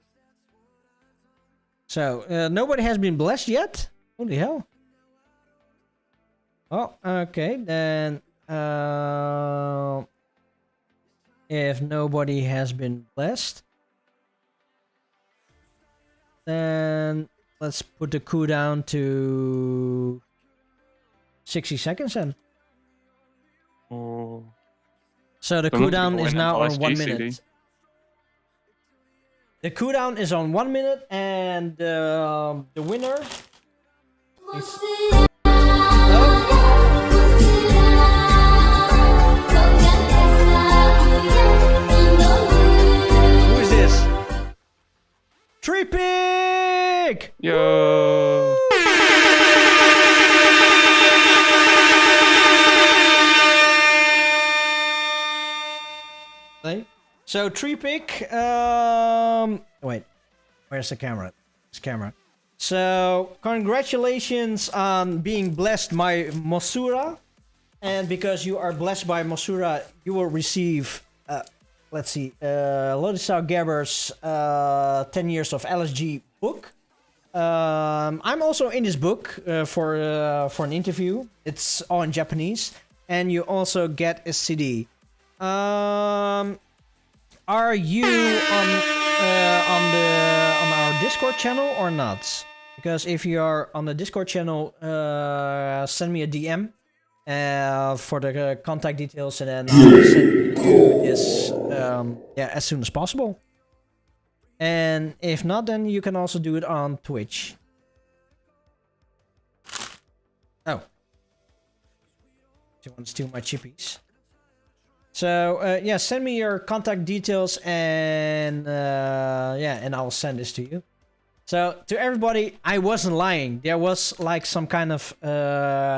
So nobody has been blessed yet. What the hell? Oh, okay then. If nobody has been blessed, then let's put the cooldown to 60 seconds then. Oh. So the cooldown is now on 1 minute. The cooldown is on 1 minute, and the winner is So tree pick. Wait, where's the camera? This camera. So congratulations on being blessed by Mosura, and because you are blessed by Mosura, you will receive. Let's see, Lodisau Gerber's 10 Years of LSG book. I'm also in this book for an interview. It's all in Japanese, and you also get a CD. Are you on our Discord channel or not? Because if you are on the Discord channel, send me a DM for the contact details, and then I'll send you this as soon as possible. And if not, then you can also do it on Twitch. Oh. You want to steal my chippies? So, send me your contact details, and and I'll send this to you. So, to everybody, I wasn't lying. There was like some kind of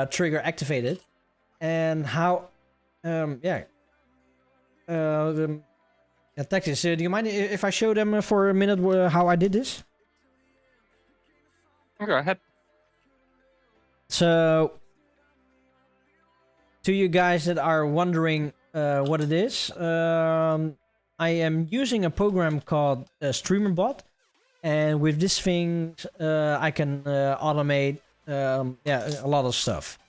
trigger activated. And how, Tektheist, do you mind if I show them for a minute how I did this? Go ahead. So, to you guys that are wondering what it is, I am using a program called StreamerBot, and with this thing, I can automate a lot of stuff.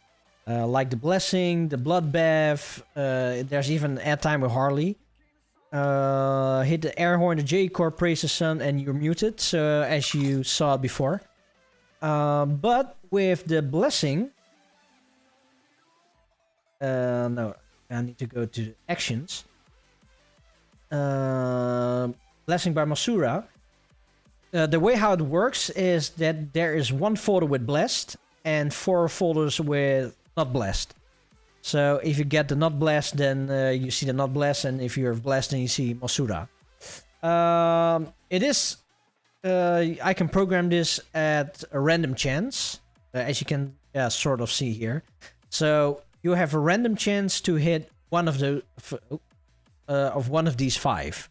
Like the blessing, the bloodbath, there's even airtime with Harley. Hit the air horn, the J chord, praise the sun, and you're muted, so as you saw before. But with the blessing, no, I need to go to the actions. Blessing by Masura. The way how it works is that there is one folder with blessed and 4 folders with not blessed. So if you get the not blessed, then you see the not blessed, and if you're blessed, then you see Masura. It is. I can program this at a random chance, as you can sort of see here. So you have a random chance to hit one of the of one of these 5.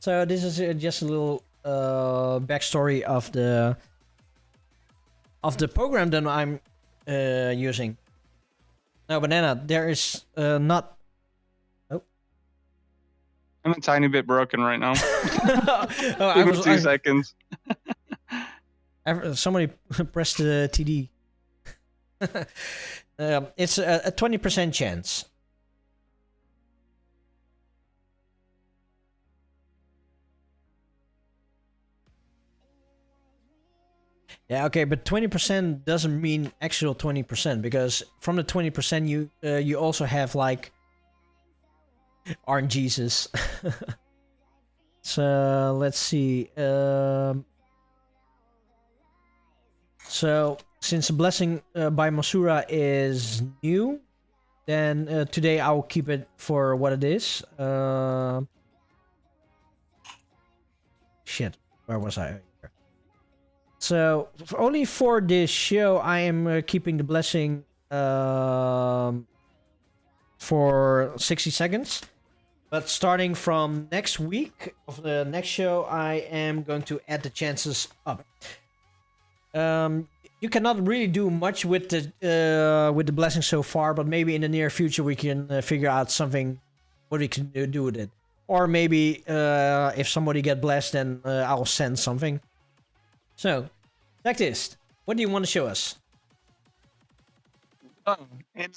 So this is just a little backstory of the program that I'm using. Now, Banana, there is not. Oh, I'm a tiny bit broken right now. I was 2 seconds. Somebody pressed the TD. It's a 20% chance. Yeah, okay, but 20% doesn't mean actual 20%, because from the 20% you also have like RNGesus. So let's see. So since the blessing by Masura is new, then today I will keep it for what it is. Shit, where was I? So only for this show, I am keeping the blessing for 60 seconds. But starting from next week of the next show, I am going to add the chances up. You cannot really do much with the blessing so far, but maybe in the near future we can figure out something what we can do with it. Or maybe if somebody get blessed, then I'll send something. So, Tektheist, what do you want to show us? Oh, in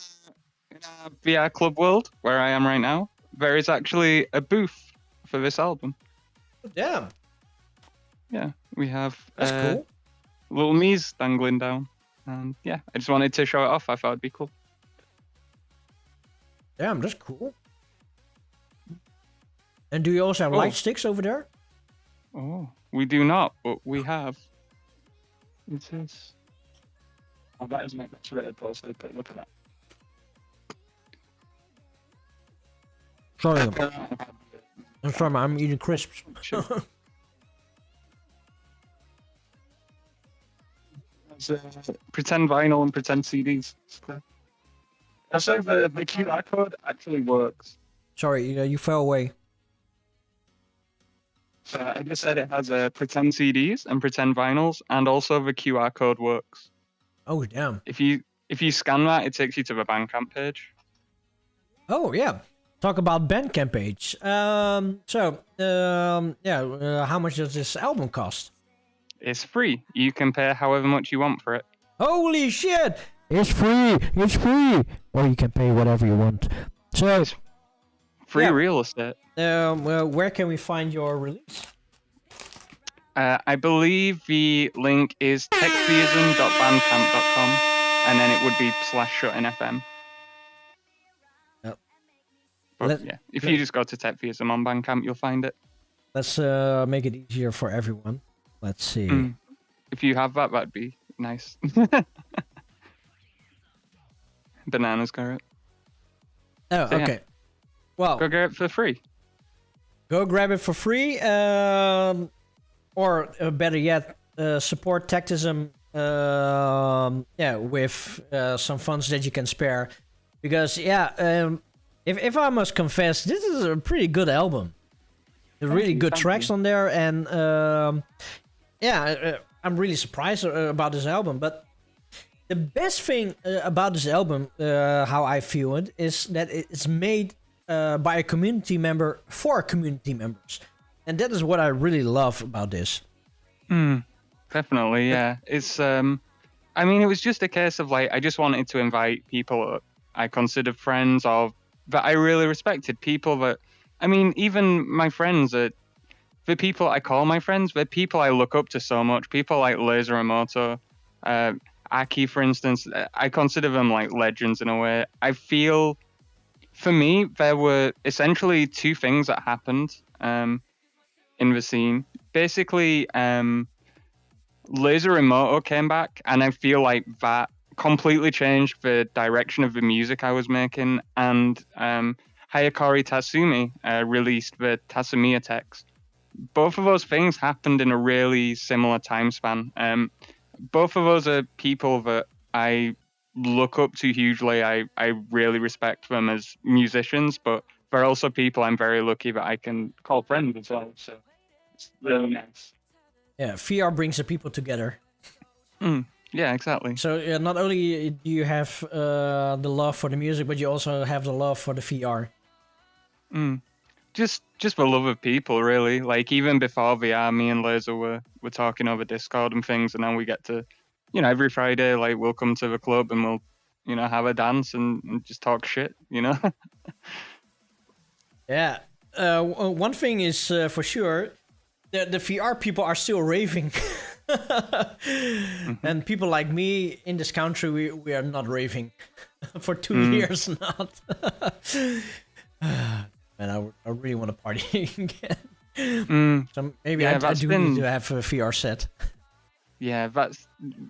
a VR club world where I am right now, there is actually a booth for this album. Damn. Yeah, we have That's cool. little me's dangling down, and yeah, I just wanted to show it off. I thought it'd be cool. Damn, that's cool. And do you also have light sticks over there? Oh, we do not, but we have. It is. Oh, that is my rated poster, but look at that. Sorry. I'm sorry, man, I'm eating crisps. Pretend vinyl and pretend CDs. Also, the QR code actually works. Sorry, you fell away. I just said it has pretend CDs and pretend vinyls, and also the QR code works. Oh damn. If you scan that, it takes you to the Bandcamp page. Oh yeah. Talk about Bandcamp page. How much does this album cost? It's free. You can pay however much you want for it. Holy shit! It's free. It's free. Or you can pay whatever you want. So, Free Yeah. real estate. where can we find your release? I believe the link is tektheism.bandcamp.com, and then it would be /SHUT-IN FM. Yep. But Let- yeah, if you just go to Tektheism on Bandcamp, you'll find it. Let's make it easier for everyone. Let's see. If you have that, that'd be nice. Bananas carrot. Oh, So, yeah. okay. Well, Go get it for free. go grab it for free, or better yet, support Tektheism. With some funds that you can spare, because if I must confess, this is a pretty good album. There's really good thank tracks you. on there, and I'm really surprised about this album. But the best thing about this album, how I feel it, is that it's made by a community member for community members, and that is what I really love about this. Definitely, yeah. It's I mean, it was just a case of like I just wanted to invite people I considered friends or that I really respected. People that, I mean, even my friends are the people I call my friends. They're people I look up to so much. People like Laser and Moto, Aki, for instance. I consider them like legends in a way. I feel, for me, there were essentially two things that happened in the scene. Basically, Laser and Moto came back, and I feel like that completely changed the direction of the music I was making. And Hayakari Tatsumi released the Tatsumiya text. Both of those things happened in a really similar time span. Both of those are people that I look up to hugely. I really respect them as musicians, but they're also people I'm very lucky that I can call friends as well. So it's really nice. Yeah, VR brings the people together. Yeah, exactly. So not only do you have the love for the music, but you also have the love for the VR. Just the love of people, really. Like even before VR, me and Laser were talking over Discord and things, and then we get to, every Friday, like we'll come to the club and we'll, have a dance and just talk shit, Yeah. One thing is for sure, the VR people are still raving. And people like me in this country, we are not raving for 2 years not. Man, I really want to party again. So maybe I do need to have a VR set. Yeah,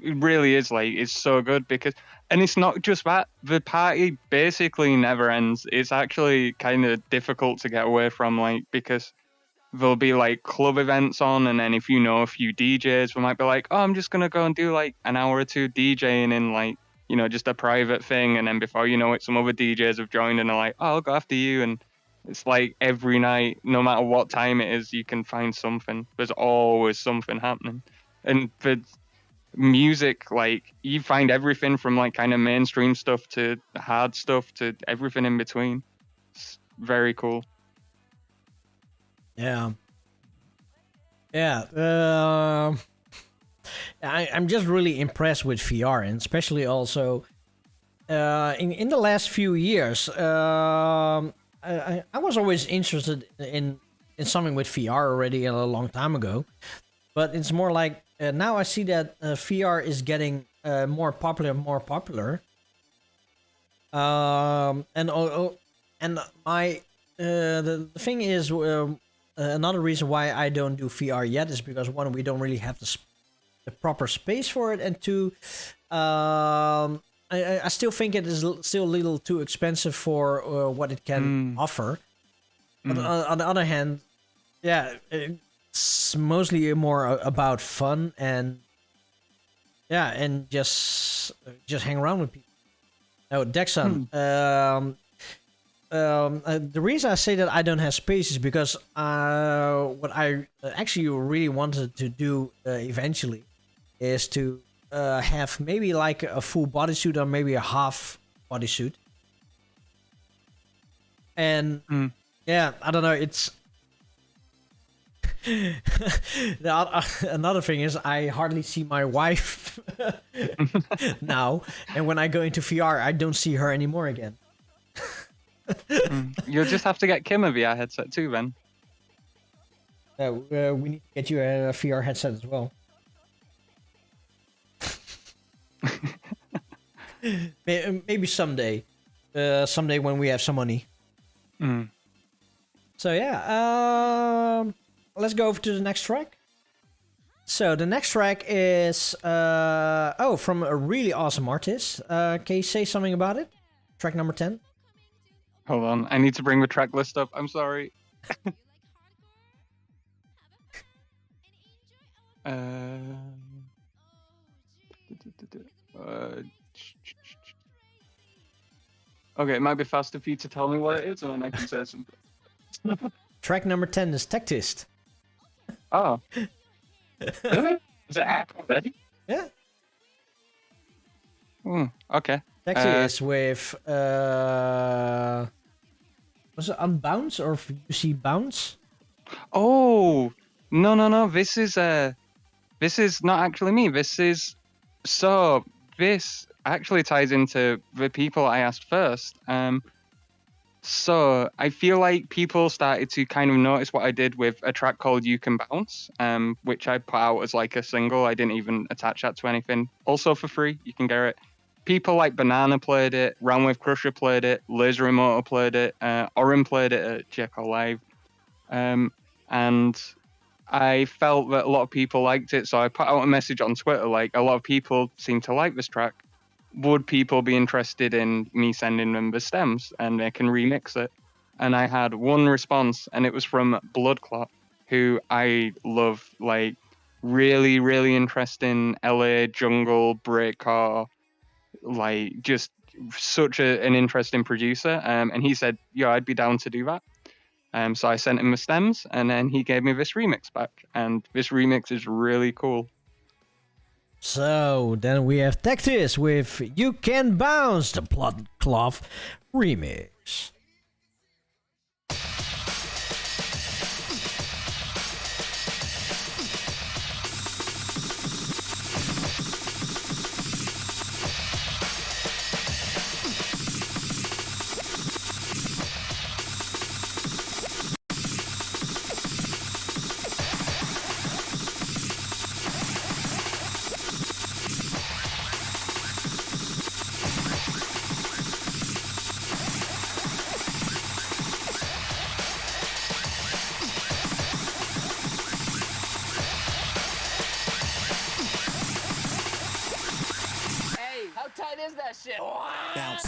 it really is like, it's so good because, and it's not just that, the party basically never ends. It's actually kind of difficult to get away from, like, because there'll be like club events on, and then if you know a few DJs, we might be like, oh, I'm just gonna go and do like an hour or two DJing in like, just a private thing, and then before you know it, some other DJs have joined and are like, oh, I'll go after you, and it's like every night, no matter what time it is, you can find something. There's always something happening. And for music, like, you find everything from like kind of mainstream stuff to hard stuff to everything in between. It's very cool. Yeah. I'm just really impressed with VR, and especially also in the last few years. I was always interested in something with VR already a long time ago, but it's more like now I see that VR is getting more popular. And my the thing is, another reason why I don't do VR yet is because one, we don't really have the proper space for it, and two, I still think it is still a little too expensive for what it can offer. But on the other hand, yeah, it's mostly more about fun and just hang around with people. Now, Dexon, the reason I say that I don't have space is because what I actually really wanted to do eventually is to have maybe like a full bodysuit or maybe a half bodysuit. And yeah, I don't know. It's another thing is I hardly see my wife now, and when I go into VR, I don't see her anymore again. You'll just have to get Kim a VR headset too, then. We need to get you a VR headset as well. Maybe someday. Someday when we have some money. So yeah, let's go over to the next track. So the next track is from a really awesome artist. Can you say something about it? Track number 10. Hold on, I need to bring the track list up. I'm sorry. Okay, it might be faster for you to tell me what it is, and then I can say something. Track number 10 is Tektheist. Oh. Really? Is it out already? Yeah. Okay. Tektheist with was it Unbounce or UC Bounce? Oh no! This is not actually me. This actually ties into the people I asked first. So I feel like people started to kind of notice what I did with a track called You Can Bounce, which I put out as like a single. I didn't even attach that to anything. Also for free, you can get it. People like Banana played it, Round with Crusher played it, Laser Immortal played it, Orin played it at Jekyll Live. And I felt that a lot of people liked it, so I put out a message on Twitter, like, a lot of people seem to like this track. Would people be interested in me sending them the stems and they can remix it? And I had one response, and it was from Bloodclot, who I love, like, really, really interesting LA jungle breakcore, like, just such an interesting producer. And he said, yeah, I'd be down to do that. So I sent him the stems, and then he gave me this remix back, and this remix is really cool. So then we have Tektheist with You Can Bounce, the Bloodcloth remix. Bounce.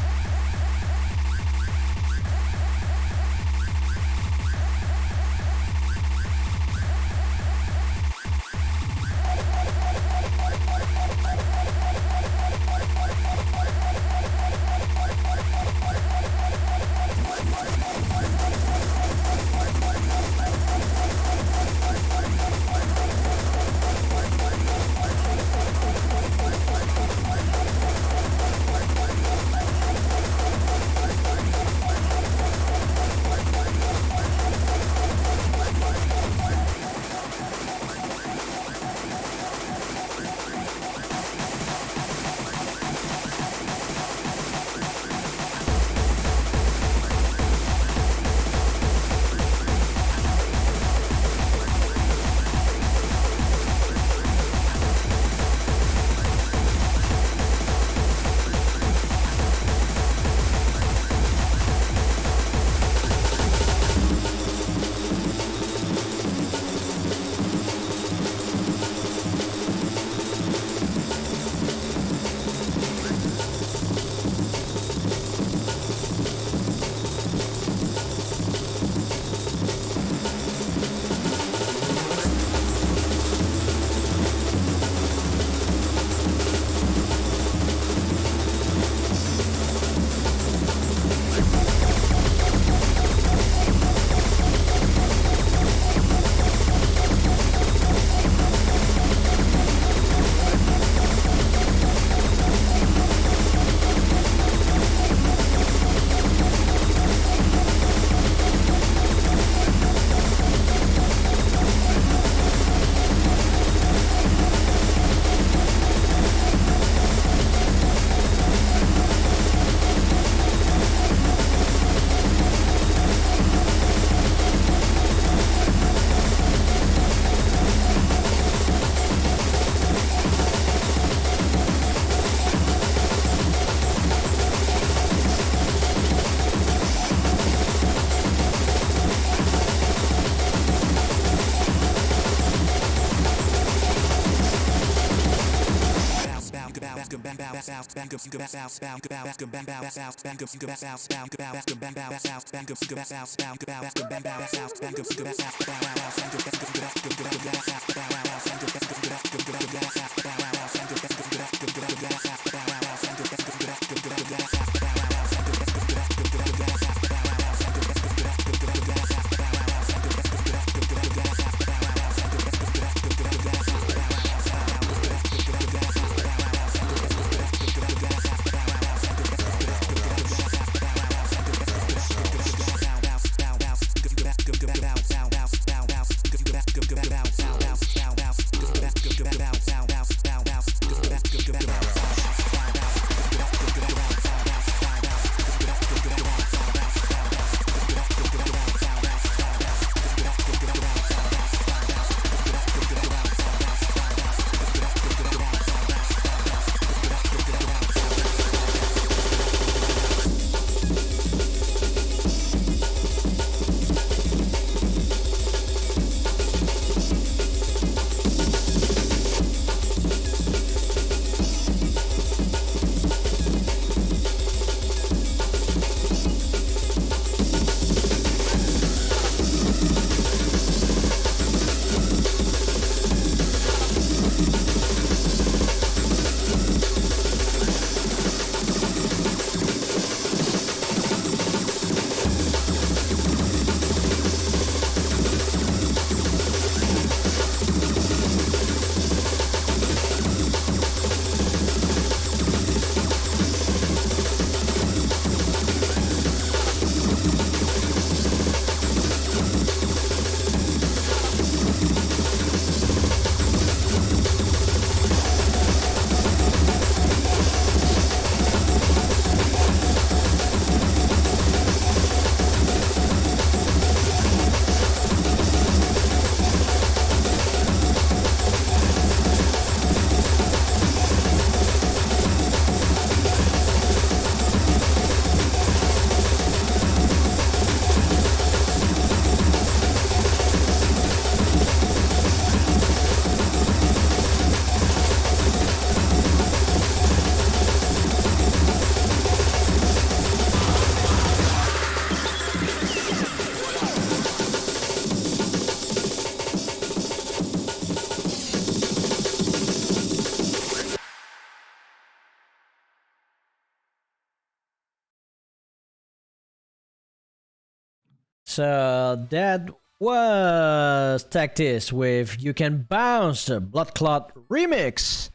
So that was Tektheist with You Can Bounce, the Blood Clot remix.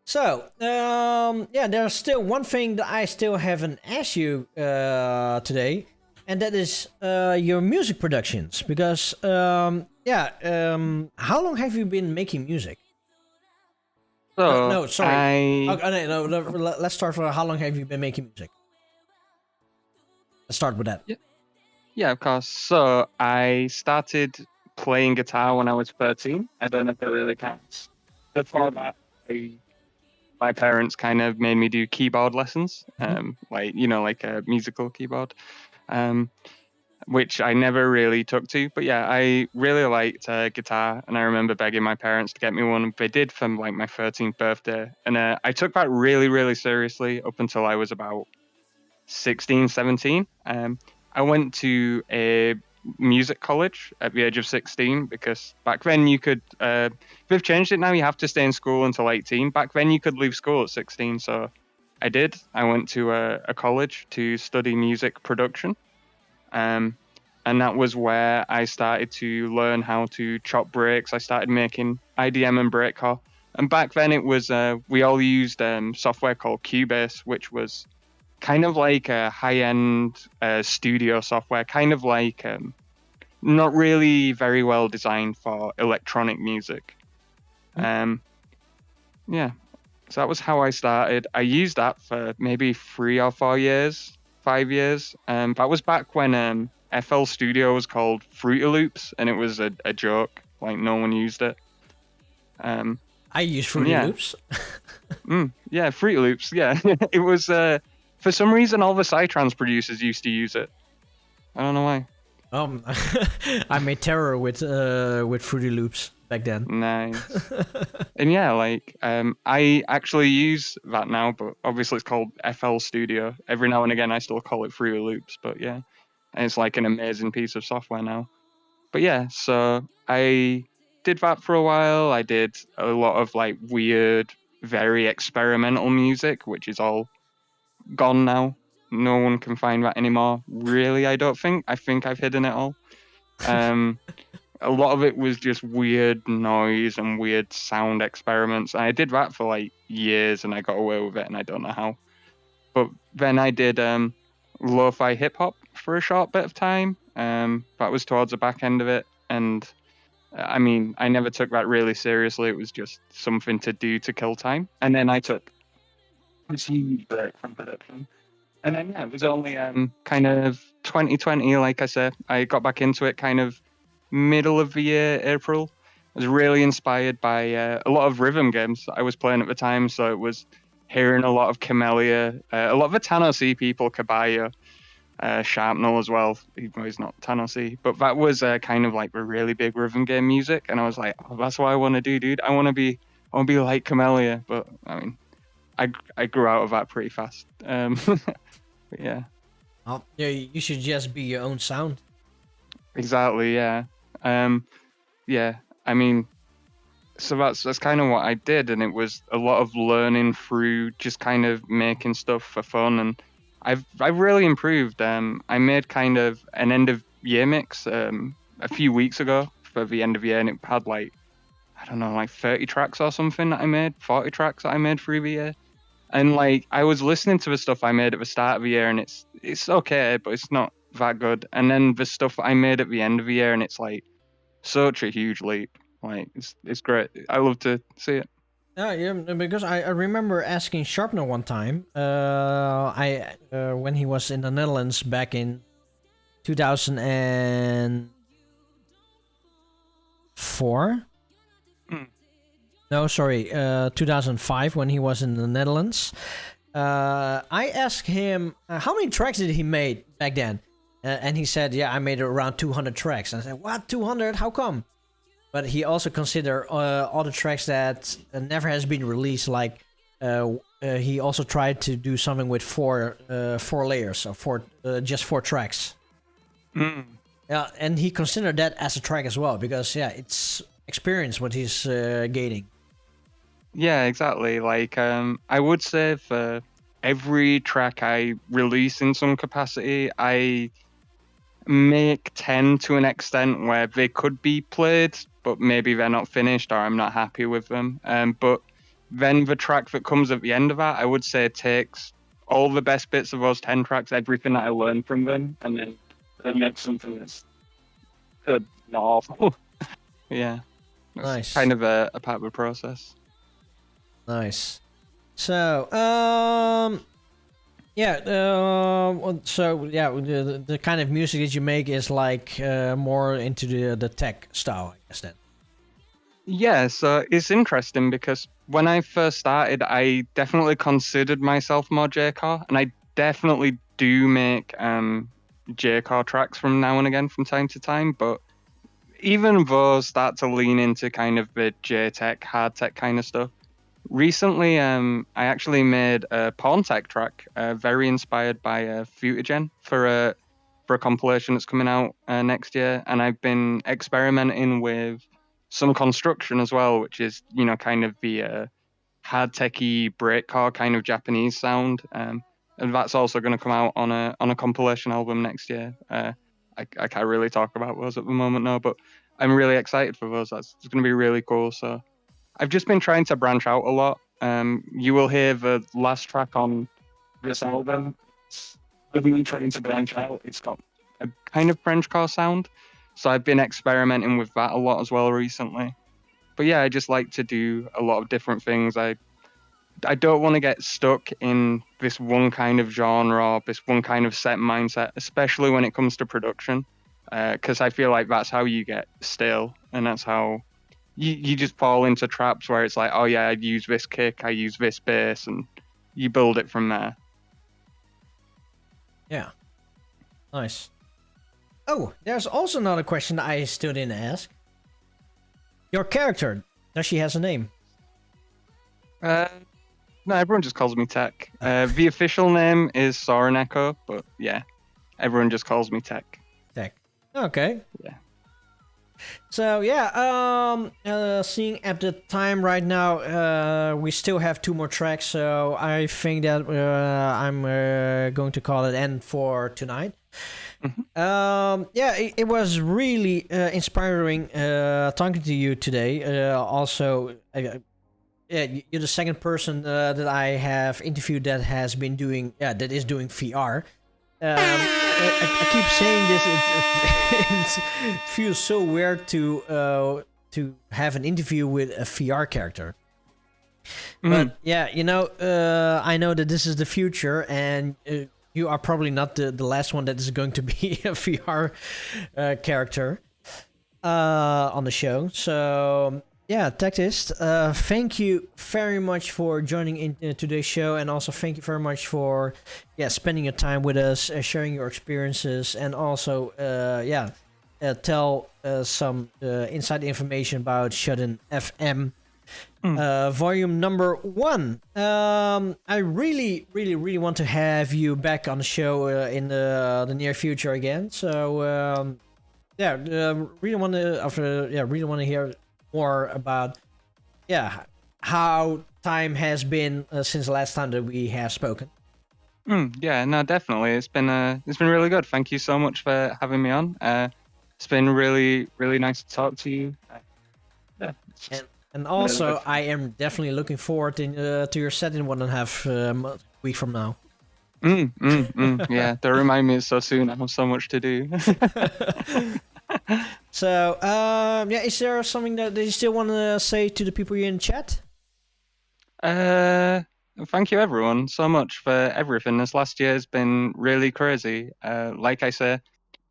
So, yeah, there's still one thing that I still haven't asked you today, and that is your music productions. Because, how long have you been making music? So No, sorry. I No, let's start for how long have you been making music? Let's start with that. Yeah, of course. So I started playing guitar when I was 13. I don't know if it really counts. Before that, my parents kind of made me do keyboard lessons, like a musical keyboard, which I never really took to. But yeah, I really liked guitar, and I remember begging my parents to get me one. They did for like my 13th birthday, and I took that really, really seriously up until I was about 16, 17. I went to a music college at the age of 16 because back then you could, they've changed it now, you have to stay in school until 18. Back then you could leave school at 16, so I did. I went to a college to study music production, and that was where I started to learn how to chop breaks. I started making IDM and breakcore, and back then it was, we all used software called Cubase, which was kind of like a high-end studio software, kind of like not really very well designed for electronic music. So that was how I started. I used that for maybe 3 or 4 years, 5 years. That was back when FL Studio was called Fruity Loops, and it was a joke. Like, no one used it. I use Fruity Loops. Yeah, Fruity Loops, yeah. It was... for some reason, all the Psytrance producers used to use it. I don't know why. I made terror with Fruity Loops. back then. Nice. And yeah, like I actually use that now, but obviously it's called FL Studio. Every now and again I still call it Fruity Loops, but yeah. And it's like an amazing piece of software now. But yeah, so I did that for a while. I did a lot of like weird, very experimental music, which is all gone now. No one can find that anymore. Really, I don't think. I think I've hidden it all. A lot of it was just weird noise and weird sound experiments. And I did that for like years and I got away with it and I don't know how. But then I did lo-fi hip hop for a short bit of time. That was towards the back end of it. And I mean, I never took that really seriously. It was just something to do to kill time. And then I took a huge break from production. And then, yeah, it was only kind of 2020, like I said. I got back into it kind of middle of the year, April. I was really inspired by a lot of rhythm games that I was playing at the time. So it was hearing a lot of Camellia, a lot of the Tano C people, Kabaya, Sharpnel as well, even though he's not Tano C. But that was kind of like the really big rhythm game music. And I was like, oh, that's what I want to do, dude. I want to be like Camellia. But I mean, I grew out of that pretty fast. But yeah. Oh, yeah, you should just be your own sound. Exactly, yeah. Yeah, I mean, so that's kind of what I did, and it was a lot of learning through just kind of making stuff for fun, and I've really improved. I made kind of an end of year mix a few weeks ago for the end of year, and it had like, I don't know, like 30 tracks or something that I made, 40 tracks that I made through the year. And like I was listening to the stuff I made at the start of the year, and it's okay, but it's not that good. And then the stuff I made at the end of the year, and it's like such a huge leap. Like it's great. I love to see it. Yeah, because I remember asking Sharpner one time. When he was in the Netherlands back in 2004. No, sorry, 2005 when he was in the Netherlands. I asked him how many tracks did he made back then, and he said, "Yeah, I made around 200 tracks." And I said, "What, 200? How come?" But he also considered all the tracks that never has been released. Like he also tried to do something with four layers, so just four tracks. Yeah, and he considered that as a track as well because it's experience what he's gaining. Yeah, exactly. Like, I would say for every track I release in some capacity, I make 10 to an extent where they could be played, but maybe they're not finished or I'm not happy with them. But then the track that comes at the end of that, I would say takes all the best bits of those 10 tracks, everything that I learned from them, and then make something that's good, not awful. Yeah. It's Nice. kind of a part of the process. Nice. So, the kind of music that you make is like more into the tech style, I guess then. Yeah, so it's interesting because when I first started, I definitely considered myself more J-core, and I definitely do make J-core tracks from now and again from time to time, but even those start to lean into kind of the J-tech, hard tech kind of stuff. Recently, I actually made a porn tech track, very inspired by Futagen for a compilation that's coming out next year, and I've been experimenting with some construction as well, which is kind of the hard techy breakcore kind of Japanese sound, and that's also going to come out on a compilation album next year. I can't really talk about those at the moment now, but I'm really excited for those. It's going to be really cool. So I've just been trying to branch out a lot. You will hear the last track on this album. I've been trying to branch out. It's got a kind of Frenchcore sound. So I've been experimenting with that a lot as well recently. But yeah, I just like to do a lot of different things. I don't want to get stuck in this one kind of genre or this one kind of set mindset, especially when it comes to production, because I feel like that's how you get stale, and that's how you just fall into traps where it's like, oh yeah, I use this kick, I use this bass, and you build it from there. Yeah. Nice. Oh, there's also another question I still didn't ask. Your character, does she has a name? No, everyone just calls me Tech. The official name is Soren Echo, but yeah, everyone just calls me Tech. Tech. Okay. Yeah. So yeah, seeing at the time right now, we still have 2 more tracks. So I think that I'm going to call it end for tonight. Yeah, it was really inspiring talking to you today. Also, yeah, you're the second person that I have interviewed that has been doing, that is doing VR. I keep saying this. It feels so weird to have an interview with a VR character. But yeah, I know that this is the future, and you are probably not the last one that is going to be a VR character on the show. So yeah, Tektheist, thank you very much for joining in today's show, and also thank you very much for spending your time with us, sharing your experiences, and also tell some inside information about Shut-In FM volume number 1. I really want to have you back on the show in the near future again. So really want to hear more about how time has been since the last time that we have spoken. Yeah, no, definitely. It's been really good. Thank you so much for having me on. It's been really nice to talk to you. Yeah. And also, I am definitely looking forward to your set in 1.5 week from now. Yeah, don't remind me so soon. I have so much to do. So, is there something that you still want to say to the people in chat? Thank you everyone so much for everything. This last year has been really crazy. Like I said,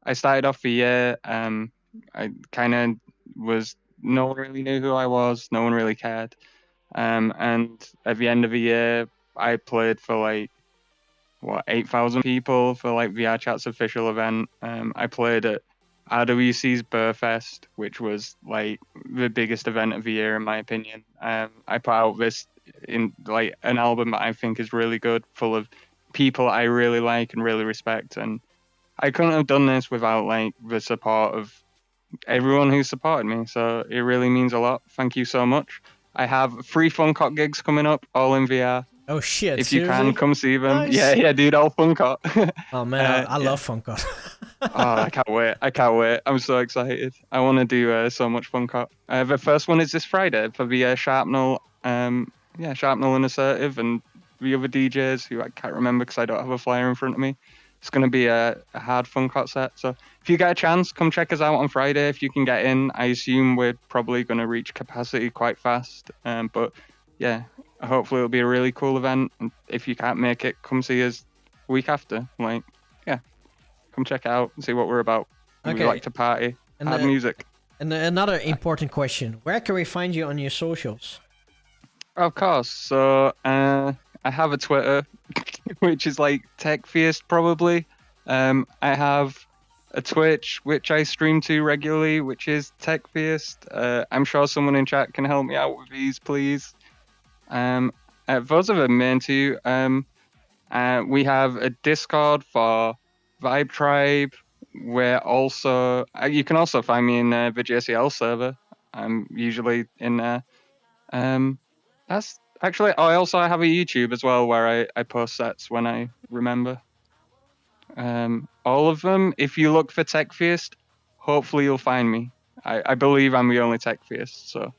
I started off the year, I kind of was, no one really knew who I was, no one really cared. And at the end of the year, I played for 8,000 people for VR Chat's official event. I played at RWC's Burfest, which was the biggest event of the year in my opinion. I put out this in an album that I think is really good, full of people I really like and really respect, and I couldn't have done this without the support of everyone who supported me, so it really means a lot. Thank you so much. I have 3 Funkot gigs coming up, all in VR. Oh shit! If seriously? you can, come see them. Nice. Yeah, dude, all Funkot. Oh man, I love Funkot. Oh, I can't wait. I'm so excited. I want to do so much Funkot. The first one is this Friday for the Sharpnel, Sharpnel and Assertive, and the other DJs who I can't remember because I don't have a flyer in front of me. It's going to be a hard Funkot set. So if you get a chance, come check us out on Friday if you can get in. I assume we're probably going to reach capacity quite fast. But yeah, hopefully it'll be a really cool event. And if you can't make it, come see us the week after. Come check it out and see what we're about. Okay. We like to party, have music. And another important question: where can we find you on your socials? Of course. So I have a Twitter, which is Tektheist probably. I have a Twitch, which I stream to regularly, which is Tektheist. I'm sure someone in chat can help me out with these, please. Those are the main 2. We have a Discord for Vibe Tribe. We're also, you can also find me in the JCL server. I'm usually in there. That's actually, I also have a YouTube as well where I post sets when I remember. All of them, if you look for Tektheist, hopefully you'll find me. I believe I'm the only Tektheist, so.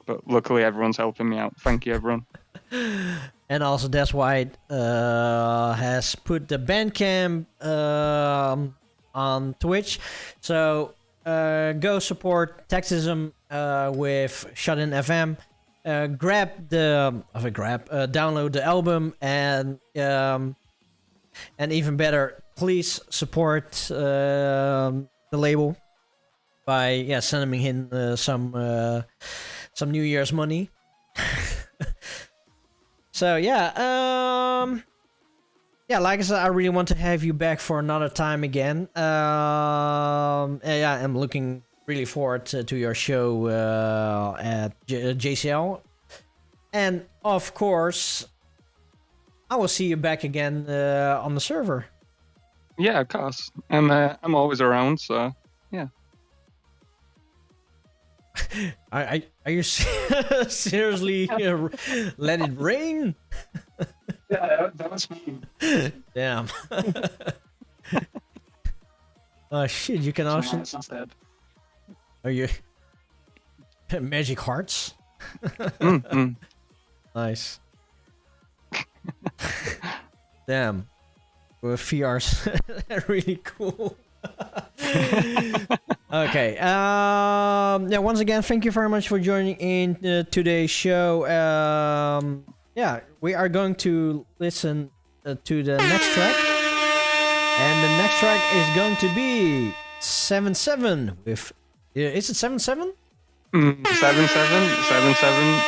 But luckily everyone's helping me out. Thank you, everyone. And also, that's why has put the Bandcamp on Twitch. So go support Texism with Shut-In FM. Download the album, and even better, please support the label by sending him some New Year's money. So like I said, I really want to have you back for another time again. I'm looking really forward to your show at JCL. And of course, I will see you back again on the server. Yeah, of course. I'm always around, so yeah. Are you seriously let it rain? Yeah, that was me. Damn. Oh shit! You can also. Instead. Are you magic hearts? Nice. Damn. Well, VR's really cool. Okay. Yeah. Once again, thank you very much for joining in today's show. Yeah, we are going to listen to the next track, and the next track is going to be 7-7 with. Is it 7-7? 7-7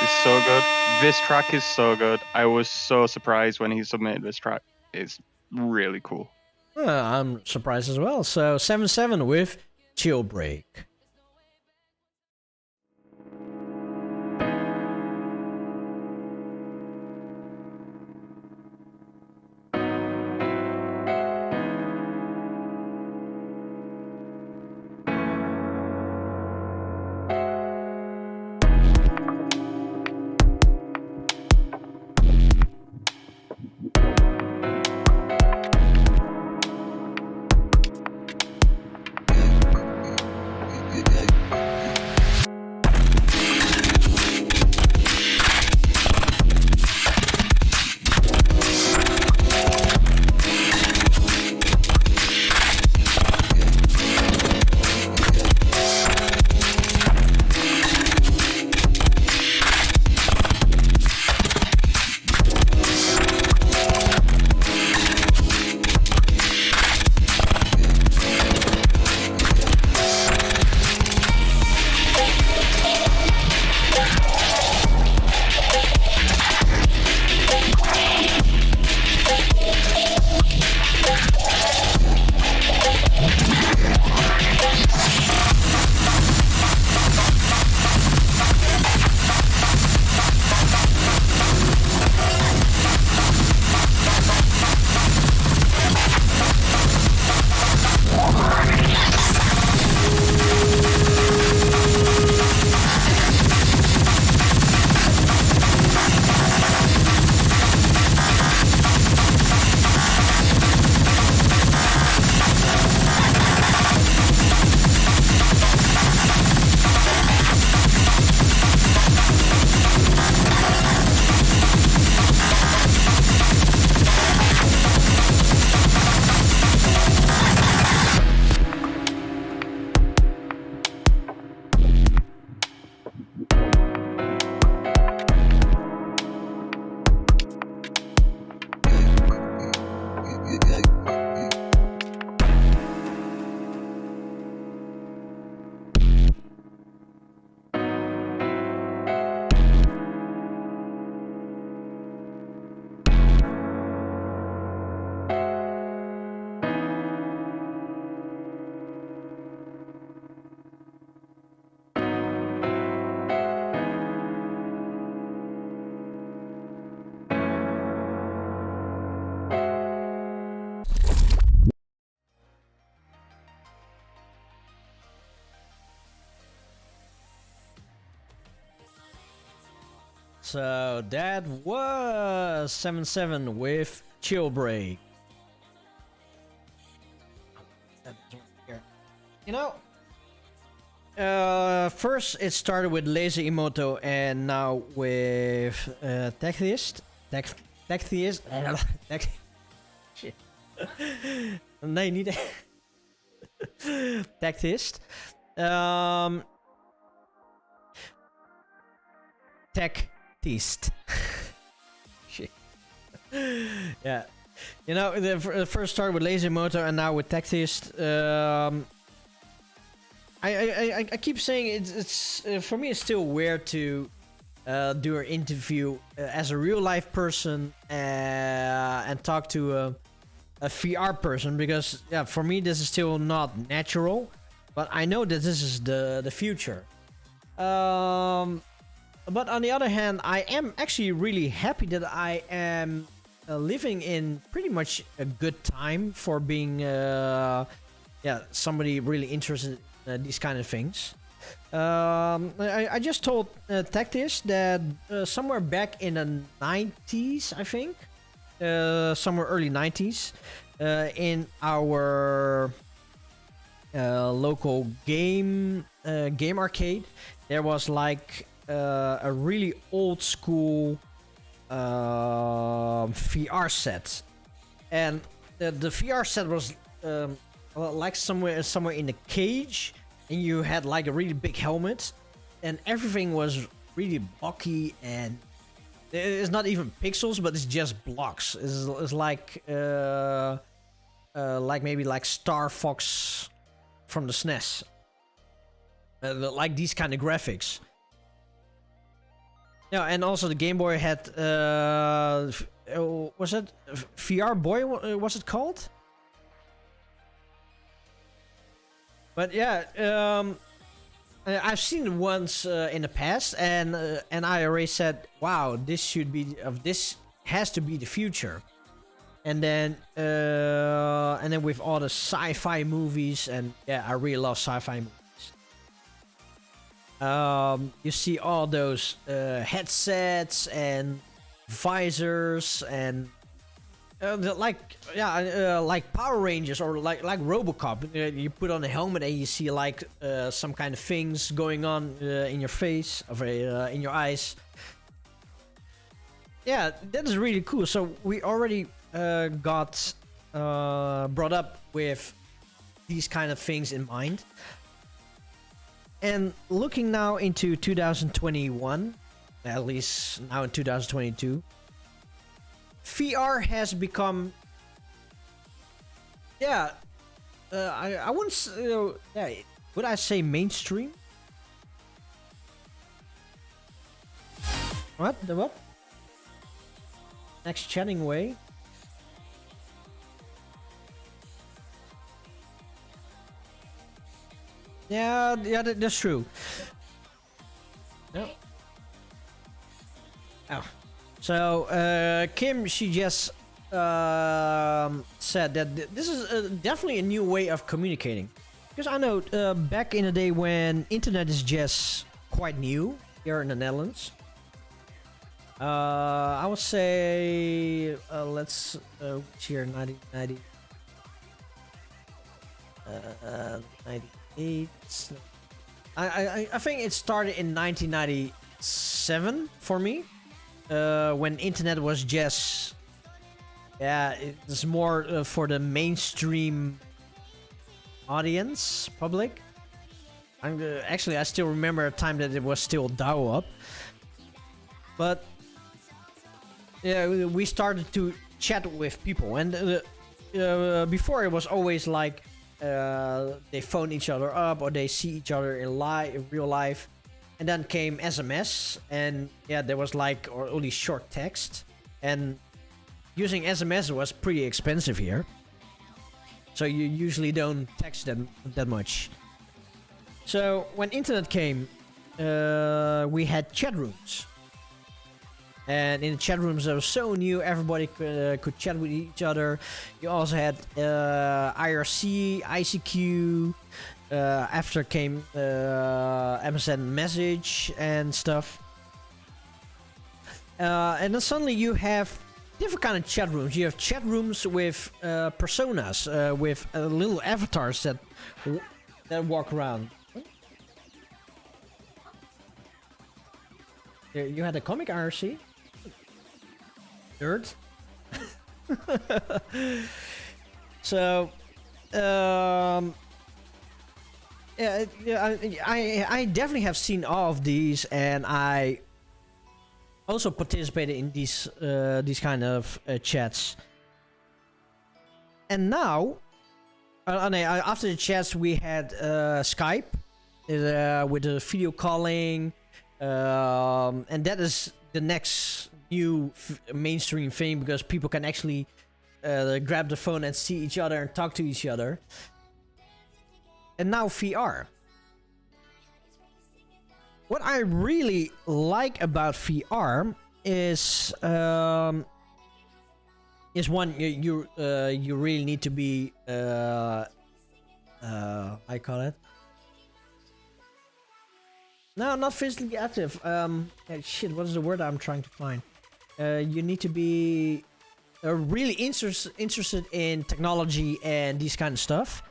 is so good. This track is so good. I was so surprised when he submitted this track. It's really cool. I'm surprised as well. So 7-7 with Chill Break. So that was 7-7 with Chill Break. You know, first it started with Lazy Emoto and now with Tektheist. Tektheist. Shit. Nee, niet. Tektheist. Tektheist. Shit. Yeah. You know, the first started with Lazy Moto and now with Tektheist. I keep saying it's for me it's still weird to do an interview as a real life person and talk to a VR person, because yeah, for me this is still not natural. but I know that this is the future. But on the other hand, I am actually really happy that I am living in pretty much a good time for being somebody really interested in these kind of things. I just told Tektheist that somewhere back in the 90s, I think, somewhere early 90s, in our local game arcade, there was like a really old school VR set, and the VR set was like somewhere in the cage, and you had like a really big helmet, and everything was really bulky, and it's not even pixels, but it's just blocks. It's like maybe like Star Fox from the SNES, like these kind of graphics. Yeah, and also the Game Boy had was it VR Boy? Was it called? But yeah, I've seen it once in the past, and I already said, "Wow, this has to be the future." And then with all the sci-fi movies, and yeah, I really love sci-fi movies. You see all those headsets and visors and like Power Rangers or like RoboCop. You put on a helmet and you see like some kind of things going on in your face or in your eyes. Yeah, that is really cool. So we already got brought up with these kind of things in mind. And looking now into 2021, at least now in 2022, VR has become, I wouldn't say, would I say mainstream? What? The what? Next chatting way. Yeah, that's true. Yep. Oh. So, Kim, she just said that this is definitely a new way of communicating. Because I know back in the day when internet is just quite new here in the Netherlands, I would say, let's, which year, 1990, 98. I think it started in 1997 for me, when internet was just, it's more for the mainstream audience, public. Actually, I still remember a time that it was still dial-up, but yeah, we started to chat with people, and before it was always like they phone each other up or they see each other in real life, and then came SMS, and yeah, there was like only short text, and using SMS was pretty expensive here, so you usually don't text them that much. So when internet came, we had chat rooms. And in the chat rooms that were so new, everybody could chat with each other. You also had IRC, ICQ. After came MSN Message and stuff. And then suddenly you have different kind of chat rooms. You have chat rooms with personas, with little avatars that walk around. You had a comic IRC? Nerd. So, I definitely have seen all of these, and I also participated in these kind of chats. And now, after the chats, we had Skype with the video calling, and that is the next new mainstream thing, because people can actually grab the phone and see each other and talk to each other. and now VR. What I really like about VR is one, you really need to be I call it, no, not physically active. Shit, what is the word I'm trying to find? You need to be really interested in technology and these kind of stuff.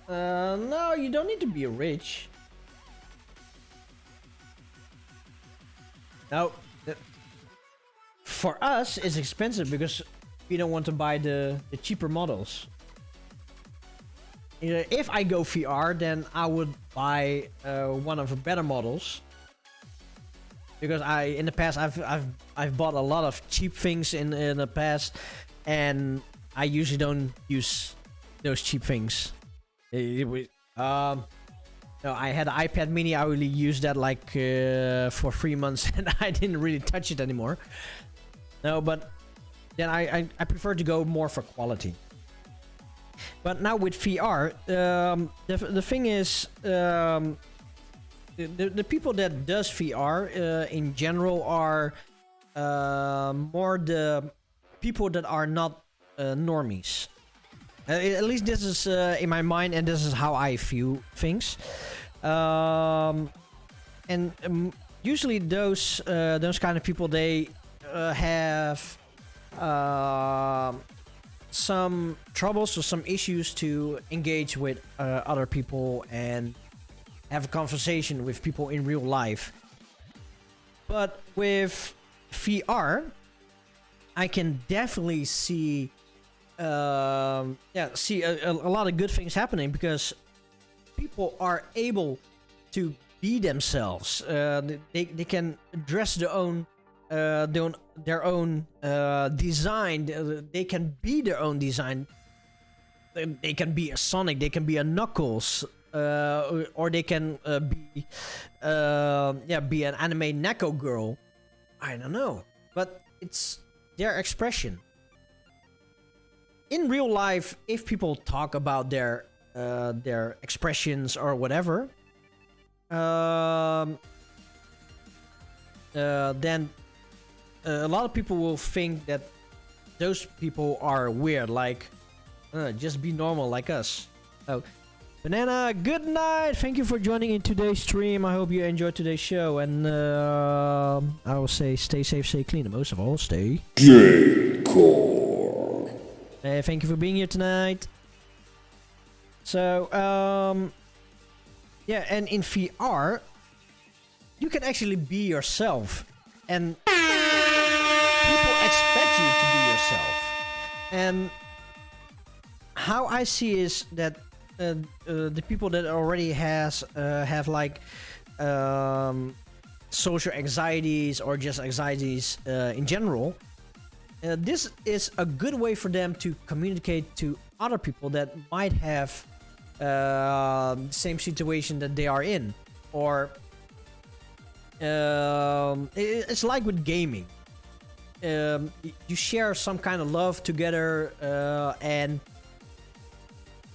No, you don't need to be rich. Now, for us, it's expensive because we don't want to buy the cheaper models. If I go VR, then I would buy one of the better models. Because in the past I've bought a lot of cheap things in the past, and I usually don't use those cheap things. No, I had an iPad mini. I really used that like for 3 months, and I didn't really touch it anymore. No, but then I prefer to go more for quality. But now with VR, the thing is, the people that does VR in general are more the people that are not normies. At least this is in my mind, and this is how I view things. Usually those kind of people, they have some troubles or some issues to engage with other people and have a conversation with people in real life. But with VR, I can definitely see a lot of good things happening, because people are able to be themselves. They can dress their own design. They can be their own design. They can be a Sonic. They can be a Knuckles. Or they can be an anime Neko girl. I don't know, but it's their expression. In real life, if people talk about their expressions or whatever, then a lot of people will think that those people are weird, like just be normal like us. Oh, Banana, good night. Thank you for joining in today's stream. I hope you enjoyed today's show, and I will say stay safe, stay clean, and most of all, stay J-Core. Hey, thank you for being here tonight. So, yeah, and in VR, you can actually be yourself, and people expect you to be yourself. And how I see is that the people that already have like social anxieties or just anxieties in general, this is a good way for them to communicate to other people that might have the same situation that they are in. Or it's like with gaming. You share some kind of love together, and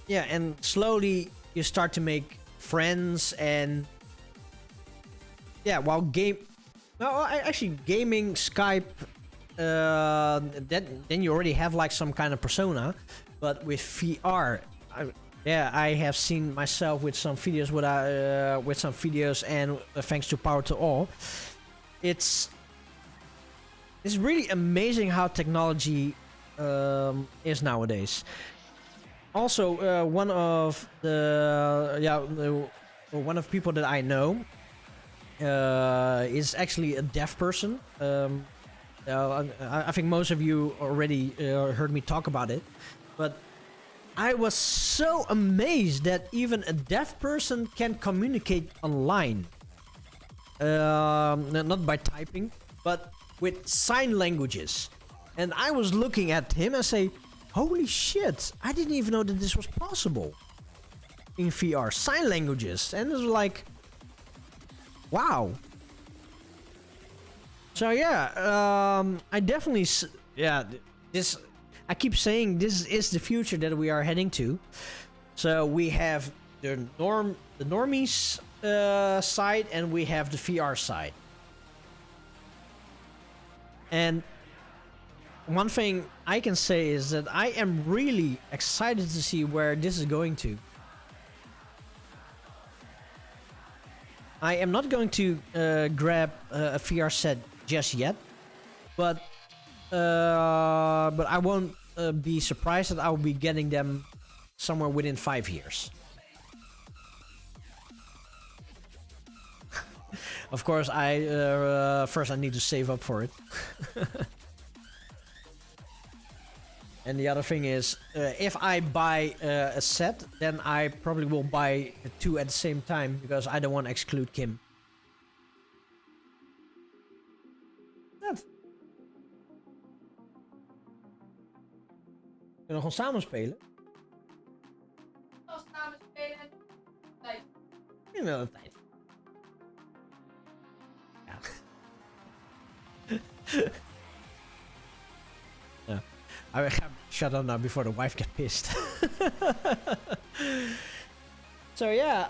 yeah, and slowly you start to make friends, and yeah, while actually gaming, Skype, then you already have like some kind of persona. But with VR, I have seen myself with some videos and thanks to Power to All, it's really amazing how technology is nowadays. Also, one of people that I know is actually a deaf person. I think most of you already heard me talk about it, but I was so amazed that even a deaf person can communicate online. Not by typing, but with sign languages. And I was looking at him and say, holy shit, I didn't even know that this was possible in VR. Sign languages. And it was like, wow. So yeah, I definitely, this, I keep saying this is the future that we are heading to. So we have the normies side, and we have the VR side. And one thing I can say is that I am really excited to see where this is going to. I am not going to grab a VR set just yet, but I won't be surprised that I will be getting them somewhere within 5 years. Of course, first I need to save up for it. And the other thing is, if I buy a set, then I probably will buy 2 at the same time, because I don't want to exclude Kim. Dat. Kunnen we gewoon samen spelen? Als samen spelen. Nee. In wel een tijd. Ja. I have shut up now before the wife gets pissed. So yeah,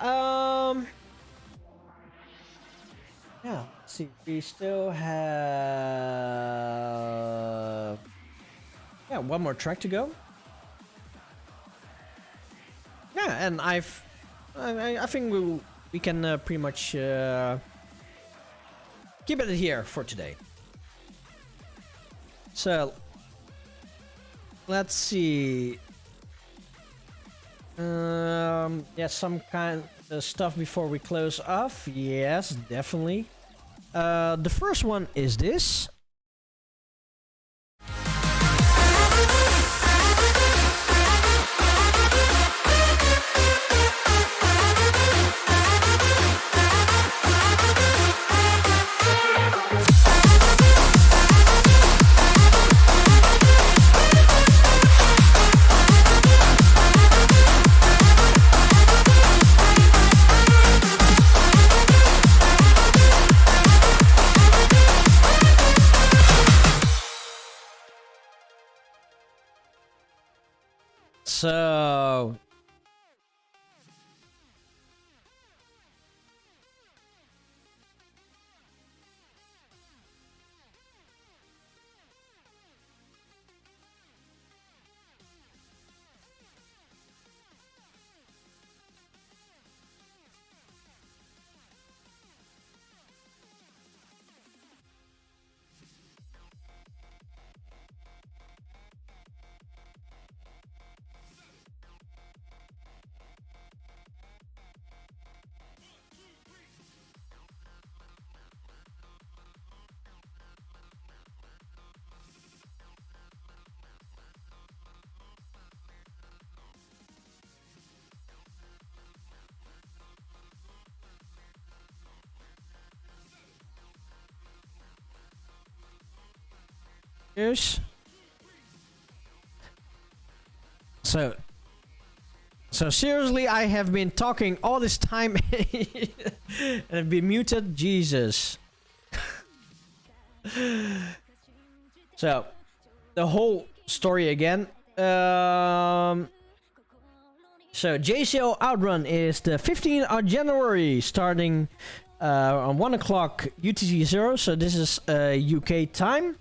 yeah. Let's see, we still have one more track to go. Yeah, and I think we can pretty much keep it here for today. So let's see. Yeah, some kind of stuff before we close off. Yes, definitely. The first one is this. So here's so seriously, I have been talking all this time and I've been muted. Jesus. So the whole story again. So JCL Outrun is the 15th of January, starting on 1 o'clock UTC 0. So this is UK time.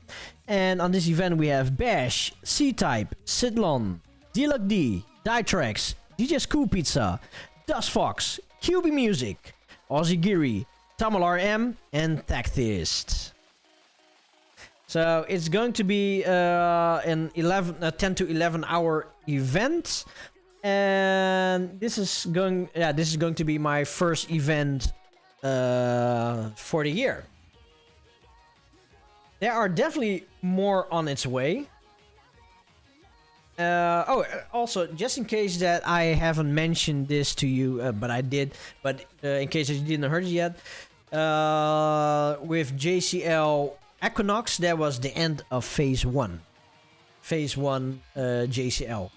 And on this event we have Bash, C-Type, Sidlon, Dilak D, Ditrex, DJ School Pizza, Dust Fox, QB Music, Ozzy Giri, Tamal RM, and Tektheist. So it's going to be an 10 to 11 hour event, and this is going to be my first event for the year. There are definitely more on its way. Also, just in case that I haven't mentioned this to you, but I did, but in case you didn't heard it yet, with JCL Equinox, that was the end of phase 1. Phase 1 JCL.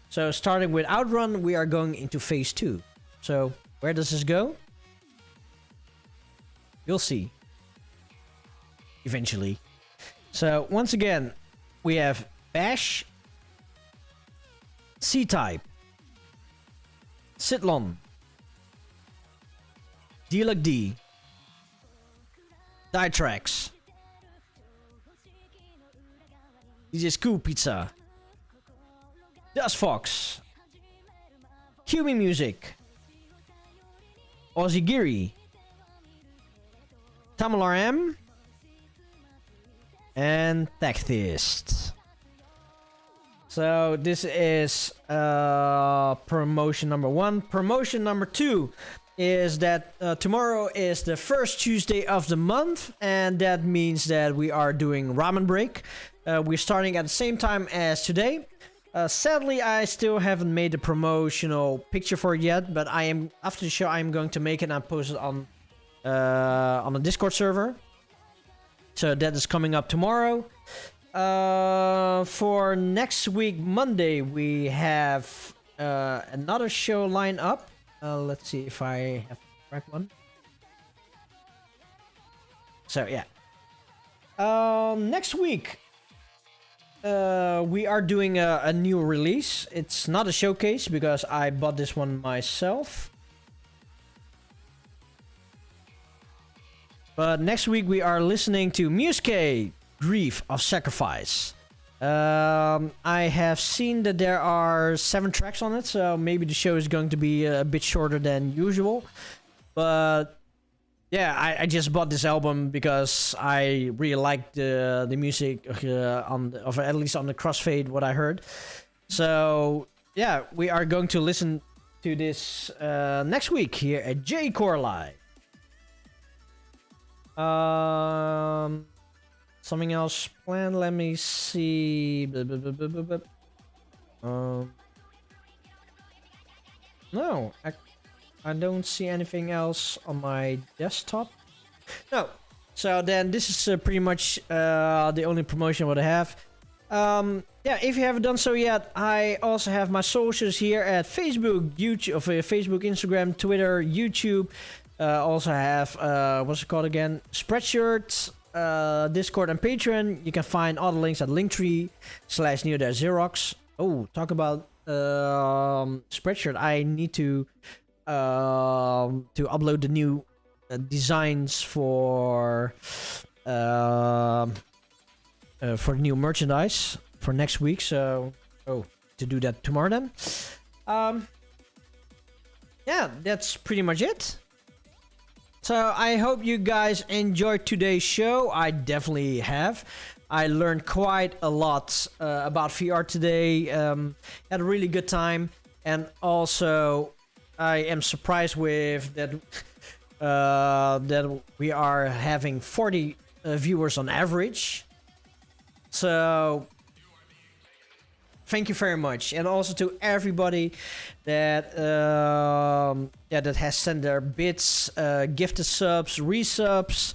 So starting with Outrun, we are going into phase 2. So where does this go? You'll see. Eventually. So once again, we have Bash, C-Type, Sitlon, D-Luck D, Ditrax, DJ Scoo Pizza, Dust Fox, QB Music, Ozzy Giri, Tamalar M, and Tektheist. So this is promotion number 1. Promotion number 2 is that tomorrow is the first Tuesday of the month, and that means that we are doing ramen break. We're starting at the same time as today. Sadly, I still haven't made the promotional picture for it yet, but I am after the show. I'm going to make it and post it on the Discord server. So that is coming up tomorrow. For next week, Monday, we have another show lined up. Let's see if I have the correct one. So yeah. Next week, we are doing a new release. It's not a showcase because I bought this one myself. But next week we are listening to Musuke, Grief of Sacrifice. I have seen that there are 7 tracks on it, so maybe the show is going to be a bit shorter than usual. But yeah, I just bought this album because I really liked the music of at least on the Crossfade, what I heard. So yeah, we are going to listen to this next week here at J Core Live. Something else planned? Let me see. No, I don't see anything else on my desktop. No. So then this is pretty much the only promotion what I have. Yeah, if you haven't done so yet, I also have my socials here at Facebook, YouTube, Facebook, Instagram, Twitter, YouTube. Also have what's it called again? Spreadshirt, Discord, and Patreon. You can find all the links at linktree/Neodash Zerox. Oh, talk about Spreadshirt. I need to upload the new designs for the new merchandise for next week. So, to do that tomorrow then. Yeah, that's pretty much it. So I hope you guys enjoyed today's show. I definitely have. I learned quite a lot about VR today. Had a really good time, and also I am surprised with that that we are having 40 viewers on average. So thank you very much, and also to everybody that that has sent their bits, gifted subs, resubs,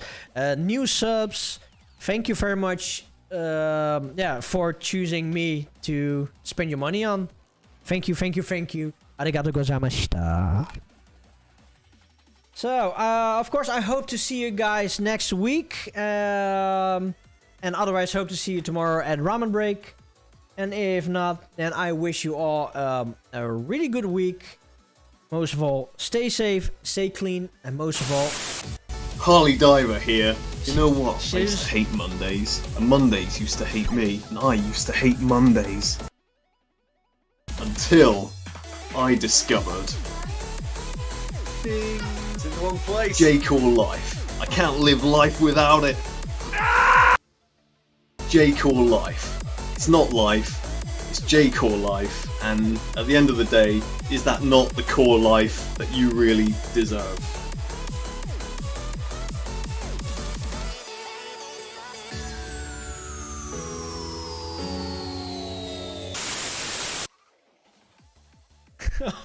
new subs. Thank you very much, for choosing me to spend your money on. Thank you. Arigatou gozaimashita. So, of course, I hope to see you guys next week, and otherwise, hope to see you tomorrow at Ramen Break. And if not, then I wish you all a really good week. Most of all, stay safe, stay clean, and most of all... Harley Diver here. You know what? I used to hate Mondays, and Mondays used to hate me, and I used to hate Mondays. Until I discovered... Ding! It's in the wrong place. J-Core Life. I can't live life without it. J-Core Life. It's not life, it's J-Core life, and at the end of the day, is that not the core life that you really deserve?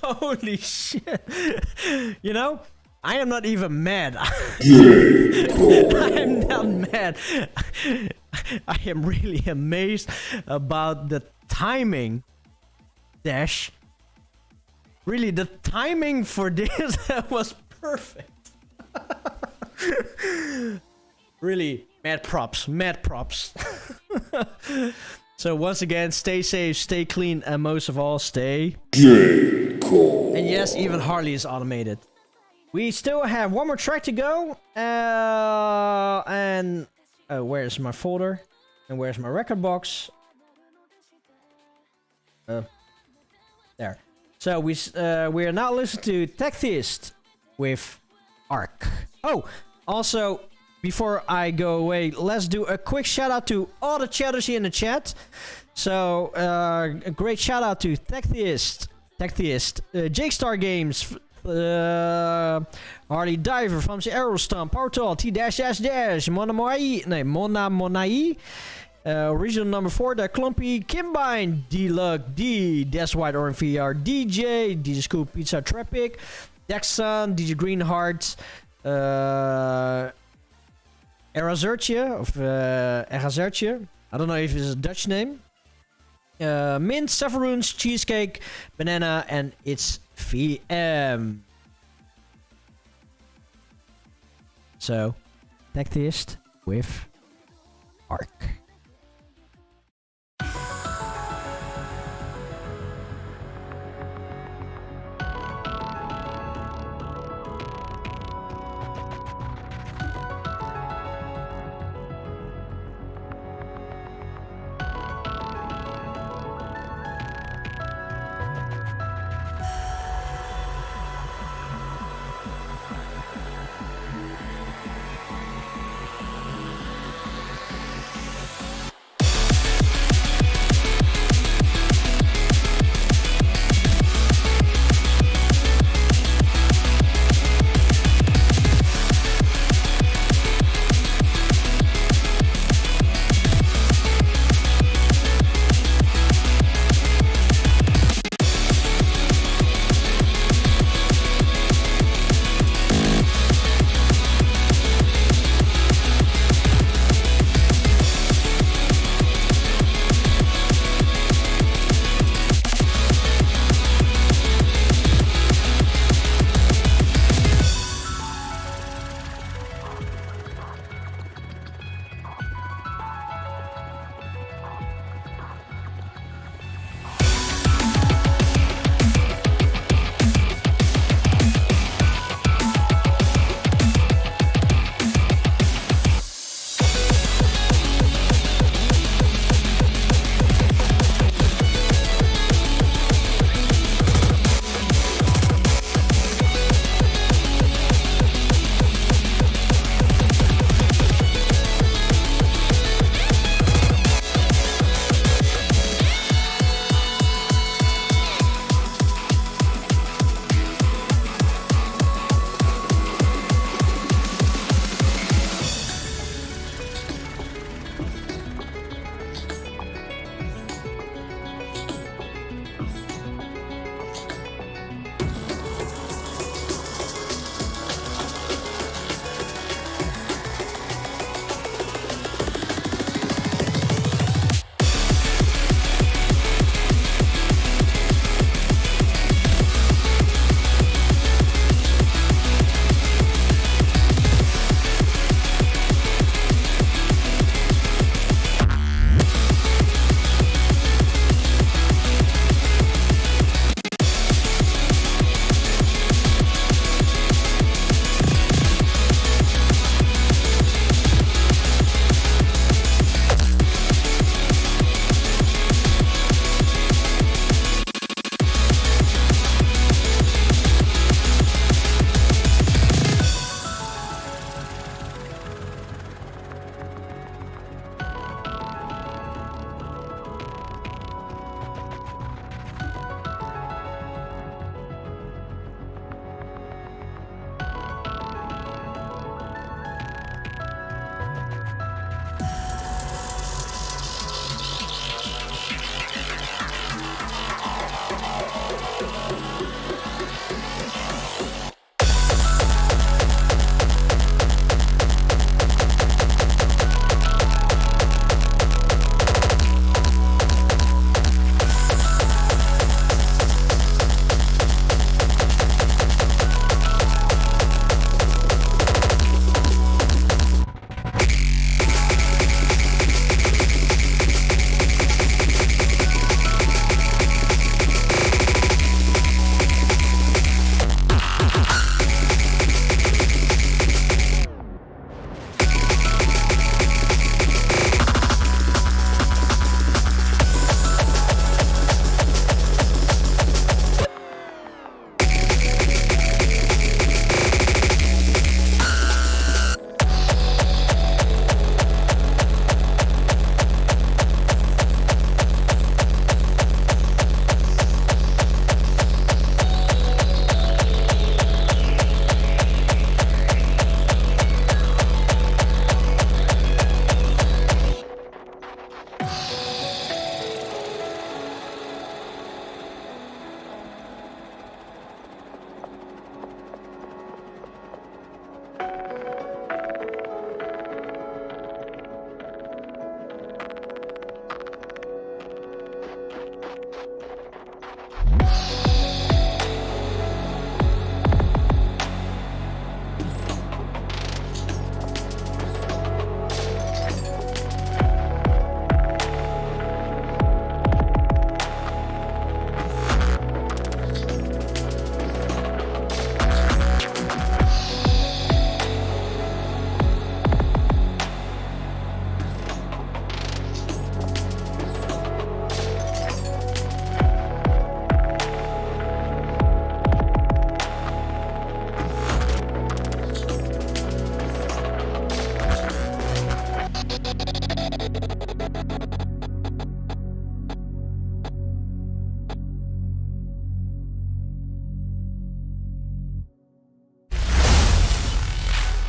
Holy shit. You know, I am not even mad. I am not mad. I am really amazed about the timing, Dash. Really, the timing for this was perfect. Really, mad props. So once again, stay safe, stay clean, and most of all, stay J-Core. And yes, even Harley is automated. We still have one more track to go. And where's my folder? And where's my record box? There. So we are now listening to Tektheist with Arc. Oh, also, before I go away, let's do a quick shout out to all the chatters here in the chat. So, a great shout out to Tektheist, Jake Star Games, Harley Diver, from the Aerostomp, Portal, T-Dash, Mona Monai, original number 4, the Clumpy, Kimbine, D-Luck, D, That's White Orange VR, DJ Scoop, Pizza Tropic, Dexon, DJ Greenheart, Erazertje, I don't know if it's a Dutch name. Mint, Severoons, Cheesecake, Banana, and it's VM. So, Tektheist with Arc.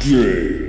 J